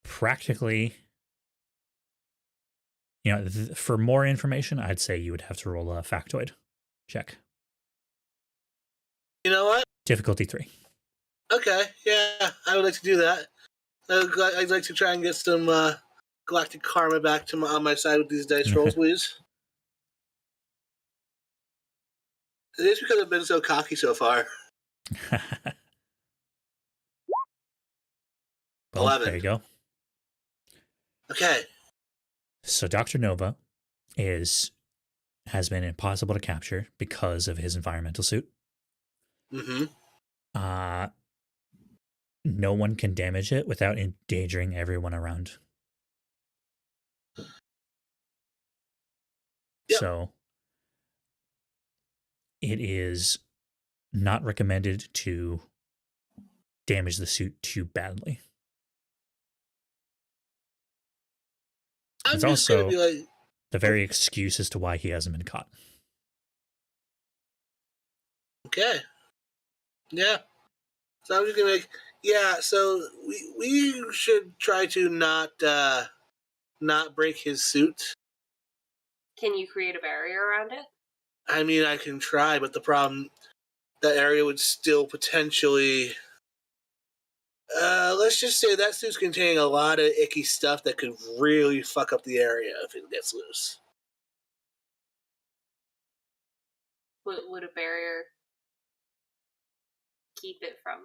Speaker 1: practically, for more information, I'd say you would have to roll a factoid check.
Speaker 5: You know what?
Speaker 1: Difficulty 3.
Speaker 5: Okay, yeah, I would like to do that. I'd like to try and get some galactic karma back to on my side with these dice rolls, please. It is because I've been so cocky so far.
Speaker 1: Well,
Speaker 5: 11.
Speaker 1: there you go.
Speaker 5: Okay.
Speaker 1: So Dr. Nova has been impossible to capture because of his environmental suit.
Speaker 5: Mm-hmm.
Speaker 1: No one can damage it without endangering everyone around.
Speaker 5: Yep.
Speaker 1: So it is not recommended to damage the suit too badly.
Speaker 5: I'm
Speaker 1: It's
Speaker 5: just gonna
Speaker 1: also
Speaker 5: be like,
Speaker 1: the very excuse as to why he hasn't been caught.
Speaker 5: okay. Yeah. So I'm just gonna like, yeah, so we should try to not break his suit.
Speaker 3: Can you create a barrier around it?
Speaker 5: I mean, I can try, but the problem, that area would still potentially... let's just say that suit's containing a lot of icky stuff that could really fuck up the area if it gets loose.
Speaker 3: Would a barrier keep it from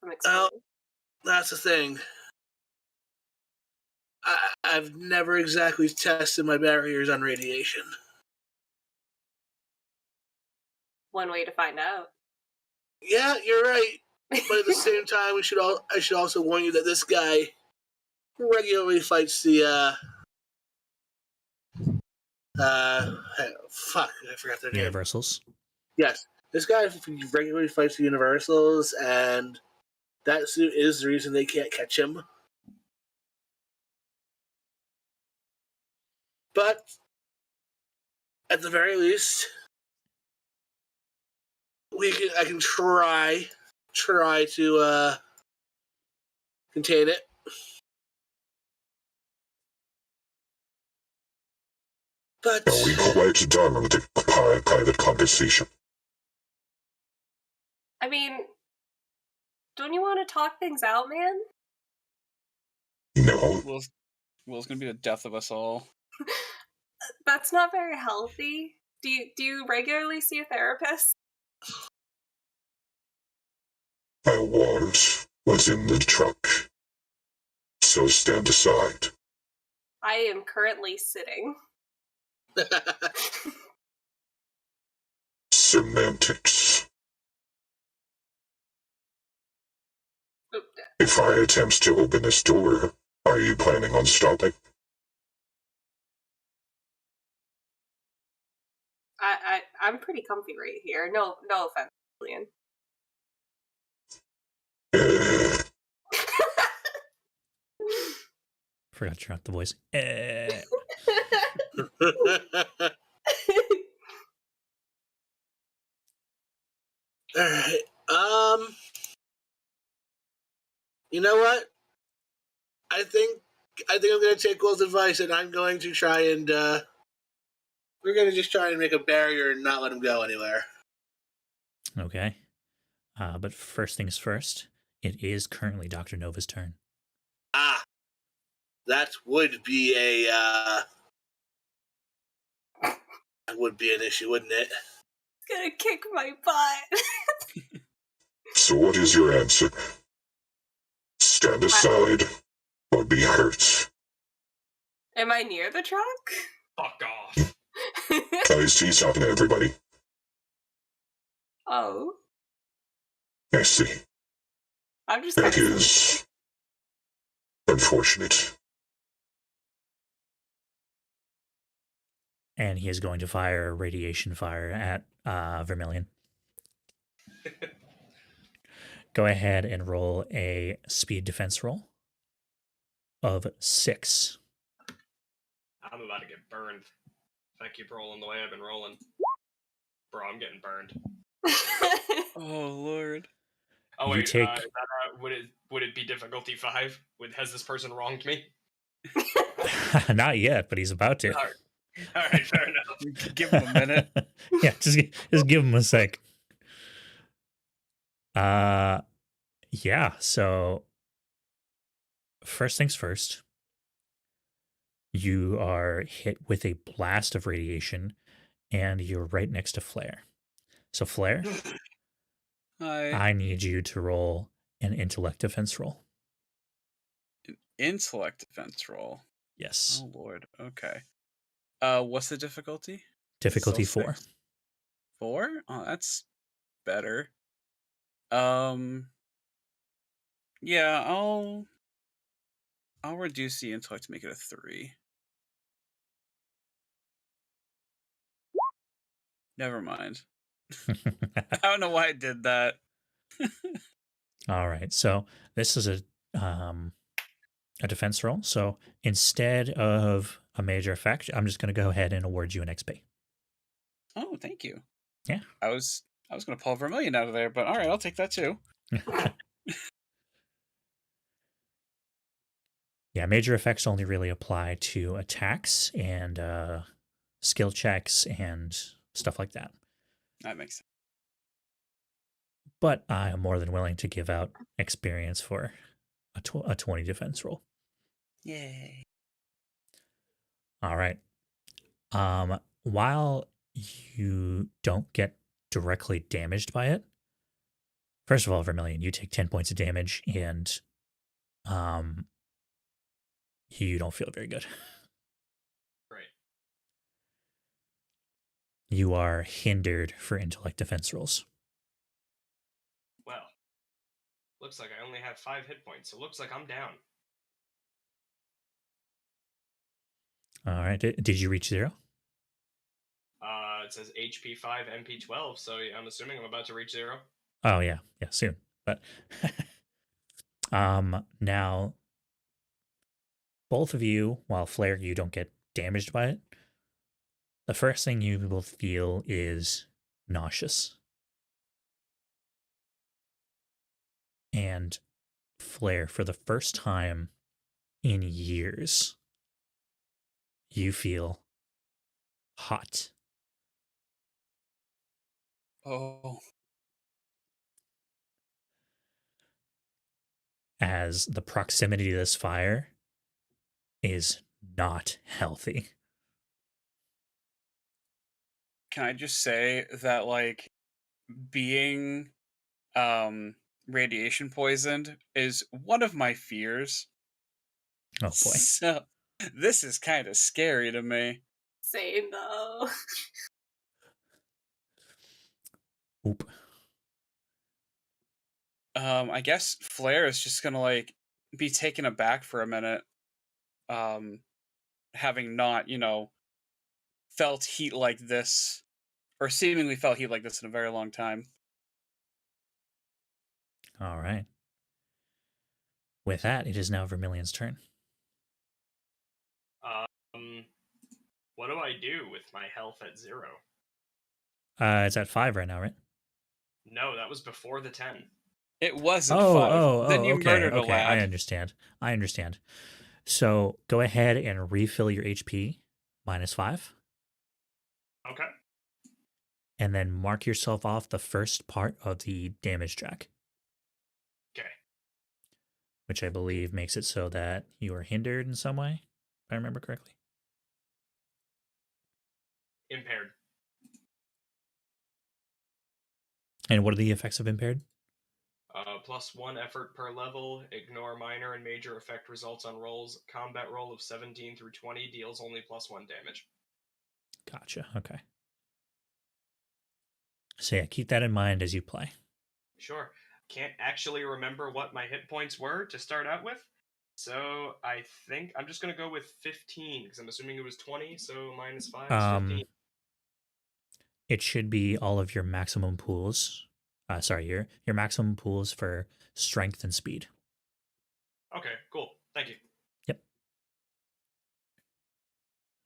Speaker 5: Oh,
Speaker 3: exploding?
Speaker 5: that's the thing. I've never exactly tested my barriers on radiation.
Speaker 3: One way to find out.
Speaker 5: Yeah, you're right. But at the same time, I should also warn you that this guy regularly fights the fuck, I forgot their name.
Speaker 1: Universals.
Speaker 5: Yes, this guy regularly fights the Universals, and that suit is the reason they can't catch him. But at the very least, I can try to contain it. But
Speaker 6: Are we quite done with the private conversation?
Speaker 3: I mean, don't you want to talk things out, man?
Speaker 6: No.
Speaker 2: Will's gonna be the death of us all.
Speaker 3: That's not very healthy. Do you regularly see a therapist?
Speaker 6: I want what's in the truck. So stand aside.
Speaker 3: I am currently sitting.
Speaker 6: Semantics.
Speaker 3: Oop.
Speaker 6: If I attempt to open this door, are you planning on stopping?
Speaker 3: I'm pretty comfy right here. No offense, Julian.
Speaker 1: Forgot to turn off the voice.
Speaker 5: Alright. You know what? I think I'm gonna take Will's advice and I'm going to try and we're gonna just try and make a barrier and not let him go anywhere.
Speaker 1: Okay. But first things first, it is currently Dr. Nova's turn.
Speaker 5: Ah, that would be an issue, wouldn't it?
Speaker 3: It's gonna kick my butt.
Speaker 6: So what is your answer? Stand aside or be hurt?
Speaker 3: Am I near the truck?
Speaker 4: Fuck off.
Speaker 6: Guys, he's talking to everybody.
Speaker 3: Oh,
Speaker 6: I see.
Speaker 3: I'm just
Speaker 6: That
Speaker 3: kind of.
Speaker 6: is unfortunate.
Speaker 1: And he is going to fire radiation fire at Vermilion. Go ahead and roll a speed defense roll of 6.
Speaker 4: I'm about to get burned. If I keep rolling the way I've been rolling. Bro, I'm getting burned.
Speaker 2: Oh Lord.
Speaker 4: Oh
Speaker 1: You
Speaker 4: wait,
Speaker 1: take-
Speaker 4: is that, would it be difficulty 5? Has this person wronged me?
Speaker 1: Not yet, but he's about to.
Speaker 4: All right, fair enough.
Speaker 2: Give him a minute.
Speaker 1: Yeah, just give him a sec. Yeah, so first things first, you are hit with a blast of radiation and you're right next to Flare. So Flare,
Speaker 2: Hi.
Speaker 1: I need you to roll an intellect defense roll.
Speaker 2: Intellect defense roll.
Speaker 1: Yes.
Speaker 2: Oh Lord. Okay. What's the difficulty?
Speaker 1: Difficulty
Speaker 2: Still
Speaker 1: 4.
Speaker 2: 6? 4? Oh, that's better. Yeah, I'll reduce the intellect to make it a 3. Never mind. I don't know why I did that.
Speaker 1: All right. So this is a defense roll. So instead of a major effect, I'm just going to go ahead and award you an XP.
Speaker 2: Oh, thank you.
Speaker 1: Yeah.
Speaker 2: I was gonna pull Vermilion out of there, but all right, I'll take that too.
Speaker 1: Yeah, major effects only really apply to attacks and skill checks and stuff like that.
Speaker 2: That makes sense.
Speaker 1: But I am more than willing to give out experience for a 20 defense roll.
Speaker 2: Yay.
Speaker 1: All right. While you don't get directly damaged by it, first of all, Vermilion, you take 10 points of damage and you don't feel very good.
Speaker 4: Right.
Speaker 1: You are hindered for intellect defense rolls.
Speaker 4: Well, looks like I only have 5 hit points, so looks like I'm down.
Speaker 1: All right. Did you reach 0?
Speaker 4: It says HP 5, MP 12, so I'm assuming I'm about to reach 0.
Speaker 1: Oh yeah, soon. But now both of you, while Flare, you don't get damaged by it. The first thing you will feel is nauseous. And Flare, for the first time in years, you feel hot.
Speaker 2: Oh.
Speaker 1: As the proximity to this fire is not healthy.
Speaker 2: Can I just say that like being radiation poisoned is one of my fears.
Speaker 1: Oh boy.
Speaker 2: So this is kind of scary to me.
Speaker 3: Same though.
Speaker 1: Oop.
Speaker 2: I guess Flare is just gonna like be taken aback for a minute. Having not, felt heat like this, or seemingly felt heat like this in a very long time.
Speaker 1: All right. With that, it is now Vermilion's turn.
Speaker 4: What do I do with my health at 0?
Speaker 1: It's at 5 right now, right?
Speaker 4: No, that was before the 10.
Speaker 2: It wasn't 5. Then you
Speaker 1: okay,
Speaker 2: murdered a
Speaker 1: okay.
Speaker 2: lad.
Speaker 1: I understand. So go ahead and refill your HP -5.
Speaker 4: Okay.
Speaker 1: And then mark yourself off the first part of the damage track.
Speaker 4: Okay.
Speaker 1: Which I believe makes it so that you are hindered in some way, if I remember correctly.
Speaker 4: Impaired.
Speaker 1: And what are the effects of impaired?
Speaker 4: +1 effort per level. Ignore minor and major effect results on rolls. Combat roll of 17 through 20 deals only +1 damage.
Speaker 1: Gotcha. Okay. So yeah, keep that in mind as you play.
Speaker 4: Sure. Can't actually remember what my hit points were to start out with. So I think I'm just going to go with 15 because I'm assuming it was 20. So minus 5 is 15.
Speaker 1: It should be all of your maximum pools. Sorry, your maximum pools for strength and speed.
Speaker 4: Okay, cool. Thank you.
Speaker 1: Yep.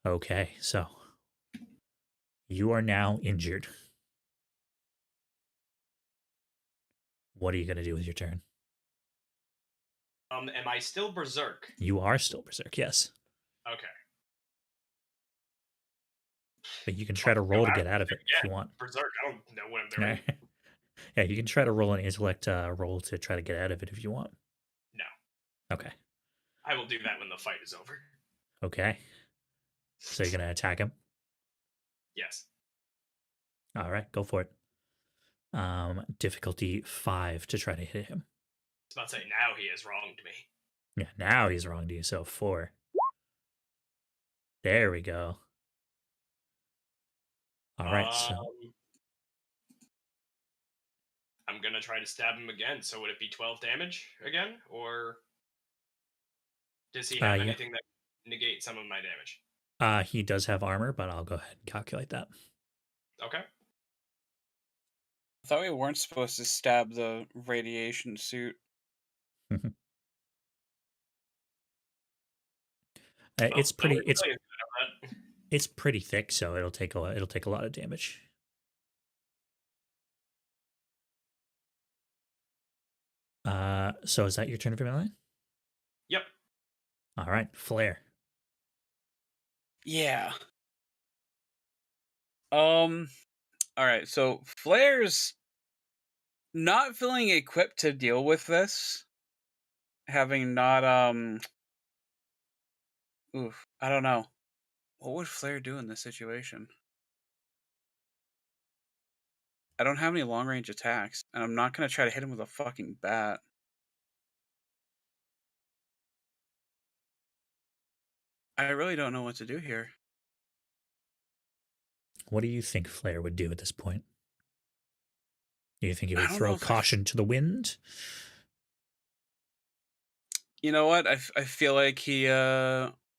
Speaker 1: Okay, so you are now injured. What are you going to do with your turn?
Speaker 4: Am I still berserk?
Speaker 1: You are still berserk, yes.
Speaker 4: Okay.
Speaker 1: But you can try to roll to get out of it if you want.
Speaker 4: Berserk. I don't know what I'm doing.
Speaker 1: Yeah, you can try to roll an intellect roll to try to get out of it if you want.
Speaker 4: No.
Speaker 1: Okay.
Speaker 4: I will do that when the fight is over.
Speaker 1: Okay. So you're going to attack him?
Speaker 4: Yes.
Speaker 1: All right, go for it. Difficulty 5 to try to hit him.
Speaker 4: I was about to say, now he has wronged me.
Speaker 1: Yeah, now he's wronged you, so 4. There we go. All right, so
Speaker 4: I'm going to try to stab him again. So would it be 12 damage again? Or does he have anything that negates some of my damage?
Speaker 1: He does have armor, but I'll go ahead and calculate that.
Speaker 4: Okay.
Speaker 2: I thought we weren't supposed to stab the radiation suit.
Speaker 1: It's pretty.
Speaker 4: Really
Speaker 1: It's pretty thick, so it'll take a lot of damage. So is that your turn, Villainy?
Speaker 4: Yep.
Speaker 1: All right, flare.
Speaker 2: Yeah. All right. So Flare's not feeling equipped to deal with this, having not I don't know. What would Flare do in this situation? I don't have any long range attacks, and I'm not gonna try to hit him with a fucking bat. I really don't know what to do here.
Speaker 1: What do you think Flare would do at this point? Do you think he
Speaker 2: I
Speaker 1: would
Speaker 2: don't
Speaker 1: throw
Speaker 2: know if
Speaker 1: caution to the wind?
Speaker 2: You know what? I feel like he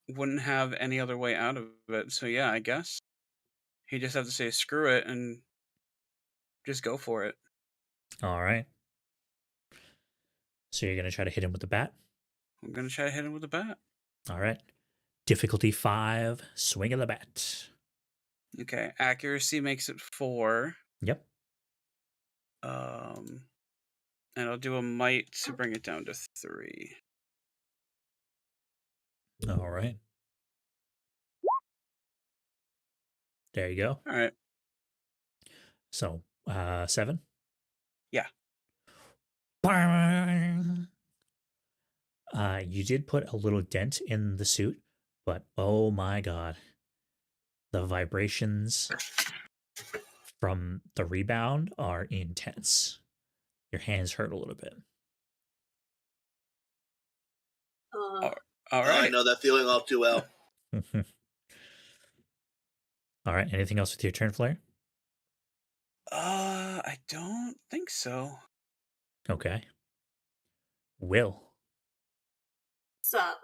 Speaker 2: wouldn't have any other way out of it. So yeah, I guess he just have to say screw it and just go for it.
Speaker 1: All right. So you're gonna try to hit him with the bat?
Speaker 2: I'm gonna try to hit him with a bat.
Speaker 1: All right. Difficulty 5, swing of the bat.
Speaker 2: Okay, accuracy makes it 4.
Speaker 1: Yep.
Speaker 2: And I'll do a might to bring it down to 3.
Speaker 1: All right. There you go.
Speaker 2: All right.
Speaker 1: So, 7?
Speaker 2: Yeah.
Speaker 1: You did put a little dent in the suit, but oh my god. The vibrations from the rebound are intense. Your hands hurt a little bit.
Speaker 2: All
Speaker 5: I
Speaker 2: right.
Speaker 5: know that feeling all too well.
Speaker 1: All right. Anything else with your turn, Flare?
Speaker 2: I don't think so.
Speaker 1: Okay. Will.
Speaker 3: What's up?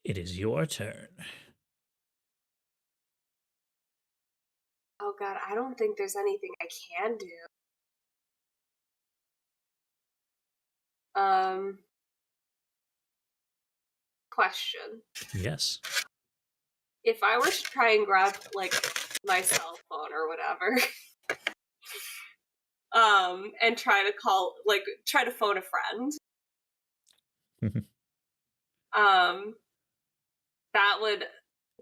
Speaker 1: It is your turn.
Speaker 3: Oh god, I don't think there's anything I can do. Question.
Speaker 1: Yes.
Speaker 3: If I were to try and grab, like, my cell phone or whatever, and try to phone a friend, that would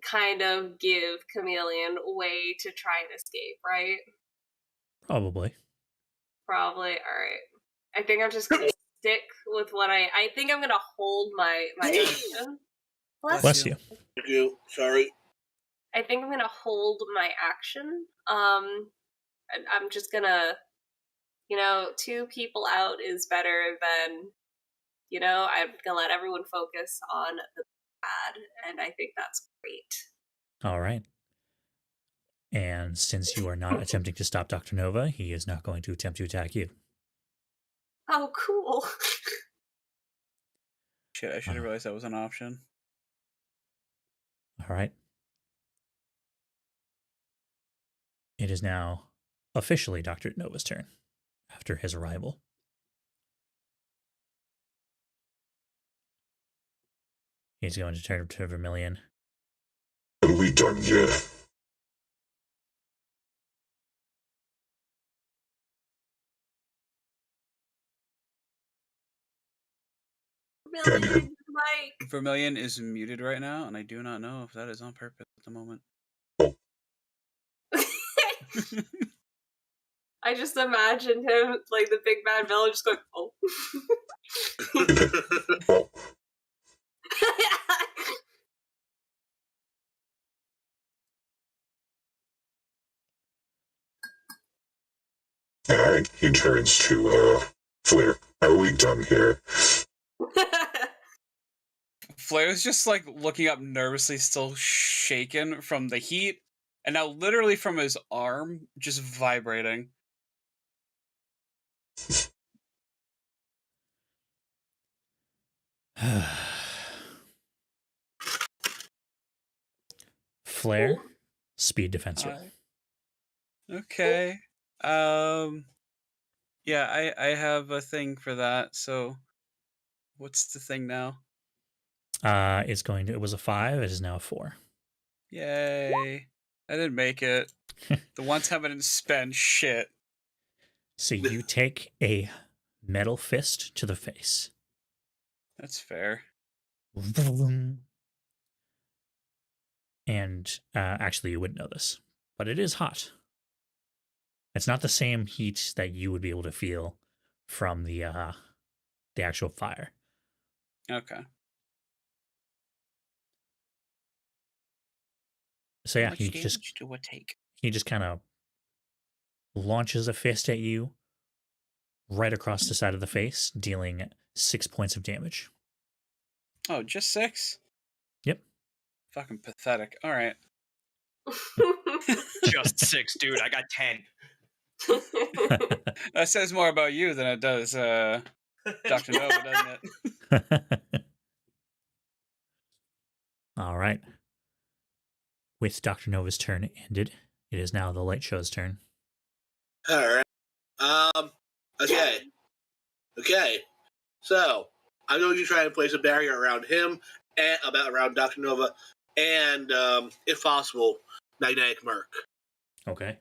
Speaker 3: kind of give Chameleon a way to try and escape, right?
Speaker 1: Probably.
Speaker 3: Probably. Alright. I think I'm just gonna stick with what I think I'm gonna hold my action.
Speaker 1: Bless you.
Speaker 5: Thank you. Sorry.
Speaker 3: I think I'm gonna hold my action. And I'm just gonna 2 people out is better than, I'm gonna let everyone focus on the bad, and I think that's great.
Speaker 1: All right. And since you are not attempting to stop Dr. Nova, he is not going to attempt to attack you.
Speaker 3: Oh, cool.
Speaker 2: Shit, I should have realized that was an option.
Speaker 1: All right. It is now officially Dr. Nova's turn after his arrival. He's going to turn to Vermilion.
Speaker 6: What are we done yet?
Speaker 3: Vermilion, Mike.
Speaker 2: Vermilion is muted right now, and I do not know if that is on purpose at the moment.
Speaker 3: I just imagined him, like the big bad villain, just going, oh.
Speaker 6: Oh, alright, he turns to, Flair. Are we done here?
Speaker 2: Flair's just like looking up nervously, still shaken from the heat, and now literally from his arm just vibrating.
Speaker 1: Flare, speed defense roll.
Speaker 2: Okay. Yeah, I have a thing for that. So, what's the thing now?
Speaker 1: It was a 5, it is now a 4.
Speaker 2: Yay! I didn't make it. The one time I didn't spend shit.
Speaker 1: So you take a metal fist to the face.
Speaker 2: That's fair.
Speaker 1: And actually, you wouldn't know this, but it is hot. It's not the same heat that you would be able to feel from the actual fire.
Speaker 2: Okay.
Speaker 1: So yeah,
Speaker 2: How much
Speaker 1: he
Speaker 2: damage do I take?
Speaker 1: just kind of launches a fist at you right across the side of the face, dealing 6 points of damage.
Speaker 2: Oh, just 6?
Speaker 1: Yep.
Speaker 2: Fucking pathetic. All right.
Speaker 7: Just 6, dude. I got 10.
Speaker 2: That says more about you than it does Dr. Nova, doesn't it?
Speaker 1: All right. With Dr. Nova's turn ended, it is now the Light Show's turn.
Speaker 5: Alright. Okay. So, I'm going to try and place a barrier around him, and around Dr. Nova, and, if possible, Magnetic Merc.
Speaker 1: Okay.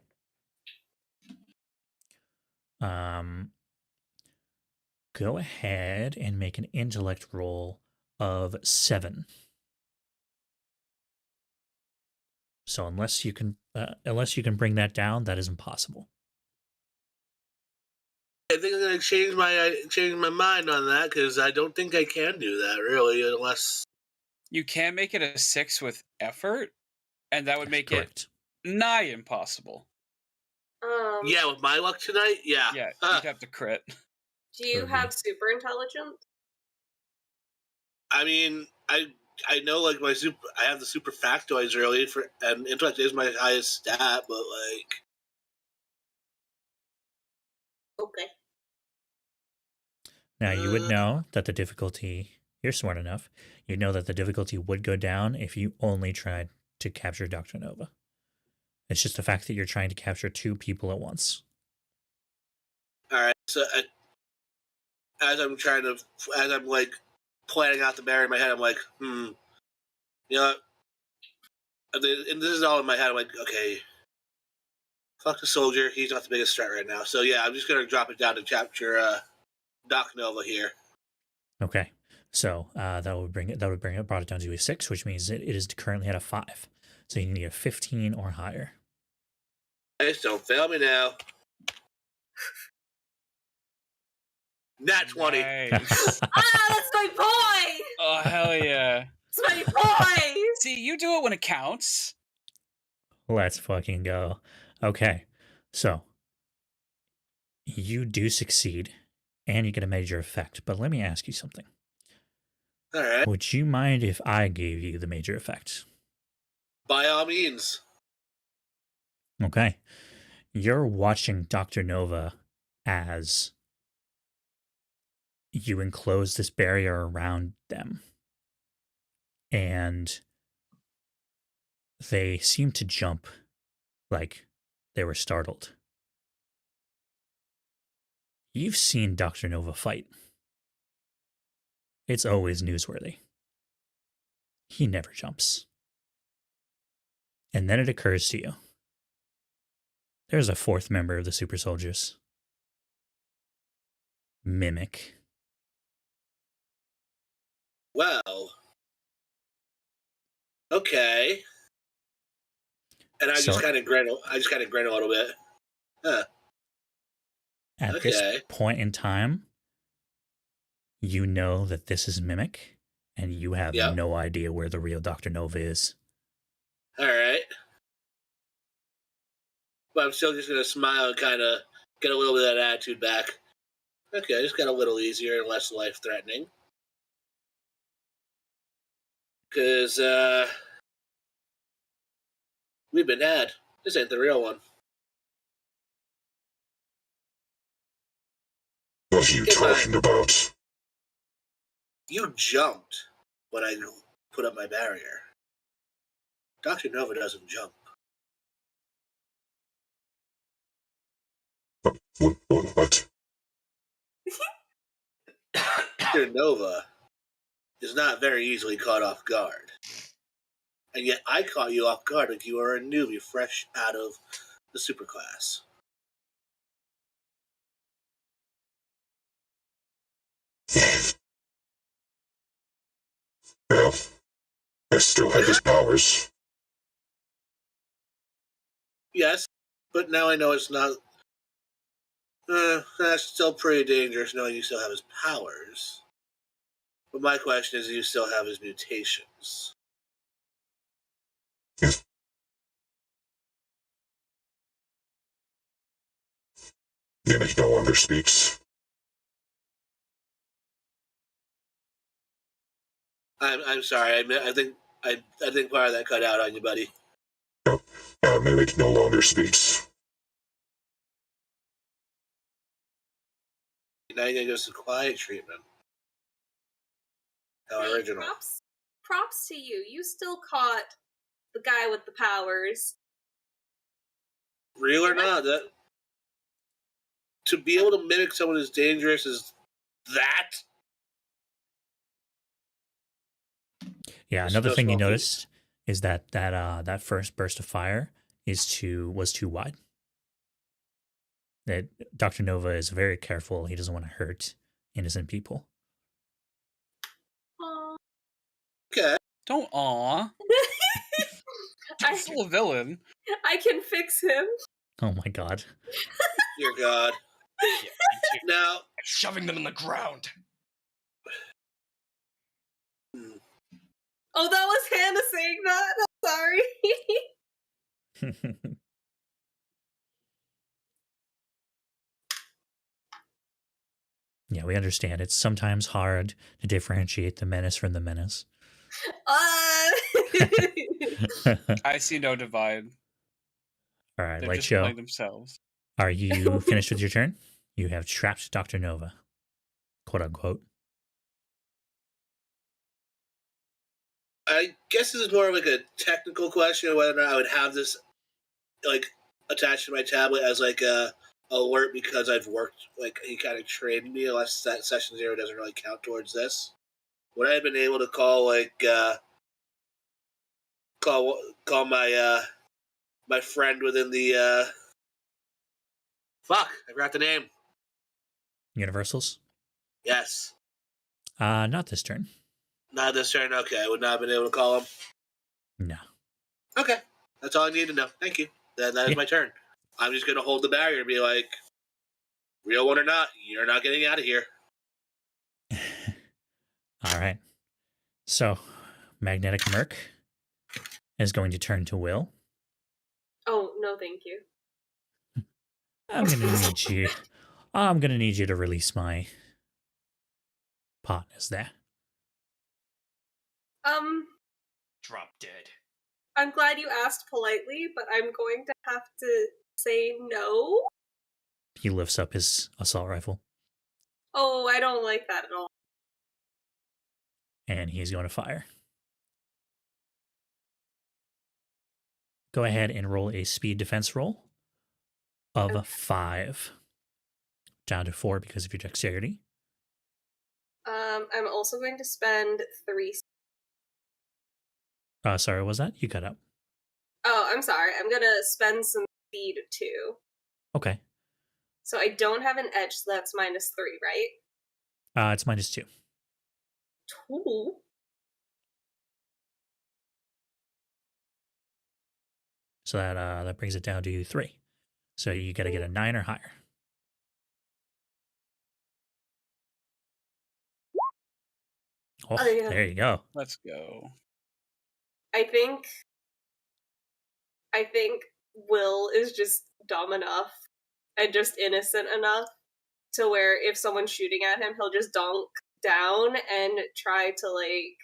Speaker 1: Go ahead and make an intellect roll of 7. So unless you can bring that down, that is impossible.
Speaker 5: I think I'm going to change my mind on that, because I don't think I can do that, really, unless...
Speaker 2: You can make it a 6 with effort, and that would make
Speaker 1: Correct.
Speaker 2: it nigh impossible.
Speaker 5: Yeah, with my luck tonight, yeah.
Speaker 2: Yeah, you'd have to crit.
Speaker 3: Do you have super intelligence?
Speaker 5: I mean, I know, like, I have the super factoids early, and intellect is my highest stat, but, like...
Speaker 3: Okay.
Speaker 1: Now, you would know that the difficulty, you're smart enough, you'd know that the difficulty would go down if you only tried to capture Dr. Nova. It's just the fact that you're trying to capture 2 people at once.
Speaker 5: Alright, so as I'm like planning out the barrier in my head, I'm like, you know, and this is all in my head. I'm like, okay, fuck the soldier. He's not the biggest threat right now. So yeah, I'm just gonna drop it down to capture Doc Nova here.
Speaker 1: Okay, so that would bring it brought it down to a 6, which means it is currently at a 5. So you need a 15 or higher.
Speaker 5: Guys, don't fail me now. Nat 20.
Speaker 2: Nice.
Speaker 3: That's my boy!
Speaker 2: Oh, hell yeah.
Speaker 3: It's my boy!
Speaker 2: See, you do it when it counts.
Speaker 1: Let's fucking go. Okay, so You do succeed, and you get a major effect. But let me ask you something.
Speaker 5: All right.
Speaker 1: Would you mind if I gave you the major effect?
Speaker 5: By all means.
Speaker 1: Okay. You're watching Dr. Nova as you enclose this barrier around them. And they seem to jump like they were startled. You've seen Dr. Nova fight. It's always newsworthy. He never jumps. And then it occurs to you. There's a fourth member of the Super Soldiers. Mimic.
Speaker 5: Well. Okay. And I just kind of grin. I just kind of grin a little bit. Huh.
Speaker 1: At this point in time, you know that this is Mimic, and you have no idea where the real Dr. Nova is.
Speaker 5: All right. But I'm still just going to smile and kind of get a little bit of that attitude back. Okay, just got a little easier and less life-threatening. Because, we've been had. This ain't the real one.
Speaker 6: What are you talking about?
Speaker 5: You jumped when I put up my barrier. Dr. Nova doesn't jump.
Speaker 6: What?
Speaker 5: Dr. Nova is not very easily caught off guard. And yet I caught you off guard like you were a newbie fresh out of the superclass.
Speaker 6: Well, I still have his powers.
Speaker 5: Yes, but now I know it's not... that's still pretty dangerous knowing you still have his powers. But my question is, do you still have his mutations?
Speaker 6: Mimic no longer speaks.
Speaker 5: I'm sorry. I think part of that cut out on you, buddy.
Speaker 6: Mimic no longer speaks.
Speaker 5: Now you're gonna go some quiet treatment. How original.
Speaker 3: Props to you. You still caught the guy with the powers.
Speaker 5: Real or not, that to be able to mimic someone as dangerous as that.
Speaker 1: Yeah, another thing you noticed is that that first burst of fire was too wide. That Dr. Nova is very careful. He doesn't want to hurt innocent people.
Speaker 3: Aww.
Speaker 5: Okay.
Speaker 2: Don't aw. I'm still a villain.
Speaker 3: I can fix him.
Speaker 1: Oh my god.
Speaker 5: Dear God.
Speaker 7: Yeah,
Speaker 5: now,
Speaker 7: shoving them in the ground.
Speaker 3: Oh, that was Hannah saying that? I'm sorry.
Speaker 1: Yeah, we understand. It's sometimes hard to differentiate the menace from the menace.
Speaker 2: I see no divide.
Speaker 1: All right,
Speaker 2: They're
Speaker 1: Light
Speaker 2: just
Speaker 1: Show.
Speaker 2: playing themselves.
Speaker 1: Are you finished with your turn? You have trapped Dr. Nova, quote unquote.
Speaker 5: I guess this is more like a technical question of whether or not I would have this like attached to my tablet as like a alert because I've worked, like he kind of trained me, unless that session 0 doesn't really count towards this. Would I have been able to call call my my friend within the fuck, I forgot the name.
Speaker 1: Universals?
Speaker 5: Yes.
Speaker 1: Not this turn.
Speaker 5: Not this turn, okay. I would not have been able to call him.
Speaker 1: No.
Speaker 5: Okay. That's all I need to know. Thank you. That is my turn. I'm just gonna hold the barrier and be like, real one or not, you're not getting out of here.
Speaker 1: All right. So, Magnetic Merc is going to turn to Will.
Speaker 3: Oh, no, thank you.
Speaker 1: I'm going to need you I'm going to need you to release my partners there.
Speaker 7: Drop dead.
Speaker 3: I'm glad you asked politely, but I'm going to have to say no.
Speaker 1: He lifts up his assault rifle,
Speaker 3: Oh, I don't like that at all.
Speaker 1: and he's going to fire. Go ahead and roll a speed defense roll of 5. Down to 4 because of your dexterity.
Speaker 3: I'm also going to spend 3.
Speaker 1: Sorry, what was that? You cut out.
Speaker 3: Oh, I'm sorry. I'm gonna spend some speed too.
Speaker 1: Okay.
Speaker 3: So I don't have an edge, so that's -3, right?
Speaker 1: It's -2.
Speaker 3: 2.
Speaker 1: So that brings it down to 3. So you got to get a 9 or higher. Oh,
Speaker 3: Oh, yeah.
Speaker 1: there you go.
Speaker 2: Let's go.
Speaker 3: I think Will is just dumb enough and just innocent enough to where if someone's shooting at him, he'll just donk down and try to like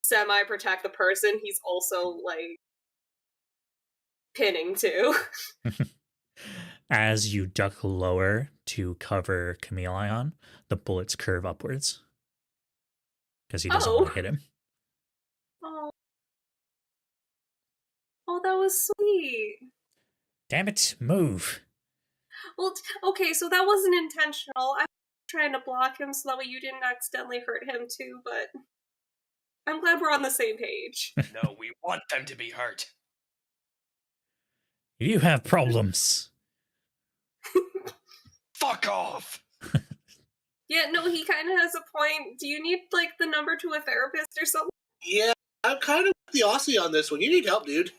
Speaker 3: semi-protect the person he's also like pinning to.
Speaker 1: As you duck lower to cover Chameleon, the bullets curve upwards because he doesn't want to hit him.
Speaker 3: Oh. Oh, that was sweet.
Speaker 1: Damn it, move.
Speaker 3: Well, okay, so that wasn't intentional. I was trying to block him so that way you didn't accidentally hurt him too, but I'm glad we're on the same page.
Speaker 7: No, we want them to be hurt.
Speaker 1: You have problems.
Speaker 7: Fuck off!
Speaker 3: Yeah, no, he kind of has a point. Do you need, like, the number to a therapist or something?
Speaker 5: Yeah, I'm kind of the Aussie on this one. You need help, dude.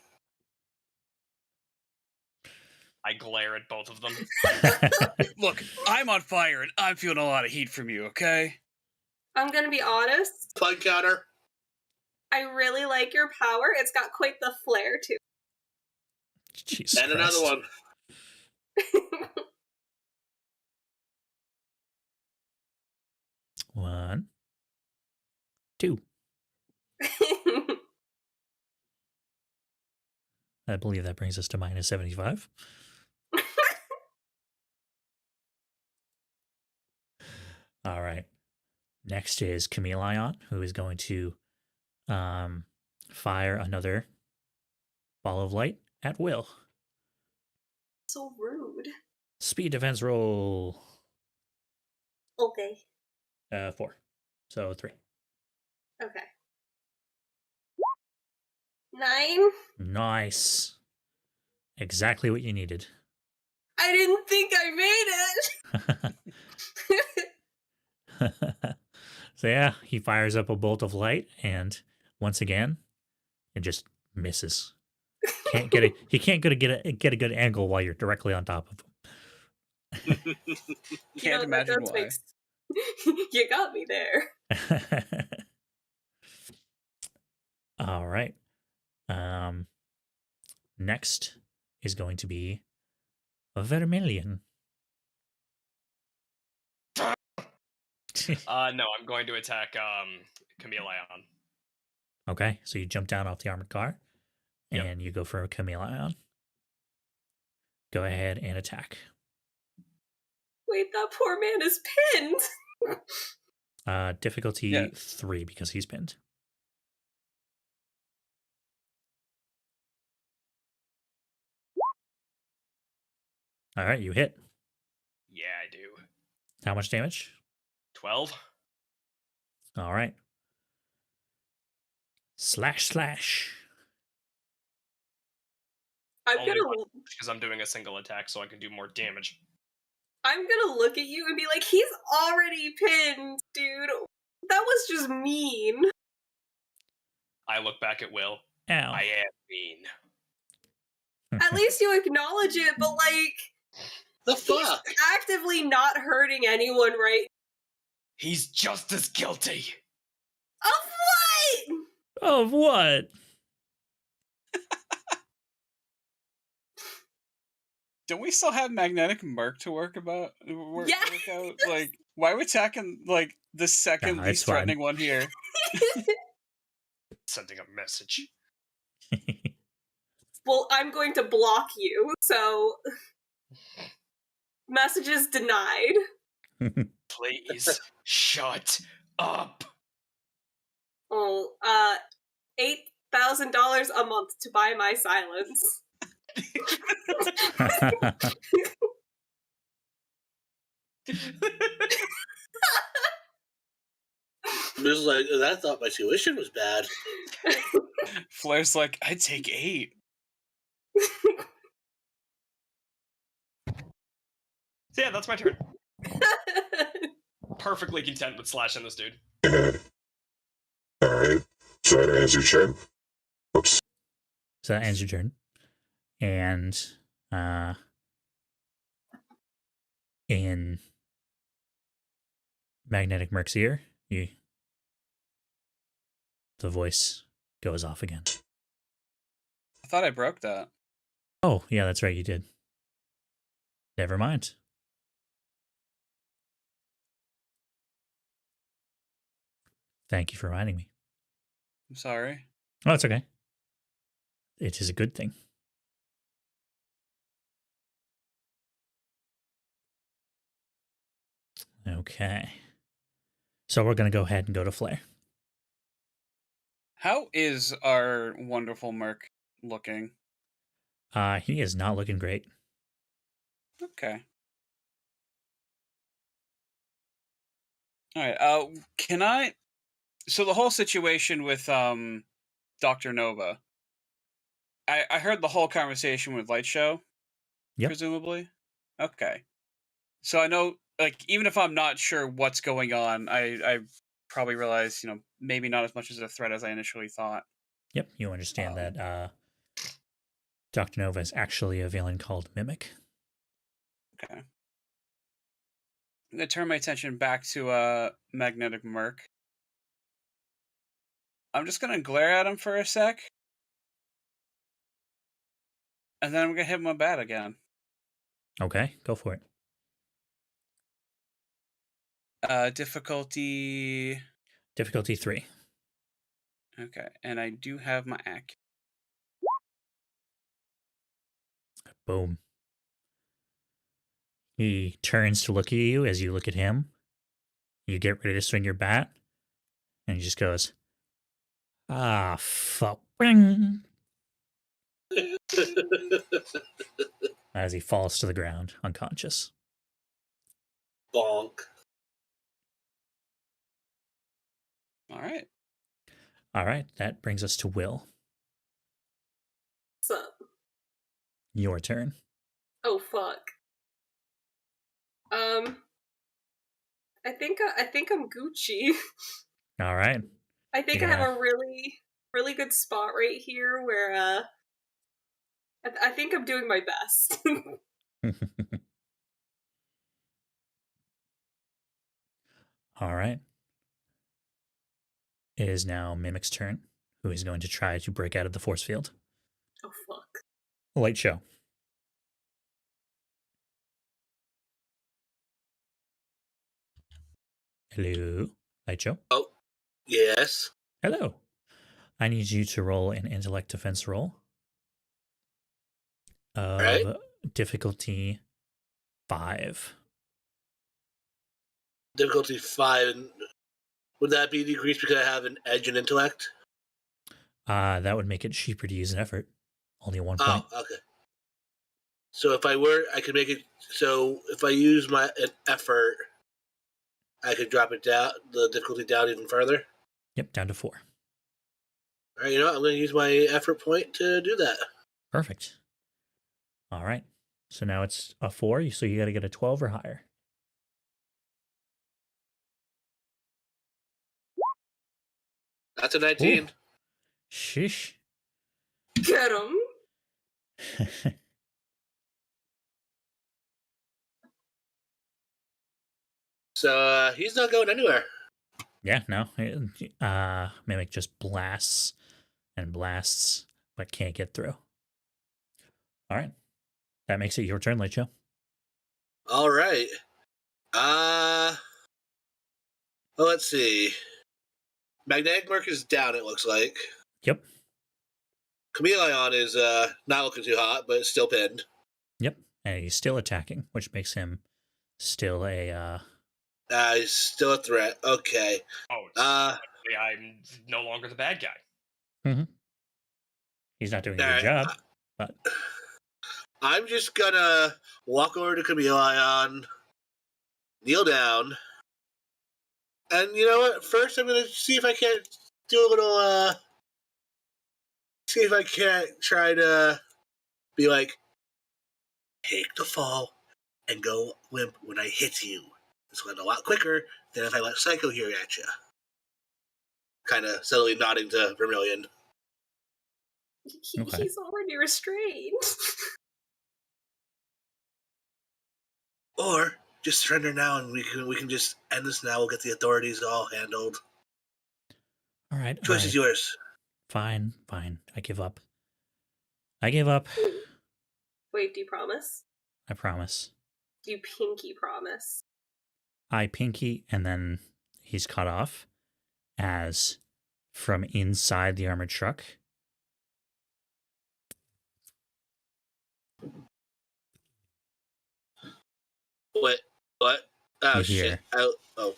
Speaker 4: I glare at both of them.
Speaker 2: Look, I'm on fire and I'm feeling a lot of heat from you, okay?
Speaker 3: I'm gonna be honest.
Speaker 5: Plug counter.
Speaker 3: I really like your power. It's got quite the flair to
Speaker 1: Jesus
Speaker 5: And
Speaker 1: Christ.
Speaker 5: another one.
Speaker 3: it.
Speaker 1: 1, 2. I believe that brings us to -75. All right. Next is Chameleon, who is going to fire another ball of light at Will.
Speaker 3: So rude.
Speaker 1: Speed defense roll.
Speaker 3: Okay.
Speaker 1: 4. So 3.
Speaker 3: Okay. 9?
Speaker 1: Nice. Exactly what you needed.
Speaker 3: I didn't think I made it!
Speaker 1: So yeah, he fires up a bolt of light, and once again, it just misses. Can't get he can't get a good angle while you're directly on top of him.
Speaker 2: Can't imagine why.
Speaker 3: You got me there.
Speaker 1: All right. Next is going to be a Vermilion.
Speaker 4: No, I'm going to attack Chameleon.
Speaker 1: Okay, so you jump down off the armored car,
Speaker 4: Yep.
Speaker 1: and you go for a Chameleon. Go ahead and attack.
Speaker 3: Wait, that poor man is pinned!
Speaker 1: Difficulty 3 because he's pinned. All right, you hit.
Speaker 4: Yeah, I do.
Speaker 1: How much damage?
Speaker 4: 12.
Speaker 1: All right. Slash, slash.
Speaker 3: I'm
Speaker 4: Only
Speaker 3: gonna
Speaker 4: because I'm doing a single attack, so I can do more damage.
Speaker 3: look at you and be like, he's already pinned, dude. That was just mean.
Speaker 4: I look back at Will.
Speaker 1: Ow.
Speaker 4: I am mean.
Speaker 3: At least you acknowledge it, but like,
Speaker 5: The
Speaker 3: he's
Speaker 5: fuck?
Speaker 3: actively not hurting anyone right
Speaker 7: He's just as guilty.
Speaker 3: Of what?
Speaker 1: Of what?
Speaker 2: don't we still have magnetic Merc to work out?
Speaker 3: Yes!
Speaker 2: Like, why are we attacking like the second
Speaker 1: Nah,
Speaker 2: least
Speaker 1: it's fine.
Speaker 2: threatening one here?
Speaker 7: Sending a message.
Speaker 3: Well, I'm going to block you, so messages denied.
Speaker 7: Please shut up.
Speaker 3: Oh, $8,000 a month to buy my silence.
Speaker 5: This is like, I thought my tuition was bad.
Speaker 2: Flair's like, I'd take 8.
Speaker 4: So yeah, that's my turn. Perfectly content with slashing this dude.
Speaker 6: Alright, so that ends your turn. Oops.
Speaker 1: So that ends your turn. And in Magnetic Merc's ear, the voice goes off again.
Speaker 2: I thought I broke that.
Speaker 1: Oh, yeah, that's right, you did. Never mind. Thank you for reminding me.
Speaker 2: I'm sorry.
Speaker 1: Oh, it's okay. It is a good thing. Okay. So we're going to go ahead and go to Flair.
Speaker 2: How is our wonderful Merc looking?
Speaker 1: He is not looking great.
Speaker 2: Okay. All right. Can I? So the whole situation with Dr. Nova. I heard the whole conversation with Light Show.
Speaker 1: Yep.
Speaker 2: Presumably. Okay. So I know, like, even if I'm not sure what's going on, I probably realize, maybe not as much as a threat as I initially thought.
Speaker 1: Yep, you understand that Dr. Nova is actually a villain called Mimic.
Speaker 2: Okay. I'm gonna turn my attention back to Magnetic Merc. I'm just gonna glare at him for a sec. And then I'm gonna hit him with bat again.
Speaker 1: Okay, go for it.
Speaker 2: Difficulty.
Speaker 1: Difficulty 3.
Speaker 2: Okay, and I do have my AC.
Speaker 1: Boom. He turns to look at you as you look at him. You get ready to swing your bat, and he just goes, "Ah, fuck." As he falls to the ground, unconscious.
Speaker 5: Bonk.
Speaker 2: All right.
Speaker 1: All right, that brings us to Will.
Speaker 3: What's up?
Speaker 1: Your turn.
Speaker 3: Oh fuck. I think I'm Gucci.
Speaker 1: All right.
Speaker 3: I think I
Speaker 1: Yeah.
Speaker 3: have a really good spot right here where I think I'm doing my best.
Speaker 1: All right. It is now Mimic's turn, who is going to try to break out of the force field.
Speaker 3: Oh fuck.
Speaker 1: Light show. Hello, Light show.
Speaker 5: Oh, yes.
Speaker 1: Hello. I need you to roll an intellect defense roll of
Speaker 5: Right.
Speaker 1: difficulty 5.
Speaker 5: Difficulty 5. Would that be decreased because I have an edge in intellect?
Speaker 1: That would make it cheaper to use an effort. Only 1 point.
Speaker 5: Oh, okay. So if I were, I could make it. So if I use an effort, I could drop it down, the difficulty down even further.
Speaker 1: Yep, down to 4.
Speaker 5: All right, you know what? I'm going to use my effort point to do that.
Speaker 1: Perfect. All right. So now it's a 4, so you got to get a 12 or higher.
Speaker 5: That's a 19.
Speaker 1: Ooh. Shish.
Speaker 3: Get him.
Speaker 5: So he's not going anywhere.
Speaker 1: Yeah, no. Mimic just blasts and blasts, but can't get through. All right. That makes it your turn, Late Show.
Speaker 5: All right. Well, let's see. Magnetic Merc is down, it looks like.
Speaker 1: Yep.
Speaker 5: Chameleon is not looking too hot, but it's still pinned.
Speaker 1: Yep. And he's still attacking, which makes him still a
Speaker 5: He's still a threat. Okay.
Speaker 4: Oh, technically I'm no longer the bad guy.
Speaker 1: he's not doing a
Speaker 5: All
Speaker 1: good
Speaker 5: right.
Speaker 1: job, but
Speaker 5: I'm just gonna walk over to Chameleon, kneel down, and you know what? First, I'm gonna see if I can't do a little. See if I can't try to be like, take the fall and go limp when I hit you. It's going a lot quicker than if I let Psycho here at you. Kind of subtly nodding to Vermilion.
Speaker 1: Okay.
Speaker 3: He's already restrained.
Speaker 5: Or just surrender now, and we can just end this now. We'll get the authorities all handled.
Speaker 1: all right.
Speaker 5: Choice is yours.
Speaker 1: Fine. I give up. I give up.
Speaker 3: Wait, do you promise?
Speaker 1: I promise.
Speaker 3: Do you pinky promise?
Speaker 1: I pinky, and then he's cut off as from inside the armored truck.
Speaker 5: What? Oh,
Speaker 1: You
Speaker 5: shit.
Speaker 1: hear
Speaker 5: Oh.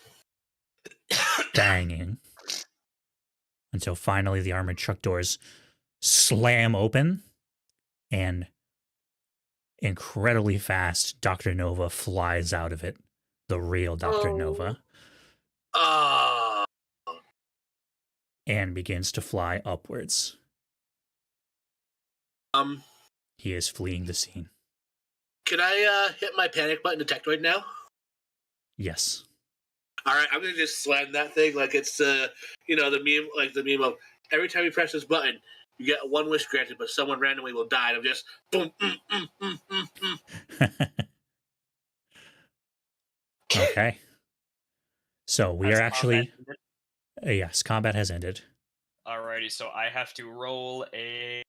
Speaker 1: banging until finally the armored truck doors slam open and incredibly fast Dr. Nova flies out of it. The real Dr.
Speaker 3: Oh.
Speaker 1: Nova.
Speaker 5: Ah.
Speaker 1: And begins to fly upwards. He is fleeing the scene.
Speaker 5: Can I hit my panic button detectoid now?
Speaker 1: Yes.
Speaker 5: All right, I'm gonna just slam that thing like it's the meme of every time you press this button, you get one wish granted, but someone randomly will die. And I'm just boom.
Speaker 1: Okay. So we
Speaker 4: Has
Speaker 1: are actually
Speaker 4: combat ended?
Speaker 1: yes, combat has ended.
Speaker 4: Alrighty, so I have to roll a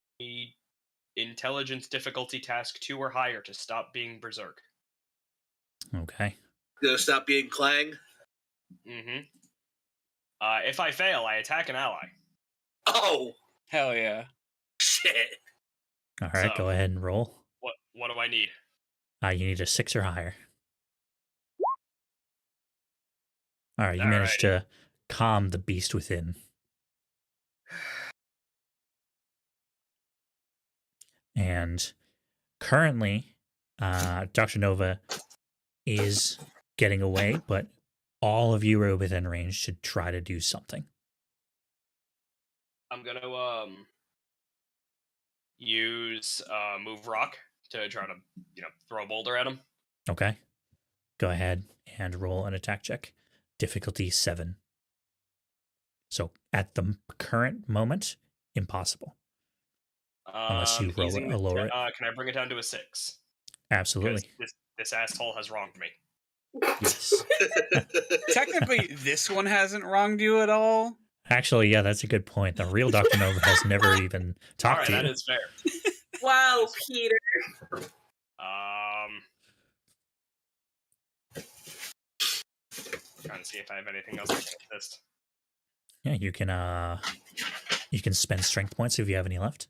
Speaker 4: intelligence difficulty task 2 or higher to stop being berserk.
Speaker 1: Okay.
Speaker 5: Gonna stop being Clang.
Speaker 4: If I fail, I attack an ally.
Speaker 5: Oh
Speaker 2: Hell yeah.
Speaker 5: shit!
Speaker 1: All right,
Speaker 4: So-
Speaker 1: go ahead and roll.
Speaker 4: What do I need?
Speaker 1: You need a 6 or higher. All right, you managed to calm the beast within. And currently, Dr. Nova is getting away, but all of you are within range to try to do something.
Speaker 4: I'm gonna use move rock to try to throw a boulder at him.
Speaker 1: Okay. Go ahead and roll an attack check. Difficulty 7. So at the current moment, impossible. Unless you roll
Speaker 4: using
Speaker 1: a lower it.
Speaker 4: Can I bring it down to a 6?
Speaker 1: Absolutely.
Speaker 4: This asshole has wronged me.
Speaker 1: Yes.
Speaker 2: Technically, this one hasn't wronged you at all.
Speaker 1: Actually, yeah, that's a good point. The real Dr. Nova has never even talked
Speaker 4: Alright,
Speaker 1: to
Speaker 4: that
Speaker 1: you.
Speaker 4: is fair.
Speaker 3: Wow, Peter.
Speaker 4: Trying to see if I have anything else I can assist.
Speaker 1: Yeah, you can spend strength points if you have any left.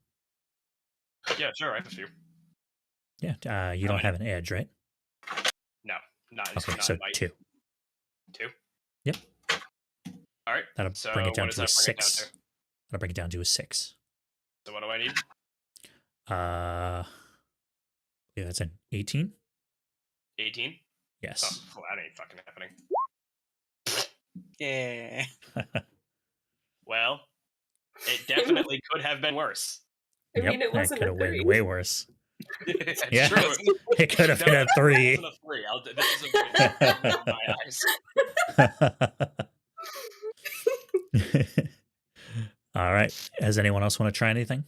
Speaker 4: Yeah, sure, I have a few.
Speaker 1: Yeah, you don't have an edge, right?
Speaker 4: No, not
Speaker 1: Okay,
Speaker 4: not
Speaker 1: so
Speaker 4: in my
Speaker 1: 2.
Speaker 4: 2.
Speaker 1: Yep.
Speaker 4: All right.
Speaker 1: That'll
Speaker 4: So
Speaker 1: bring it down
Speaker 4: what
Speaker 1: to
Speaker 4: does
Speaker 1: a
Speaker 4: that bring it down
Speaker 1: 6.
Speaker 4: to?
Speaker 1: That'll bring it down to a 6.
Speaker 4: So what do I need?
Speaker 1: Yeah, that's an 18.
Speaker 4: 18.
Speaker 1: Yes.
Speaker 4: Oh, well, that ain't fucking happening.
Speaker 2: Yeah.
Speaker 4: Well, it definitely could have been worse.
Speaker 3: I mean, it
Speaker 1: that
Speaker 3: wasn't
Speaker 1: could
Speaker 3: a
Speaker 1: have been
Speaker 3: 3.
Speaker 1: way worse.
Speaker 4: It's
Speaker 1: Yeah.
Speaker 4: true.
Speaker 1: It could have been a
Speaker 4: That
Speaker 1: 3.
Speaker 4: wasn't a 3. This is a my eyes.
Speaker 1: All right. Does anyone else want to try anything?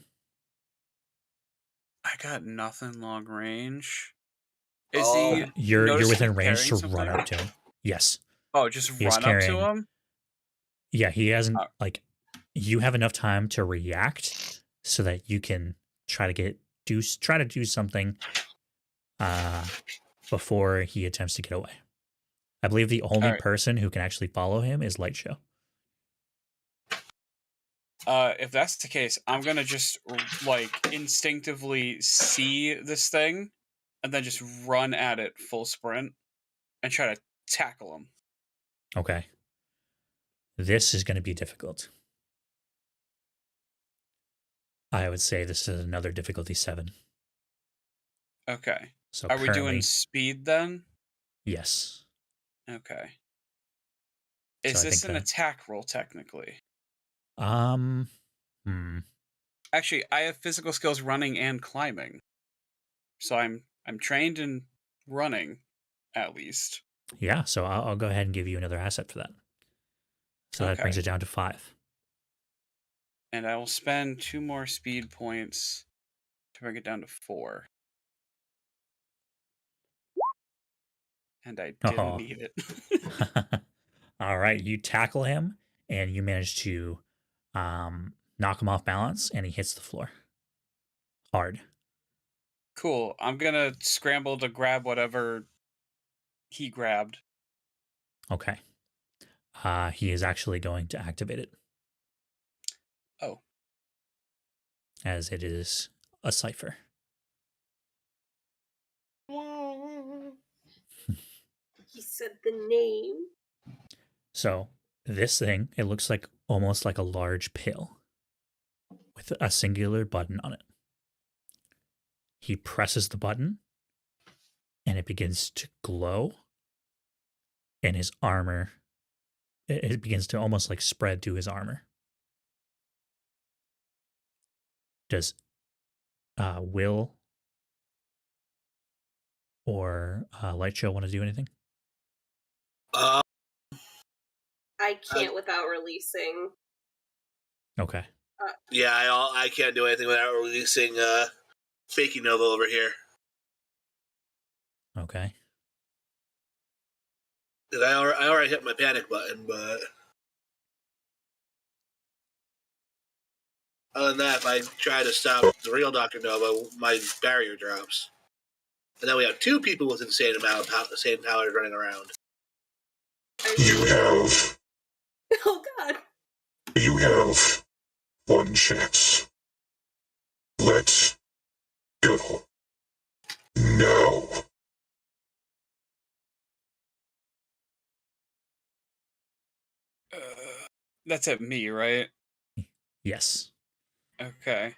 Speaker 2: I got nothing long range. Is
Speaker 5: Oh,
Speaker 2: he?
Speaker 1: You're
Speaker 2: notice
Speaker 1: within
Speaker 2: he's
Speaker 1: range to
Speaker 2: carrying
Speaker 1: run
Speaker 2: something?
Speaker 1: up to him. Yes.
Speaker 2: Oh, just
Speaker 1: He's
Speaker 2: run up to
Speaker 1: carrying-
Speaker 2: him.
Speaker 1: Yeah, he hasn't
Speaker 2: Oh.
Speaker 1: you have enough time to react so that you can try to do something before he attempts to get away. I believe the only
Speaker 2: Alright.
Speaker 1: person who can actually follow him is Light Show.
Speaker 2: If that's the case, I'm gonna just like instinctively see this thing, and then just run at it full sprint, and try to tackle him.
Speaker 1: Okay. This is going to be difficult. I would say this is another difficulty 7.
Speaker 2: Okay.
Speaker 1: So
Speaker 2: Are we
Speaker 1: currently,
Speaker 2: doing speed then?
Speaker 1: yes.
Speaker 2: Okay.
Speaker 1: So
Speaker 2: Is
Speaker 1: I
Speaker 2: this
Speaker 1: think
Speaker 2: an
Speaker 1: that-
Speaker 2: attack roll technically?
Speaker 1: Hmm.
Speaker 2: Actually, I have physical skills running and climbing, so I'm trained in running, at least.
Speaker 1: Yeah, so I'll go ahead and give you another asset for that. So that brings
Speaker 2: Okay.
Speaker 1: it down to 5.
Speaker 2: And I will spend 2 more speed points to bring it down to 4. And I didn't
Speaker 1: Oh.
Speaker 2: need it.
Speaker 1: All right, you tackle him and you manage to knock him off balance, and he hits the floor hard.
Speaker 2: Cool. I'm gonna scramble to grab whatever he grabbed.
Speaker 1: Okay. He is actually going to activate it.
Speaker 2: Oh.
Speaker 1: As it is a cipher.
Speaker 3: He said the name.
Speaker 1: So this thing, it looks like almost like a large pill with a singular button on it. He presses the button and it begins to glow, and his armor, it begins to almost like spread to his armor. Does Will or Light Show want to do anything?
Speaker 3: I can't without releasing.
Speaker 1: Okay.
Speaker 5: Yeah, I can't do anything without releasing Fakey Nova over here.
Speaker 1: Okay.
Speaker 5: 'Cause I already hit my panic button, but other than that, if I try to stop the real Dr. Nova, my barrier drops. And then we have 2 people with insane amount of insane powers running around.
Speaker 6: You have
Speaker 3: Oh god.
Speaker 6: You have 1 chance. Let's go. Now.
Speaker 2: That's at me, right?
Speaker 1: Yes.
Speaker 2: Okay.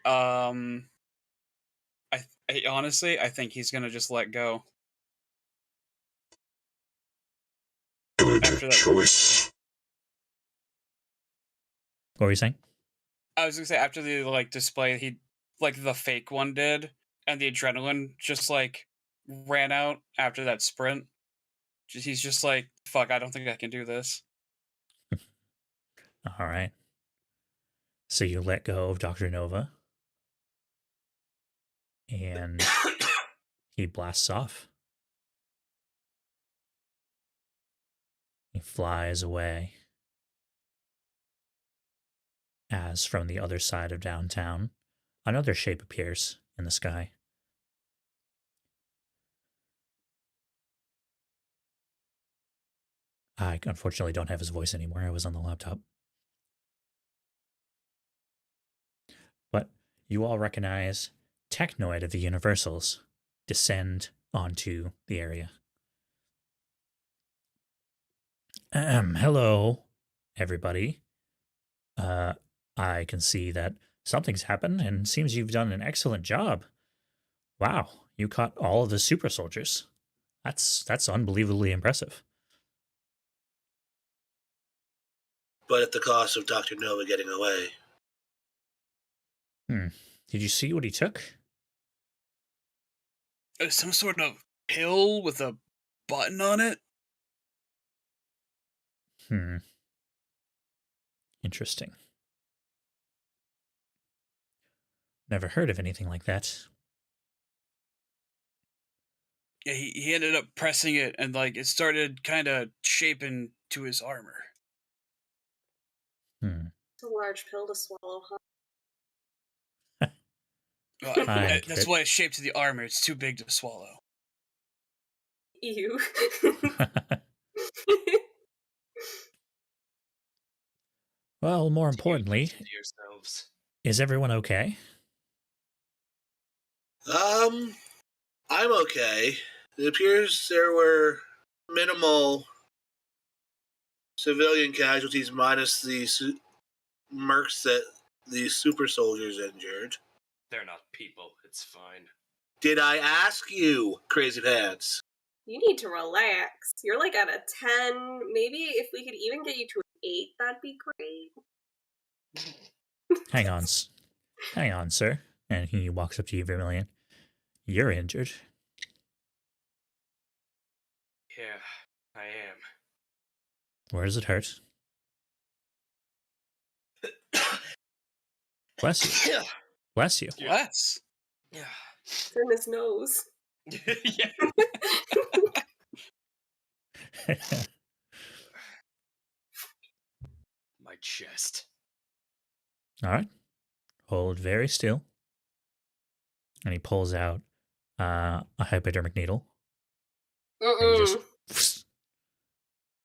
Speaker 2: I honestly, I think he's gonna just let go.
Speaker 6: Good
Speaker 2: After that-
Speaker 6: choice.
Speaker 1: What were you saying?
Speaker 2: I was gonna say, after the like display, he like the fake one did, and the adrenaline just like ran out after that sprint. He's just like, fuck, I don't think I can do this.
Speaker 1: All right. So you let go of Dr. Nova, and he blasts off. He flies away. As from the other side of downtown, another shape appears in the sky. I unfortunately don't have his voice anymore. I was on the laptop. But you all recognize Technoid of the Universals descend onto the area. Hello, everybody. I can see that something's happened, and seems you've done an excellent job. Wow, you caught all of the super soldiers. That's unbelievably impressive.
Speaker 5: But at the cost of Dr. Nova getting away.
Speaker 1: Did you see what he took?
Speaker 2: Some sort of pill with a button on it.
Speaker 1: Interesting. Never heard of anything like that.
Speaker 2: Yeah, he ended up pressing it, and like it started kind of shaping to his armor.
Speaker 3: It's a large pill to swallow, huh?
Speaker 2: Well,
Speaker 1: I
Speaker 2: that's
Speaker 1: get
Speaker 2: why it's shaped to the armor. It's too big to swallow.
Speaker 3: Ew.
Speaker 1: it. Well, more importantly,
Speaker 4: To yourselves.
Speaker 1: is everyone okay?
Speaker 5: I'm okay. It appears there were minimal civilian casualties minus the mercs that the super soldiers injured.
Speaker 4: They're not people. It's fine.
Speaker 5: Did I ask you, Crazy Pants?
Speaker 3: You need to relax. You're like at a 10. Maybe if we could even get you to an 8, that'd be great.
Speaker 1: Hang on, hang on, sir. And he walks up to you, Vermilion. You're injured.
Speaker 4: Yeah, I am.
Speaker 1: Where does it hurt? Bless you. Bless you.
Speaker 2: Bless.
Speaker 4: Yeah.
Speaker 3: It's in his nose.
Speaker 4: Yeah. My chest.
Speaker 1: All right. Hold very still. And he pulls out a hypodermic needle. And he
Speaker 3: Mm-mm.
Speaker 1: just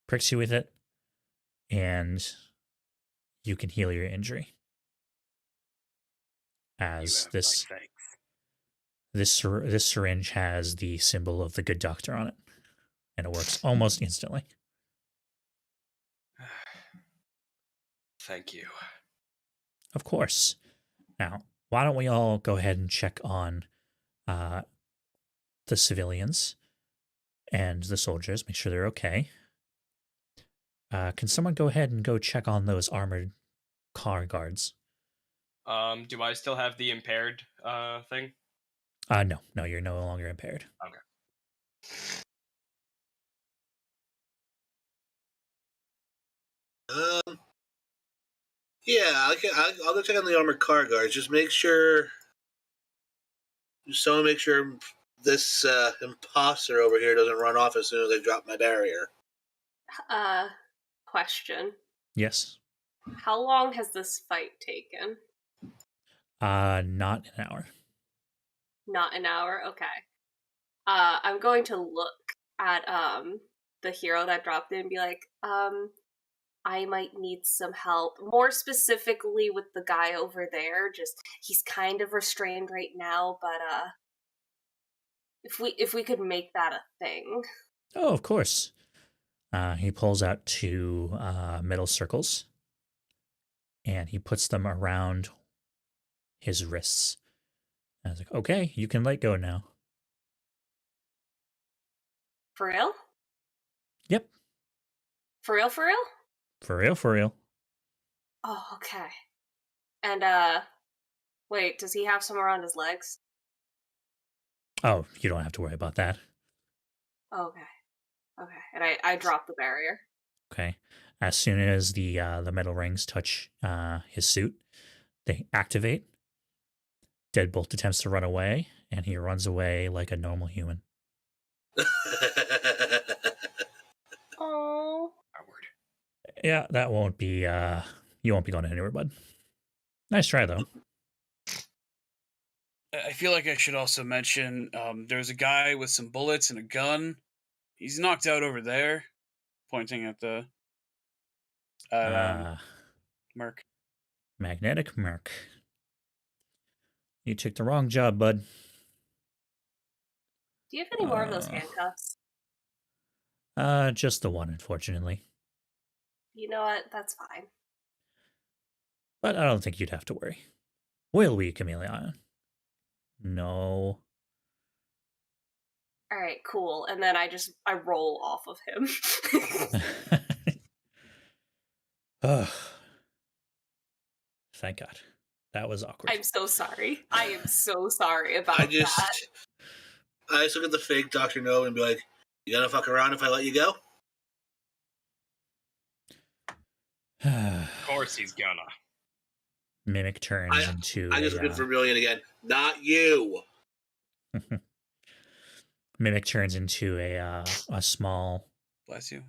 Speaker 1: pricks you with it. And you can heal your injury. As
Speaker 4: You have my thanks.
Speaker 1: this syringe has the symbol of the good doctor on it. And it works almost instantly.
Speaker 4: Thank you.
Speaker 1: Of course. Now, why don't we all go ahead and check on the civilians and the soldiers, make sure they're okay. Can someone go ahead and go check on those armored car guards?
Speaker 4: Do I still have the impaired thing?
Speaker 1: No, you're no longer impaired.
Speaker 4: Okay.
Speaker 5: Yeah, I'll go check on the armored car guards. Just make sure this imposter over here doesn't run off as soon as I drop my barrier.
Speaker 3: Question.
Speaker 1: Yes.
Speaker 3: How long has this fight taken?
Speaker 1: Not an hour.
Speaker 3: Not an hour? Okay. I'm going to look at the hero that dropped in and be like, I might need some help. More specifically with the guy over there. Just he's kind of restrained right now, but if we could make that a thing.
Speaker 1: Oh, of course. He pulls out two metal circles and he puts them around his wrists. And I was like, okay, you can let go now.
Speaker 3: For real?
Speaker 1: Yep.
Speaker 3: For real, for real?
Speaker 1: For real, for real.
Speaker 3: Oh, okay. And wait, does he have some around his legs?
Speaker 1: Oh, you don't have to worry about that.
Speaker 3: Okay. Okay. And I drop the barrier.
Speaker 1: Okay. As soon as the metal rings touch his suit, they activate. Deadbolt attempts to run away, and he runs away like a normal human.
Speaker 3: Oh.
Speaker 4: Howard.
Speaker 1: Yeah, that won't be. You won't be going anywhere, bud. Nice try, though.
Speaker 2: I feel like I should also mention there's a guy with some bullets and a gun. He's knocked out over there, pointing at the Merc.
Speaker 1: Magnetic Merc. You took the wrong job, bud.
Speaker 3: Do you have any more of those handcuffs?
Speaker 1: Just the one, unfortunately.
Speaker 3: You know what? That's fine.
Speaker 1: But I don't think you'd have to worry. Will we, Chameleon? No.
Speaker 3: All right, cool. And then I roll off of him.
Speaker 1: Ugh. Thank God. That was awkward.
Speaker 3: I'm so sorry. I am so sorry about
Speaker 5: I just
Speaker 3: that.
Speaker 5: look at the fake Dr. No and be like, you gonna fuck around if I let you go?
Speaker 4: Of course he's gonna.
Speaker 1: Mimic turns into
Speaker 5: I just look at Vermilion again. Not you.
Speaker 1: Mimic turns into a small,
Speaker 2: Bless you.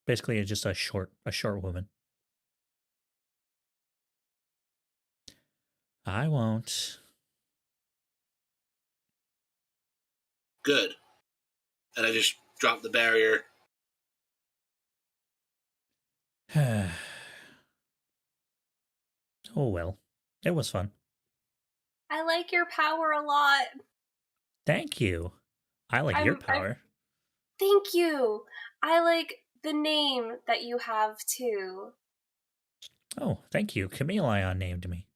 Speaker 1: basically just a short woman. I won't.
Speaker 5: Good. And I just dropped the barrier.
Speaker 1: Oh well. It was fun.
Speaker 3: I like your power a lot.
Speaker 1: Thank you. I like your
Speaker 3: I'm-
Speaker 1: power.
Speaker 3: Thank you. I like the name that you have too.
Speaker 1: Oh, thank you. Chameleon named me.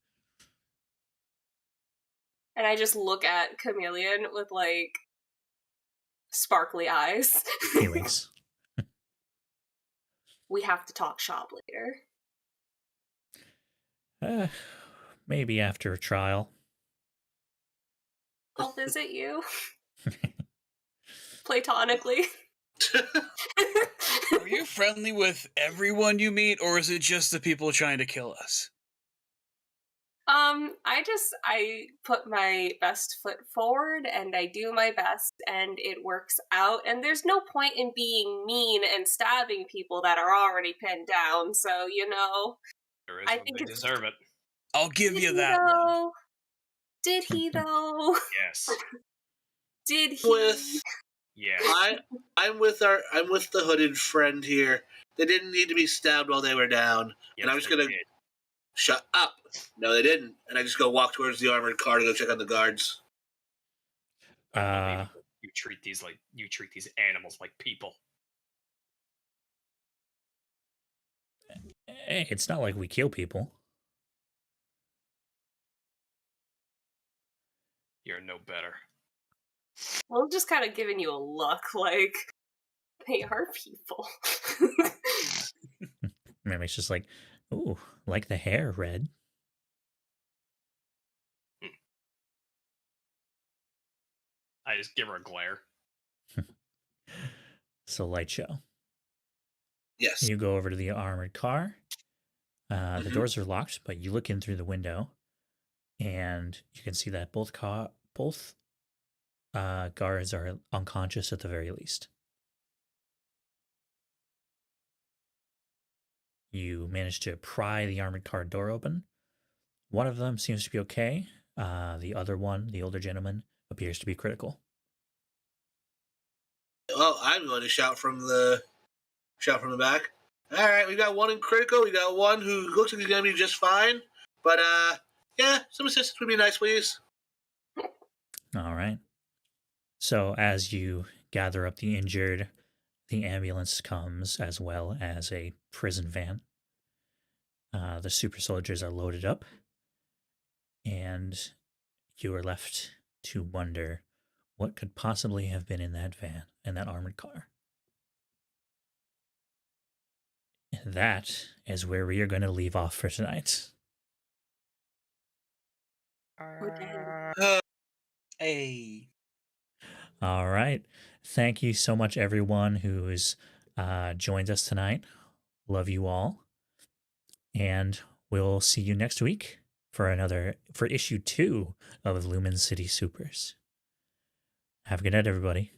Speaker 3: And I just look at Chameleon with like sparkly eyes.
Speaker 1: He winks.
Speaker 3: We have to talk shop later.
Speaker 1: Maybe after a trial.
Speaker 3: I'll visit you. Platonically.
Speaker 2: Are you friendly with everyone you meet, or is it just the people trying to kill us?
Speaker 3: I put my best foot forward and I do my best and it works out, and there's no point in being mean and stabbing people that are already pinned down, so
Speaker 4: There is
Speaker 3: I
Speaker 4: when
Speaker 3: think
Speaker 4: they
Speaker 3: it's-
Speaker 4: deserve it.
Speaker 2: I'll give
Speaker 3: Did
Speaker 2: you
Speaker 3: he
Speaker 2: that one.
Speaker 3: though? Did he though?
Speaker 4: Yes.
Speaker 3: Did he?
Speaker 5: With
Speaker 4: Yes.
Speaker 5: I'm with the hooded friend here. They didn't need to be stabbed while they were down.
Speaker 4: Yes,
Speaker 5: And I'm just
Speaker 4: they
Speaker 5: gonna
Speaker 4: did.
Speaker 5: shut up. No, they didn't. And I just go walk towards the armored car to go check on the guards.
Speaker 4: You treat these animals like people.
Speaker 1: Hey, it's not like we kill people.
Speaker 4: You're no better.
Speaker 3: Well, I'm just kind of giving you a look like they are people.
Speaker 1: Mimi's just like, ooh, like the hair red.
Speaker 4: I just give her a glare.
Speaker 1: So light show.
Speaker 5: Yes.
Speaker 1: You go over to the armored car. The
Speaker 2: Mhm.
Speaker 1: doors are locked, but you look in through the window, and you can see that both guards are unconscious at the very least. You manage to pry the armored car door open. One of them seems to be okay. The other one, the older gentleman, appears to be critical.
Speaker 5: Well, I'm going to shout from the back. All right, we got one in critical. We got one who looks like he's going to be just fine. But yeah, some assistance would be nice, please.
Speaker 1: All right. So as you gather up the injured, the ambulance comes as well as a prison van. The super soldiers are loaded up, and you are left to wonder what could possibly have been in that van, in that armored car. And that is where we are going to leave off for tonight.
Speaker 2: Hey.
Speaker 1: All right. Thank you so much, everyone who's joined us tonight. Love you all. And we'll see you next week for issue 2 of Lumen City Supers. Have a good night, everybody.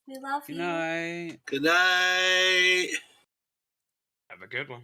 Speaker 3: We love
Speaker 2: Good
Speaker 3: you.
Speaker 2: night.
Speaker 5: Good night.
Speaker 4: Have a good one.